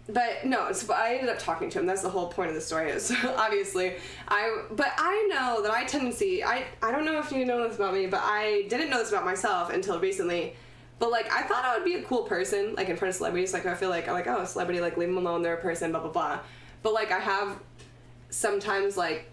But no, I ended up talking to him. That's the whole point of the story is, obviously. But I know that I don't know if you know this about me, but I didn't know this about myself until recently. But, like, I thought I would be a cool person, like, in front of celebrities. Like, I feel like, I'm like, oh, a celebrity, like, leave them alone, they're a person, blah, blah, blah. But, like, I have sometimes, like,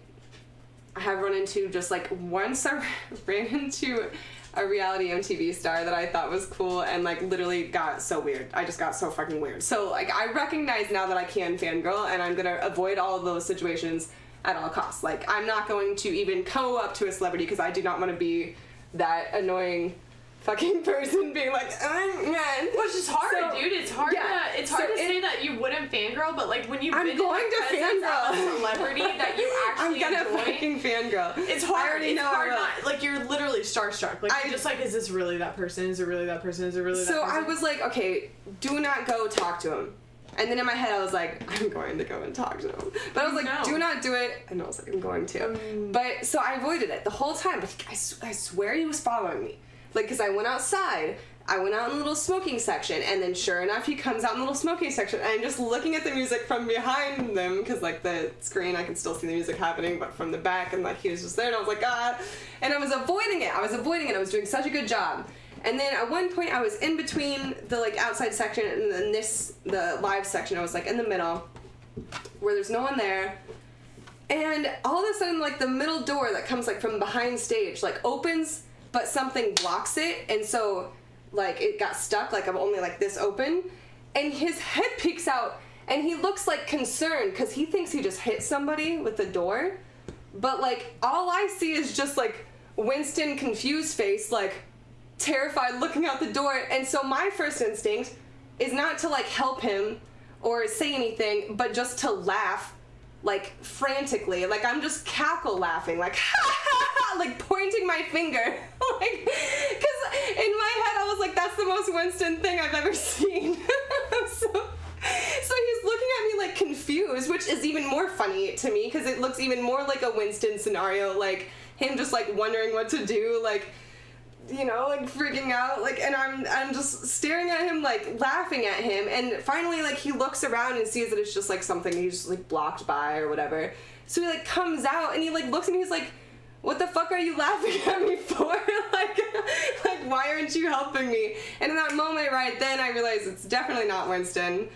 I have run into just, like, once I ran into a reality MTV star that I thought was cool and, like, literally got so weird. I just got so fucking weird. So, like, I recognize now that I can fangirl, and I'm gonna avoid all of those situations at all costs. Like, I'm not going to even go up to a celebrity because I do not want to be that annoying fucking person being like, man. Which is hard, dude. It's hard to say that you wouldn't fangirl, but like when you've been in the presence of a celebrity that you actually I'm gonna fucking fangirl. It's hard. I already know. Hard not, like you're literally starstruck. Like you're just like, is this really that person? Is it really that person? Is it really that person? So I was like, okay, do not go talk to him. And then in my head I was like, I'm going to go and talk to him. But I was like, do not do it. And I was like, I'm going to. But so I avoided it the whole time. But I swear he was following me. Like, because I went outside, I went out in the little smoking section, and then sure enough, he comes out in the little smoking section, and I'm just looking at the music from behind them, because, like, the screen, I can still see the music happening, but from the back, and, like, he was just there, and I was like, ah, and I was avoiding it, I was doing such a good job. And then at one point, I was in between the, like, outside section and then the live section, I was, like, in the middle, where there's no one there, and all of a sudden, like, the middle door that comes, like, from behind stage, like, opens, but something blocks it, and so, like, it got stuck, like, I'm only, like, this open, and his head peeks out, and he looks, like, concerned, because he thinks he just hit somebody with the door, but, like, all I see is just, like, Winston confused face, like, terrified, looking out the door, and so my first instinct is not to, like, help him or say anything, but just to laugh, like, frantically, like, I'm just cackle laughing, like, ha ha ha, like, pointing my finger, like, because my head, I was like, that's the most Winston thing I've ever seen. So he's looking at me like confused, which is even more funny to me because it looks even more like a Winston scenario, like him just like wondering what to do, like, you know, like freaking out, like, and I'm just staring at him, like laughing at him, and finally like he looks around and sees that it's just like something he's just like blocked by or whatever. So he like comes out and he like looks at me, he's like, what the fuck are you laughing at me for? like why aren't you helping me? And in that moment right then I realized it's definitely not Winston,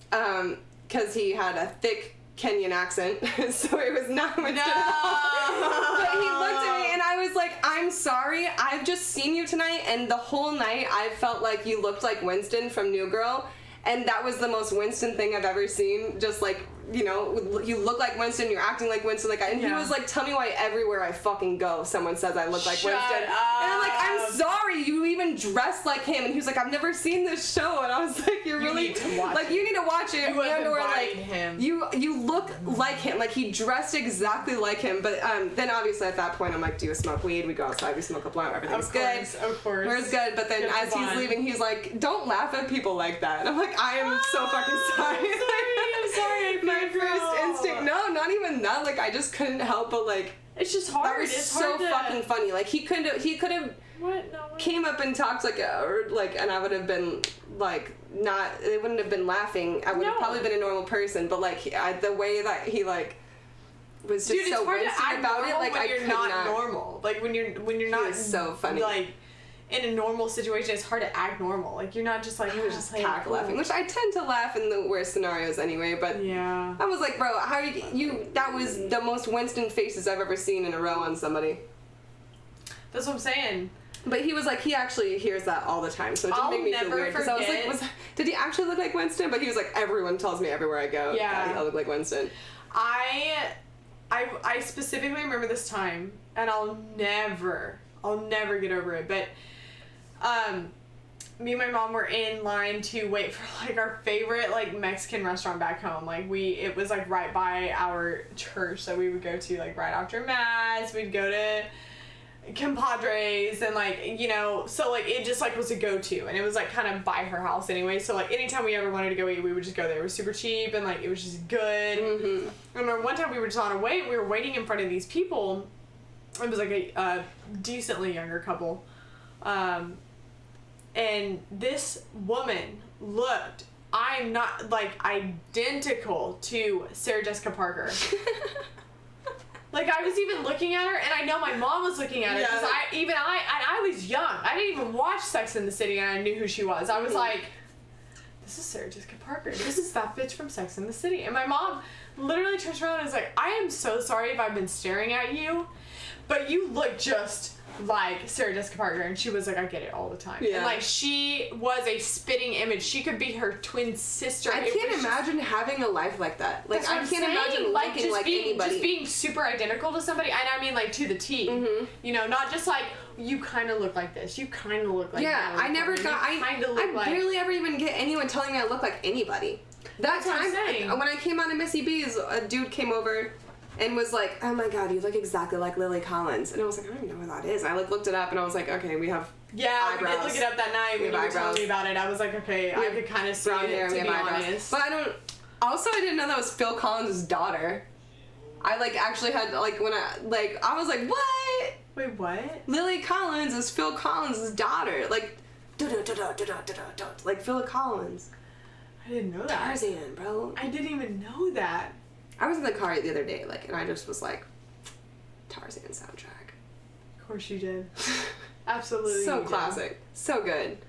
because he had a thick Kenyan accent, so it was not Winston at all. But he looked at me and I was like, I'm sorry, I've just seen you tonight and the whole night I felt like you looked like Winston from New Girl, and that was the most Winston thing I've ever seen. Just like, you know, you look like Winston, you're acting like Winston, like, and he was like, tell me why everywhere I fucking go someone says I look like Winston. And I'm like, I'm sorry, you even dress like him. And he was like, I've never seen this show. And I was like, you need to watch it. You and or like him. you look like him, like he dressed exactly like him. But then obviously at that point I'm like, do you smoke weed? We go outside, we smoke a blunt, everything's good. Of course. We're good. But then as he's leaving, he's like, don't laugh at people like that. And I'm like, I am so fucking sorry. I'm sorry. My first instinct, no, not even that. Like I just couldn't help but like. It's just hard. That was so fucking funny. Like he could have came up and talked like and I would have been like not. It wouldn't have been laughing. I would have probably been a normal person. But like the way that he like was just so Winston about it. Like when you're not normal. Like when you're not. It's so funny. Like. In a normal situation, it's hard to act normal. Like, you're not just like... He was just cack laughing, which I tend to laugh in the worst scenarios anyway, but... Yeah. I was like, bro, how you... That was the most Winston faces I've ever seen in a row on somebody. That's what I'm saying. But he was like, he actually hears that all the time, so it didn't make me feel weird. Because I was like, did he actually look like Winston? But he was like, everyone tells me everywhere I go that I look like Winston. I specifically remember this time, and I'll never get over it, but... me and my mom were in line to wait for like our favorite like Mexican restaurant back home. Like it was like right by our church that we would go to like right after mass. We'd go to compadres and like, you know, so like it just like was a go-to, and it was like kind of by her house anyway. So like anytime we ever wanted to go eat, we would just go there. It was super cheap and like it was just good. Mm-hmm. I remember one time we were just on a wait. We were waiting in front of these people. It was like a decently younger couple. And this woman looked, I'm not, like, identical to Sarah Jessica Parker. Like, I was even looking at her, and I know my mom was looking at her, because I was young. I didn't even watch Sex and the City, and I knew who she was. I was like, this is Sarah Jessica Parker. This is that bitch from Sex and the City. And my mom literally turns around and is like, I am so sorry if I've been staring at you, but you look just... like Sarah Jessica Parker. And she was like, I get it all the time. Yeah. And like she was a spitting image. She could be her twin sister. I can't imagine having a life like that. Like I can't imagine liking like anybody. Just being super identical to somebody. And I mean like to the T. Mm-hmm. You know, not just like you kind of look like this. You kind of look like that. I never got. I barely ever even get anyone telling me I look like anybody. That time when I came on to Missy B's, a dude came over. And was like, oh my god, you look exactly like Lily Collins. And I was like, I don't even know who that is. And I looked it up and I was like, okay, we have eyebrows. We did look it up that night when you were telling me about it. I was like, okay, I could kind of see it, to be honest. But I didn't know that was Phil Collins' daughter. I like actually had like when I was like, what? Wait, what? Lily Collins is Phil Collins' daughter. Like, like Phil Collins. I didn't know that. Tarzan, bro. I didn't even know that. I was in the car the other day, like, and I just was like, Tarzan soundtrack. Of course you did. Absolutely. So classic. So good.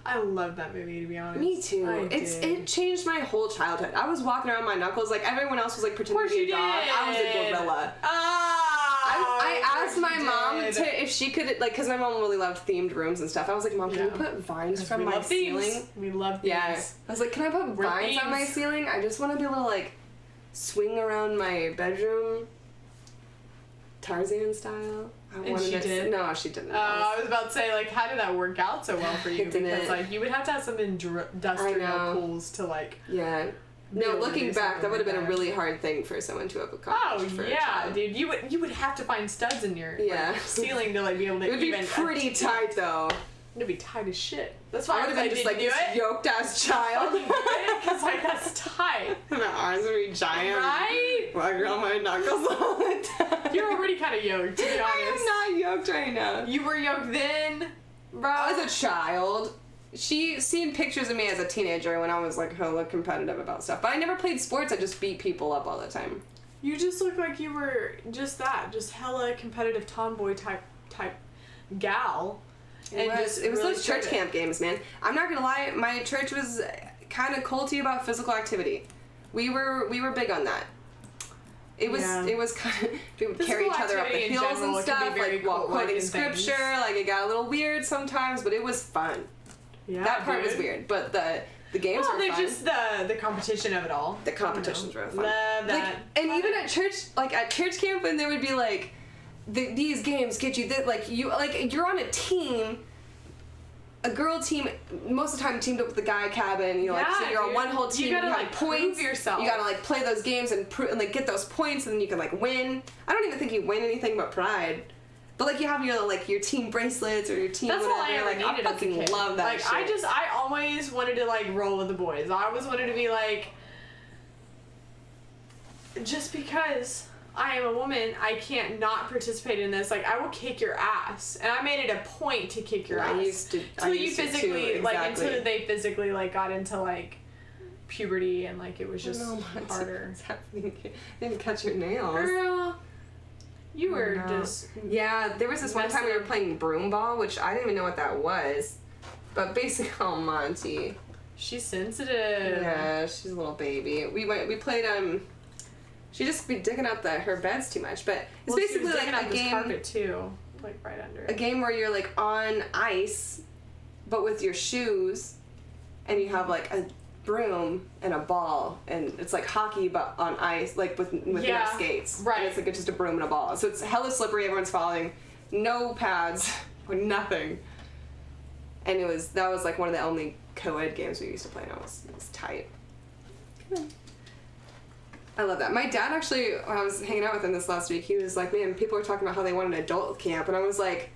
I love that movie, to be honest. Me too. It changed my whole childhood. I was walking around my knuckles, like, everyone else was, like, pretending to be a dog. I was a gorilla. I asked my mom if she could, like, because my mom really loved themed rooms and stuff. I was like, Mom, can you put vines from my ceiling? We love themes. Yeah. I was like, can I put vines on my ceiling? I just want to be able to, like, swing around my bedroom, Tarzan style. And she did? No, she didn't. I was about to say, like, how did that work out so well for you? Because, like, you would have to have some industrial pools to, like... Yeah. No, looking back, that would have been a really hard thing for someone to have accomplished. Oh yeah, dude, you would have to find studs in your ceiling to like be able to. It would be pretty tight though. It'd be tight as shit. That's why I would have been just like this yoked ass child. Because like that's tight. My arms would be giant. Right? Walking on my knuckles all the time. You're already kind of yoked, to be honest. I am not yoked right now. You were yoked then, bro. I was a child. She seen pictures of me as a teenager when I was like hella competitive about stuff. But I never played sports. I just beat people up all the time. You just look like you were just hella competitive tomboy type gal. It was really those church camp games, man. I'm not gonna lie, my church was kind of culty about physical activity. We were big on that. It was kind of we would carry each other up the hills and stuff, like while quoting scripture. Like it got a little weird sometimes, but it was fun. Yeah, that part was weird, but the games were fun. Just the competition of it all. The competitions were fun. Love that. And even at church camp, when there would be like. These games get you you're on a team, a girl team most of the time teamed up with the guy cabin. So you're on one whole team. You gotta you have points. Prove yourself. You gotta like play those games and like get those points, and then you can like win. I don't even think you win anything but pride. But like you have your team bracelets or your team. That's whatever. all I ever needed. I fucking love that. Like shit. I always wanted to like roll with the boys. I always wanted to be like, just because I am a woman, I can't not participate in this. Like, I will kick your ass. And I made it a point to kick your ass. Until they physically, like, got into, like, puberty and, like, it was just harder. What's happening? I didn't cut your nails. Girl, you were just... Yeah, there was this one time we were playing broom ball, which I didn't even know what that was. But basically, Monty. She's sensitive. Yeah, she's a little baby. We played, She just be digging up her beds too much, but it's basically like a game. Carpet too, like right under it. A game where you're like on ice, but with your shoes, and you have like a broom and a ball, and it's like hockey but on ice, like with no skates. Right. And it's like just a broom and a ball, so it's hella slippery. Everyone's falling, no pads or nothing. And that was like one of the only co-ed games we used to play. And it was tight. Come on. I love that. My dad actually, when I was hanging out with him this last week, he was like, man, people are talking about how they want an adult camp. And I was like,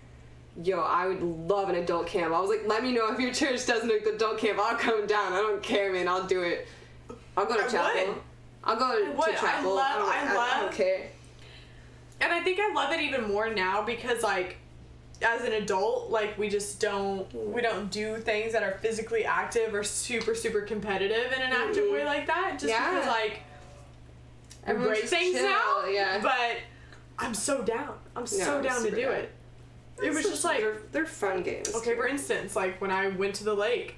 yo, I would love an adult camp. I was like, let me know if your church does an adult camp. I'll come down. I don't care, man. I'll do it. I'll go to chapel. I'll go to chapel. I don't care. And I think I love it even more now because, like, as an adult, like, we don't do things that are physically active or super, super competitive in an active way like that. Just because, like, I break things now, but I'm so down. I'm so down to do it. It was just like... They're fun games. Okay, for instance, like when I went to the lake,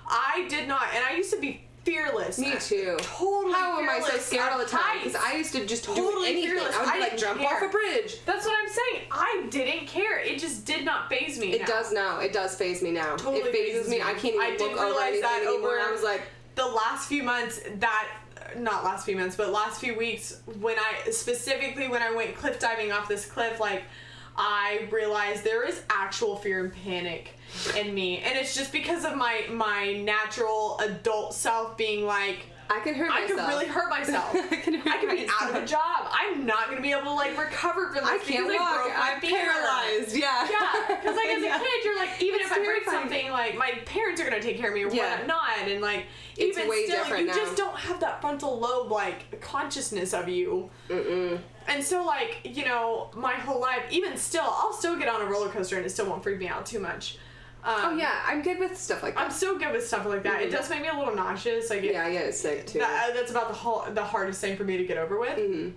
I did not... And I used to be fearless. Me too. Totally How fearless. am I so scared all the time? Because I used to just do anything. Fearless. I would like jump off a bridge. That's what I'm saying. I didn't care. It just did not faze me. It does now. It does faze me now. Totally it phases me. I can't even look over anything anymore. I was like... The last few months not last few months, but last few weeks, when I went cliff diving off this cliff, like, I realized there is actual fear and panic in me. And it's just because of my natural adult self being like, I can hurt myself. I could really hurt myself. I could be out of a job. I'm not going to be able to, like, recover from this. I can't walk. I'm paralyzed. Yeah. Yeah. Because, like, as a kid, you're like, even if I break something, like, my parents are going to take care of me or whatnot. And, like, it's even way still, different you now. just don't have that frontal lobe, like, consciousness of you. Mm-mm. And so, like, you know, my whole life, even still, I'll still get on a roller coaster and it still won't freak me out too much. I'm good with stuff like that. I'm so good with stuff like that. Mm-hmm. It does make me a little nauseous. Like, I get sick too. That's about the hardest thing for me to get over with. Mm-hmm.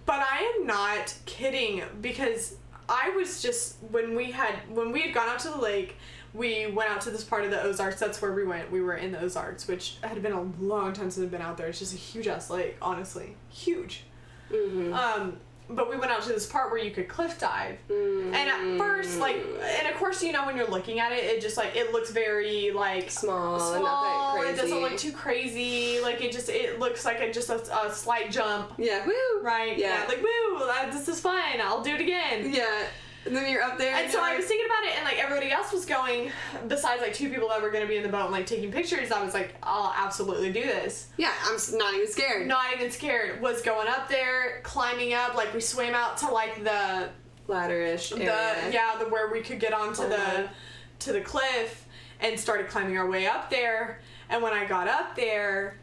But I am not kidding, because I was just, when we had gone out to the lake, we went out to this part of the Ozarks. That's where we went. We were in the Ozarks, which had been a long time since I've been out there. It's just a huge ass lake, honestly. Huge. Mm-hmm. But we went out to this part where you could cliff dive. Mm-hmm. And at first, like, and of course, you know, when you're looking at it, it just, like, it looks very, like, small and not that crazy. It doesn't look too crazy. Like, it looks like just a slight jump. Yeah, woo! Right? Yeah. Like, woo! This is fun. I'll do it again. Yeah. And then you're up there. And so I was thinking about it, and like everybody else was going, besides like 2 people that were going to be in the boat and like taking pictures. I was like, I'll absolutely do this. Yeah, I'm not even scared. Not even scared. Was going up there, climbing up. Like we swam out to like the ladder-ish area. Where we could get onto to the cliff, and started climbing our way up there. And when I got up there,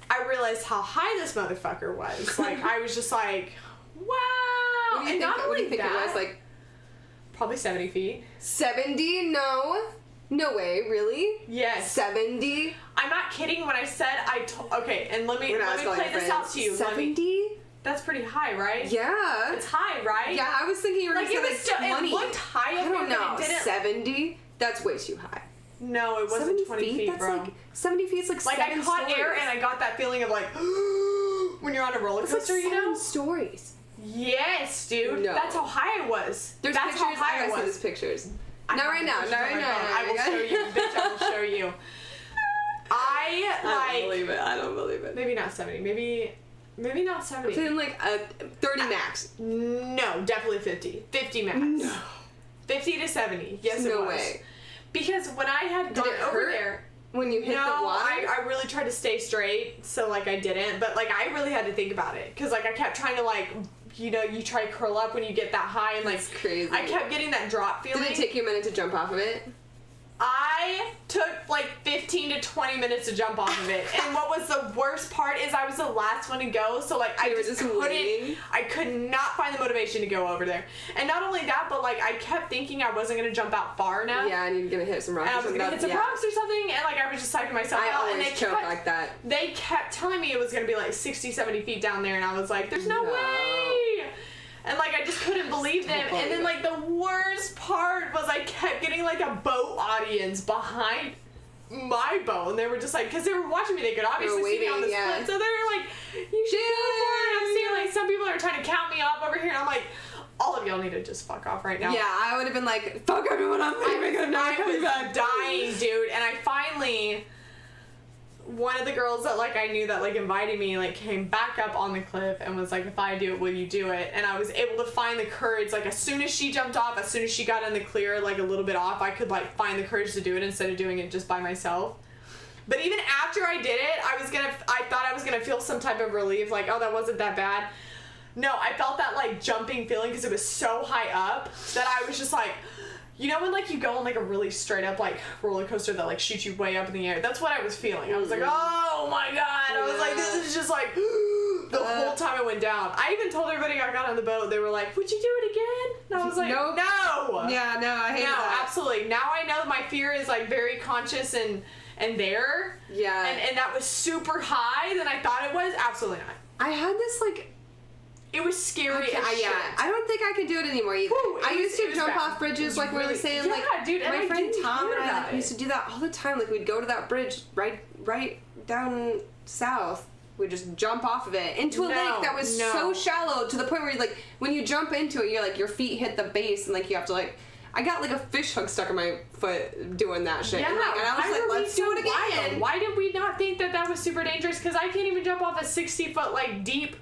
I realized how high this motherfucker was. Like I was just like, wow. What do you think it was? Like probably 70 feet. 70? No way, really? Yes. 70? I'm not kidding when I said okay, and let me play this out to you. 70? That's pretty high, right? Yeah. It's high, right? Yeah, I was thinking you were going to say like 20. It looked high up I don't know. It didn't. 70? That's way too high. No, it wasn't 20 feet, that's bro. Like 70 feet is like 7 I caught stories. air and I got that feeling of like when you're on a roller coaster, that's like 7 stories. Yes, dude. No. That's how high it was. There's That's pictures. how high it was. There's pictures. Not right now. I will show you, bitch. I will show you. I don't believe it. Maybe not 70. Maybe not 70. I'm feeling like 30 max. No, definitely 50. 50 max. No. 50 to 70. Yes, it was. No way. Because when I had gone over there, when you hit the water? I really tried to stay straight, so like I didn't. But like I really had to think about it because like I kept trying to like, you know, you try to curl up when you get that high and like. That's crazy. I kept getting that drop feeling. Did it take you a minute to jump off of it? I took like 15 to 20 minutes to jump off of it. And what was the worst part is I was the last one to go, so like I could not find the motivation to go over there. And not only that, but like I kept thinking I wasn't going to jump out far enough. Yeah, and you were going to hit some rocks. And I was going to hit some rocks or something, and like I was just psyching myself out. And they choke like that. They kept telling me it was going to be like 60, 70 feet down there, and I was like, there's no way! And like I just couldn't believe them. And then like the worst part was I kept getting like a boat audience behind my boat, and they were just like, because they were watching me, they could obviously see me on the split, so they were like, you should go for it. And I'm seeing like some people are trying to count me off over here, and I'm like, all of y'all need to just fuck off right now. Yeah, I would have been like, fuck everyone, I'm leaving. I'm not coming back. Dying, dude. And I finally, one of the girls that like I knew that like invited me like came back up on the cliff and was like, if I do it, will you do it? And I was able to find the courage, like as soon as she jumped off, as soon as she got in the clear, like a little bit off, I could like find the courage to do it instead of doing it just by myself. But even after I did it, I thought I was gonna feel some type of relief, like, oh, that wasn't that bad. No, I felt that like jumping feeling because it was so high up that I was just like, you know when like you go on like a really straight up like roller coaster that like shoots you way up in the air? That's what I was feeling. I was like, oh my god. I was like, this is just like the whole time I went down. I even told everybody I got on the boat, they were like, would you do it again? And I was like, nope. No. Yeah, no, I hate that. No, absolutely. Now I know my fear is like very conscious and there. Yeah. And that was super high than I thought it was. Absolutely not. I had this like, it was scary as shit. I don't think I could do it anymore either. I used to jump off bridges like we were saying. Like, dude, my friend Tom and I used to do that all the time. Like we'd go to that bridge right down south. We'd just jump off of it into a lake that was so shallow to the point where you like when you jump into it, you're like your feet hit the base and like you have to like. I got like a fish hook stuck in my foot doing that shit. Yeah, and I was like, let's do it again. Wild. Why did we not think that was super dangerous? Because I can't even jump off a 60-foot like deep.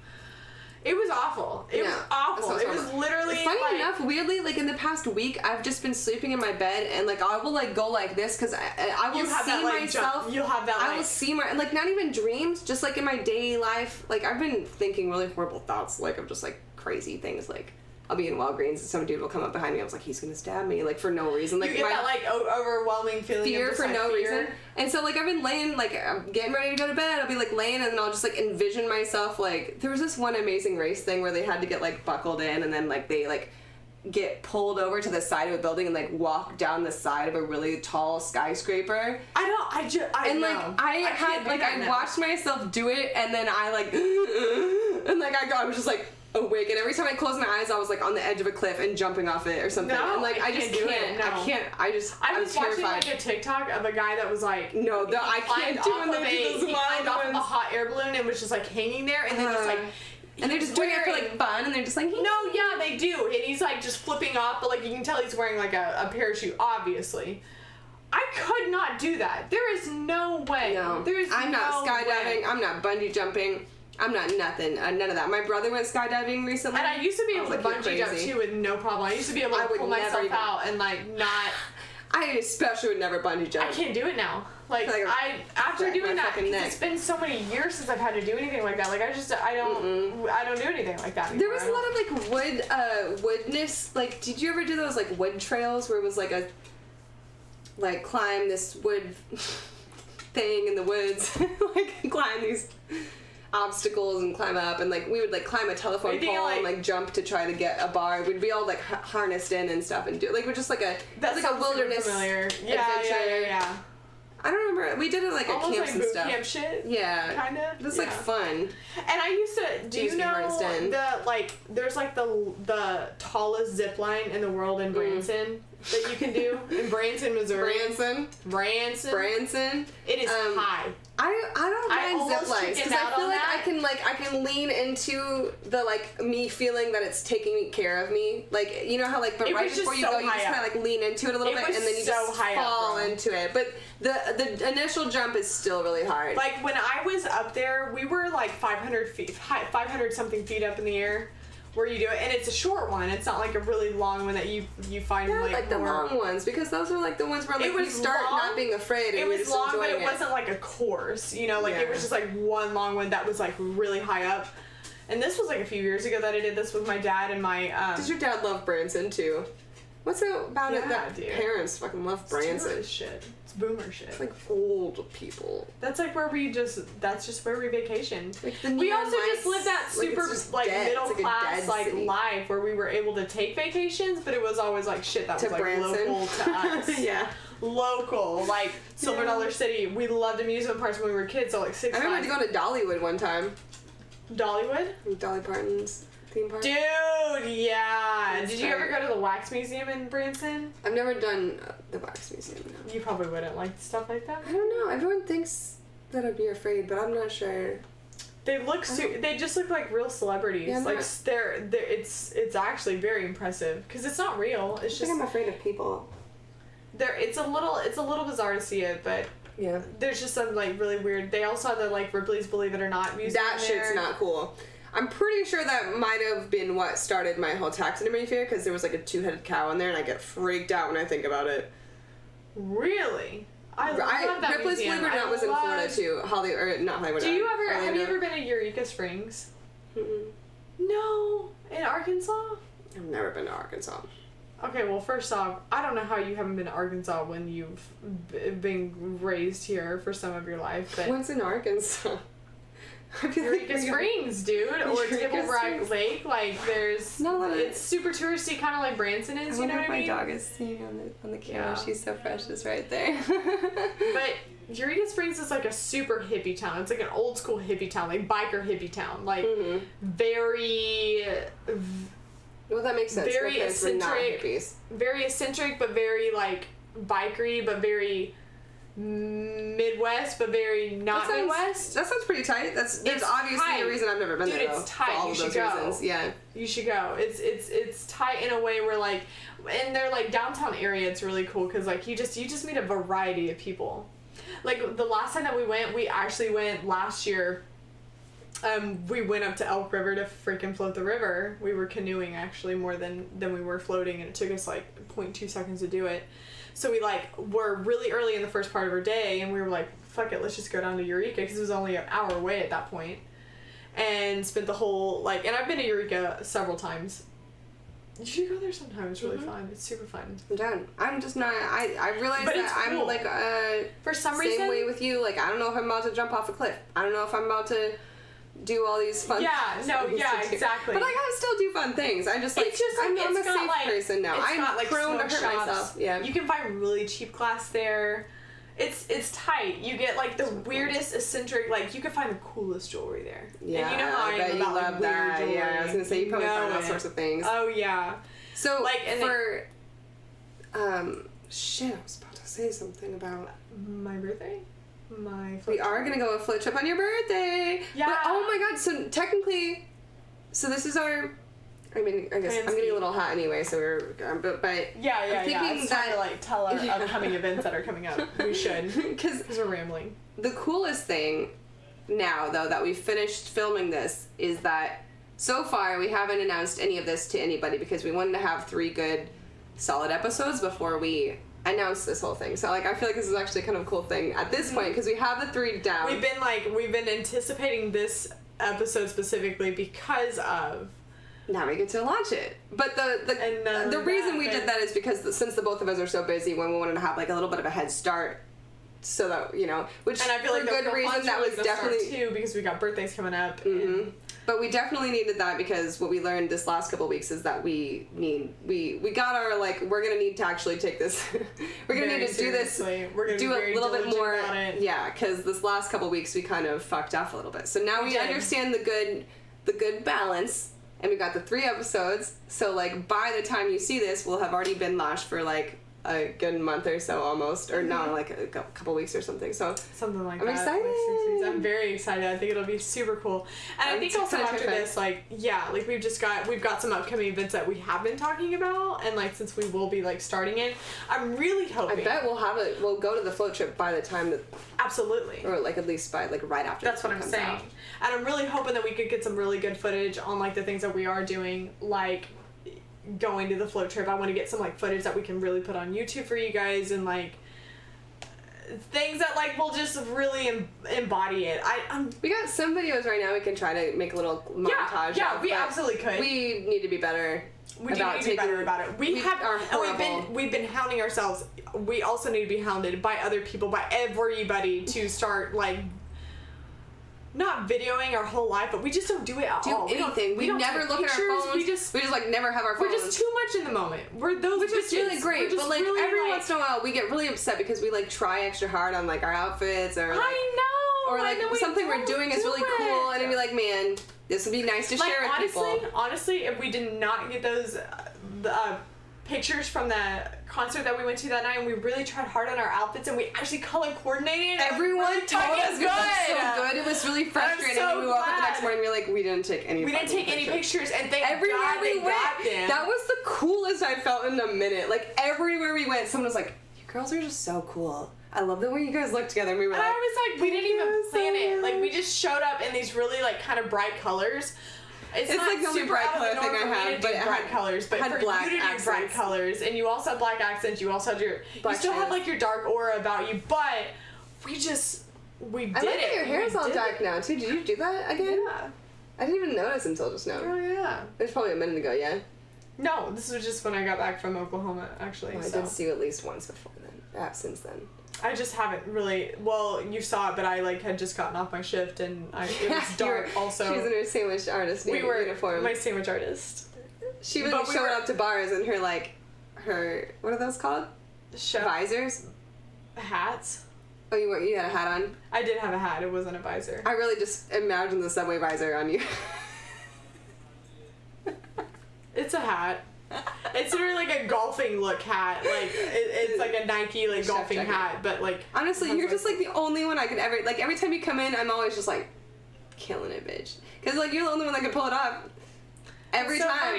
It was awful. It was awful. It was literally funny enough, weirdly, like in the past week, I've just been sleeping in my bed and like I will like go like this because I will see myself. You'll have that. I will see my like not even dreams, just like in my daily life. Like I've been thinking really horrible thoughts, like of just like crazy things. Like I'll be in Walgreens and some dude will come up behind me. I was like, he's gonna stab me, like for no reason. Like you get that like overwhelming feeling. Fear of for no reason. And so like I've been laying, like I'm getting ready to go to bed. I'll be like laying and then I'll just like envision myself like there was this one Amazing Race thing where they had to get like buckled in and then like they like get pulled over to the side of a building and like walk down the side of a really tall skyscraper. I watched myself do it and then I like and like I was just like awake and every time I closed my eyes I was like on the edge of a cliff and jumping off it or something. No, and like I just can't. No. I can't. I was watching terrified. like a TikTok of a guy that was like I can't do it. He climbed off of a hot air balloon and was just like hanging there and then just like and they're just doing it for like fun and they're just like they do and he's like just flipping off but like you can tell he's wearing like a parachute obviously. I could not do that. There is no way. No. There is I'm not skydiving. way. I'm not bungee jumping. I'm not nothing. None of that. My brother went skydiving recently. And I used to be able to bungee jump too with no problem. I used to be able to pull myself out and like not. I especially would never bungee jump. I can't do it now. Like after doing that, it's been so many years since I've had to do anything like that. Like I don't do anything like that anymore. There was a lot of like woodness. Like, did you ever do those like wood trails where it was like a climb this wood thing in the woods, like climb these obstacles and climb up, and like we would like climb a telephone pole and like jump to try to get a bar. We'd be all like harnessed in and stuff and do like we're just like a wilderness adventure. Yeah. I don't remember. We did it like almost at camps like and stuff. Camp shit. Yeah, kind of. It was like fun. And I used to. Do you know there's like the tallest zip line in the world in Branson that you can do in Branson, Missouri. Branson. It is high. I don't mind zip lines because I feel like I can lean into the like me feeling that it's taking care of me. Like you know how like right before you go you just kind of like lean into it a little bit and then you just fall into it. But the initial jump is still really hard. Like when I was up there, we were like 500 something feet up in the air. Where you do it, and it's a short one. It's not like a really long one that you find like the long ones because those are like the ones where like you start not being afraid. And it was long, but it wasn't like a course. You know, like it was just like one long one that was like really high up. And this was like a few years ago that I did this with my dad and my. Does your dad love Branson too? What's it about it that parents fucking love Branson? It's shit. It's boomer shit. It's like old people. That's like where that's just where we vacation. Like we also just lived that super like middle class like life where we were able to take vacations, but it was always like shit that was like Branson. Local to us. Yeah. Local, like Silver Dollar City. We loved amusement parks when we were kids, so like Six Flags. I remember going to Dollywood one time. Dollywood? Dolly Parton's theme park. Dude, yeah. Did you ever go to the Wax Museum in Branson? I've never done the Wax Museum, no. You probably wouldn't like stuff like that. I don't know. Everyone thinks that I'd be afraid, but I'm not sure. They look they just look like real celebrities. Yeah, like they're it's actually very impressive because it's not real. It's just I'm afraid of people. It's a little bizarre to see it, but yeah. There's just some like really weird. They also have the like Ripley's Believe It or Not music. That shit's not cool. I'm pretty sure that might have been what started my whole taxidermy fear because there was like a 2-headed cow in there and I get freaked out when I think about it. Really? I love that Ripley's museum. Believe It or Not was in Florida too. Not Hollywood. Have you ever been to Eureka Springs? Mm-mm. No. In Arkansas? I've never been to Arkansas. Okay, well, first off, I don't know how you haven't been to Arkansas when you've been raised here for some of your life. But what's in Arkansas? Eureka Springs, dude, or Table Rock Lake. Like, there's it's super touristy, kind of like Branson is. You know what I mean? My dog is singing on the camera. Yeah. She's so precious right there. But Eureka Springs is like a super hippie town. It's like an old school hippie town, like biker hippie town, like very. Well, that makes sense. Very eccentric, but very like bikery, but very Midwest, but very not Midwest. That sounds pretty tight. There's obviously a reason I've never been there. Dude, it's tight. For all you of should those go. Reasons. Yeah, you should go. It's tight in a way where like, in their like downtown area, it's really cool because like you just meet a variety of people. Like the last time that we actually went last year. We went up to Elk River to freaking float the river. We were canoeing actually more than we were floating, and it took us like 0.2 seconds to do it. So we like were really early in the first part of our day, and we were like, fuck it, let's just go down to Eureka because it was only an hour away at that point, and spent the whole like. And I've been to Eureka several times. You should go there sometime. It's really fun. It's super fun. I'm down. I'm just not. I realize that cool. I'm like for some reason same way with you. Like I don't know if I'm about to jump off a cliff. I don't know if I'm about to do all these fun exactly. But like I still do fun things. I just like I'm a safe person now. I'm prone to hurt myself. Yeah. You can find really cheap glass there. It's tight. You get like the weirdest eccentric, like you can find the coolest jewelry there. Yeah. And you know how I am about like weird jewelry. Yeah, I was gonna say you probably find all sorts of things. Oh yeah. So like for shit, I was about to say something about my birthday. We are gonna go a float trip on your birthday. Yeah. But, oh my god! So technically, this is our. I mean, I guess I'm getting a little hot anyway. So but yeah. I'm thinking it's time to like tell our upcoming events that are coming up. We should because we're rambling. The coolest thing now, though, that we've finished filming this, is that so far we haven't announced any of this to anybody because we wanted to have 3 good, solid episodes before we announce this whole thing. So, like, I feel like this is actually kind of a cool thing at this point because we have the 3 down. We've been anticipating this episode specifically because of... Now we get to launch it. But the reason we did that is because since the both of us are so busy, when we wanted to have, like, a little bit of a head start, so that, you know, which and I feel like for good reason that was definitely too, because we got birthdays coming up. Mm-hmm. But we definitely needed that because what we learned this last couple of weeks is that we got our, like, we're gonna need to actually take this. We're gonna need to seriously. do this. Do a little bit more. Yeah, because this last couple of weeks we kind of fucked off a little bit. So now we understand the good balance. And we got the 3 episodes, so, like, by the time you see this, we'll have already been launched for, like, a good month or so almost, or no, like a couple weeks or something. So something like I'm that. excited. Like I'm very excited. I think it'll be super cool. And I think also after this, like, yeah, like we've got some upcoming events that we have been talking about, and like since we will be like starting it, I'm really hoping. I bet we'll go to the float trip by the time that. Absolutely. Or like at least by like right after. That's what I'm saying. Out. And I'm really hoping that we could get some really good footage on like the things that we are doing, like going to the float trip. I want to get some like footage that we can really put on YouTube for you guys, and like things that like will just really embody it. We got some videos right now we can try to make a little montage. Yeah, we absolutely could. We need to be better. We do need to be better about it. We've been hounding ourselves. We also need to be hounded by other people, by everybody, to start like not videoing our whole life, but we just don't do it at all. Anything. We never look at our phones. We just like never have our phones. We're just too much in the moment. We're those which bitches. is really great. But like really, every once in a while, we get really upset because we like try extra hard on like our outfits or like, I know. Or like something we're doing is really cool, and it'd be like, man, this would be nice to share with people. Honestly, if we did not get those pictures from the concert that we went to that night, and we really tried hard on our outfits, and we actually color coordinated. Everyone told us it was so good. It was really frustrating. So we woke up the next morning, we were like, we didn't take any. We didn't take any pictures, and thank God we got them. That was the coolest I felt in a minute. Like everywhere we went, someone was like, "You girls are just so cool. I love the way you guys look together." And we were like, I was like, we didn't even plan it. Like we just showed up in these really like kind of bright colors. It's not like the only bright color thing I have, but it bright colors. But for black you to do bright colors, and you also have black accents, you also had you still have like your dark aura about you, but we did it. I like that your hair is all dark now too. Did you do that again? Yeah. I didn't even notice until just now. Oh yeah. It was probably a minute ago, yeah? No, this was just when I got back from Oklahoma, actually. I did see you at least once before then. Since then. I just haven't really. Well, you saw it, but I like had just gotten off my shift, and it was dark. Also, she's in her sandwich artist uniform. My sandwich artist. She was showing up to bars in her what are those called? Visors. Hats. Oh, you had a hat on? I did have a hat. It wasn't a visor. I really just imagined the subway visor on you. It's a hat. It's sort of like a golfing look hat. Like it's like a Nike like golfing hat, but like honestly, you're just like the only one I could ever like. Every time you come in, I'm always just like killing it, bitch. Because like you're the only one that can pull it off. Every time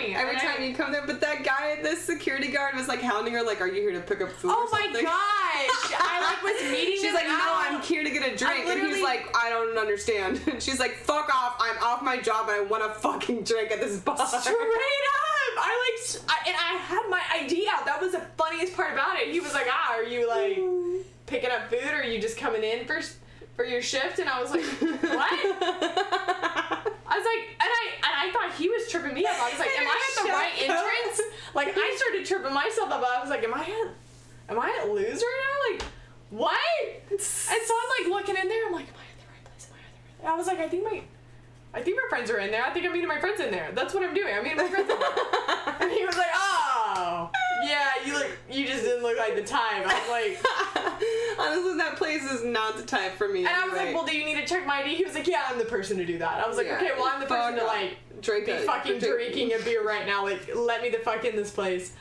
you come there, but that guy, the security guard, was like hounding her, like, "Are you here to pick up food?" Oh or something? My gosh! I like was meeting. She's like, "No, I'm here to get a drink," and he's like, "I don't understand." And she's like, "Fuck off! I'm off my job and I want a fucking drink at this bar." Straight up! I had my ID out. That was the funniest part about it. He was like, "Are you like picking up food, or are you just coming in for your shift?" And I was like, "What?" I was like, and I thought he was tripping me up. I was like, "Am I at the right entrance?" Like I started tripping myself up. I was like, "Am I at Lose right now? Like, what?" And so I'm like looking in there. I'm like, "Am I at the right place? Am I at the right place?" I was like, I think my friends are in there. I think I'm meeting my friends in there. That's what I'm doing. I'm meeting my friends in there." And he was like, "Oh, yeah, you just didn't look like the type." I was like, honestly, that place is not the type for me. And I was like, "Well, do you need to check my ID?" He was like, "Yeah, I'm the person to do that." I was like, "Okay, well, I'm the person to like drinking a beer right now. Like, let me the fuck in this place."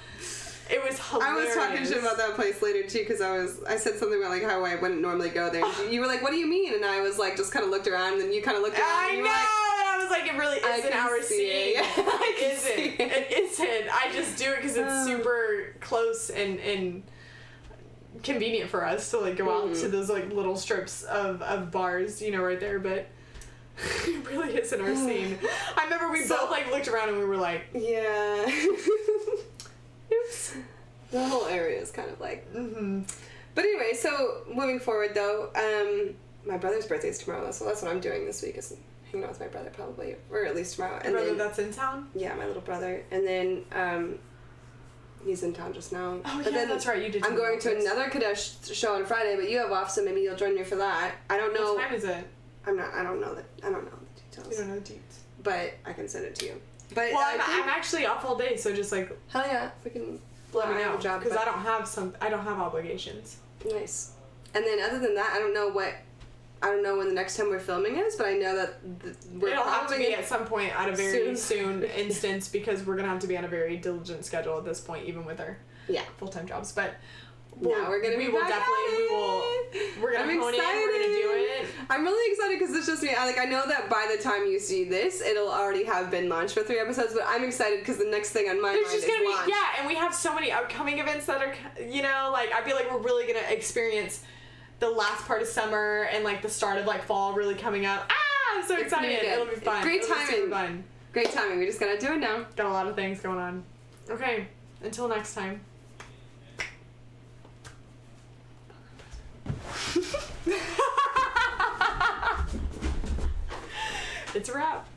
It was hilarious. I was talking shit about that place later too, because I said something about like how I wouldn't normally go there. You were like, "What do you mean?" And I was like, just kind of looked around, and then you kind of looked around. I know. And I was like, "It really isn't our scene. It isn't. I just do it because it's super close and convenient for us to like go out to those like little strips of bars, you know, right there, but it really isn't our scene. I remember we both like looked around and we were like, yeah. oops. The whole area is kind of like, But anyway, so moving forward though, my brother's birthday is tomorrow, so that's what I'm doing this week, is hanging out with my brother probably, or at least tomorrow. Your brother that's in town? Yeah, my little brother. And then he's in town just now. Oh, but yeah, then that's right, you did. I'm going to another Kadesh show on Friday, but you have off, so maybe you'll join me for that. I don't know. What time is it? I don't know the details. You don't know the details. But I can send it to you. But well, I'm actually off all day, so just like hell yeah, we can let me know, because I don't have obligations. Nice. And then other than that, I don't know when the next time we're filming is, but I know that it'll have to be at some point at a very soon instance, because we're gonna have to be on a very diligent schedule at this point, even with our full-time jobs. But we're gonna we're gonna hone in, we're gonna do it. I'm really excited because it's just me. I know that by the time you see this, it'll already have been launched for 3 episodes, but I'm excited because the next thing on my mind is launch. Yeah, and we have so many upcoming events that are, you know, like I feel like we're really gonna experience the last part of summer and like the start of like fall really coming up. I'm so excited. It'll be fun. Great timing. Great timing. We just gotta do it now. Got a lot of things going on. Okay, until next time. It's a wrap.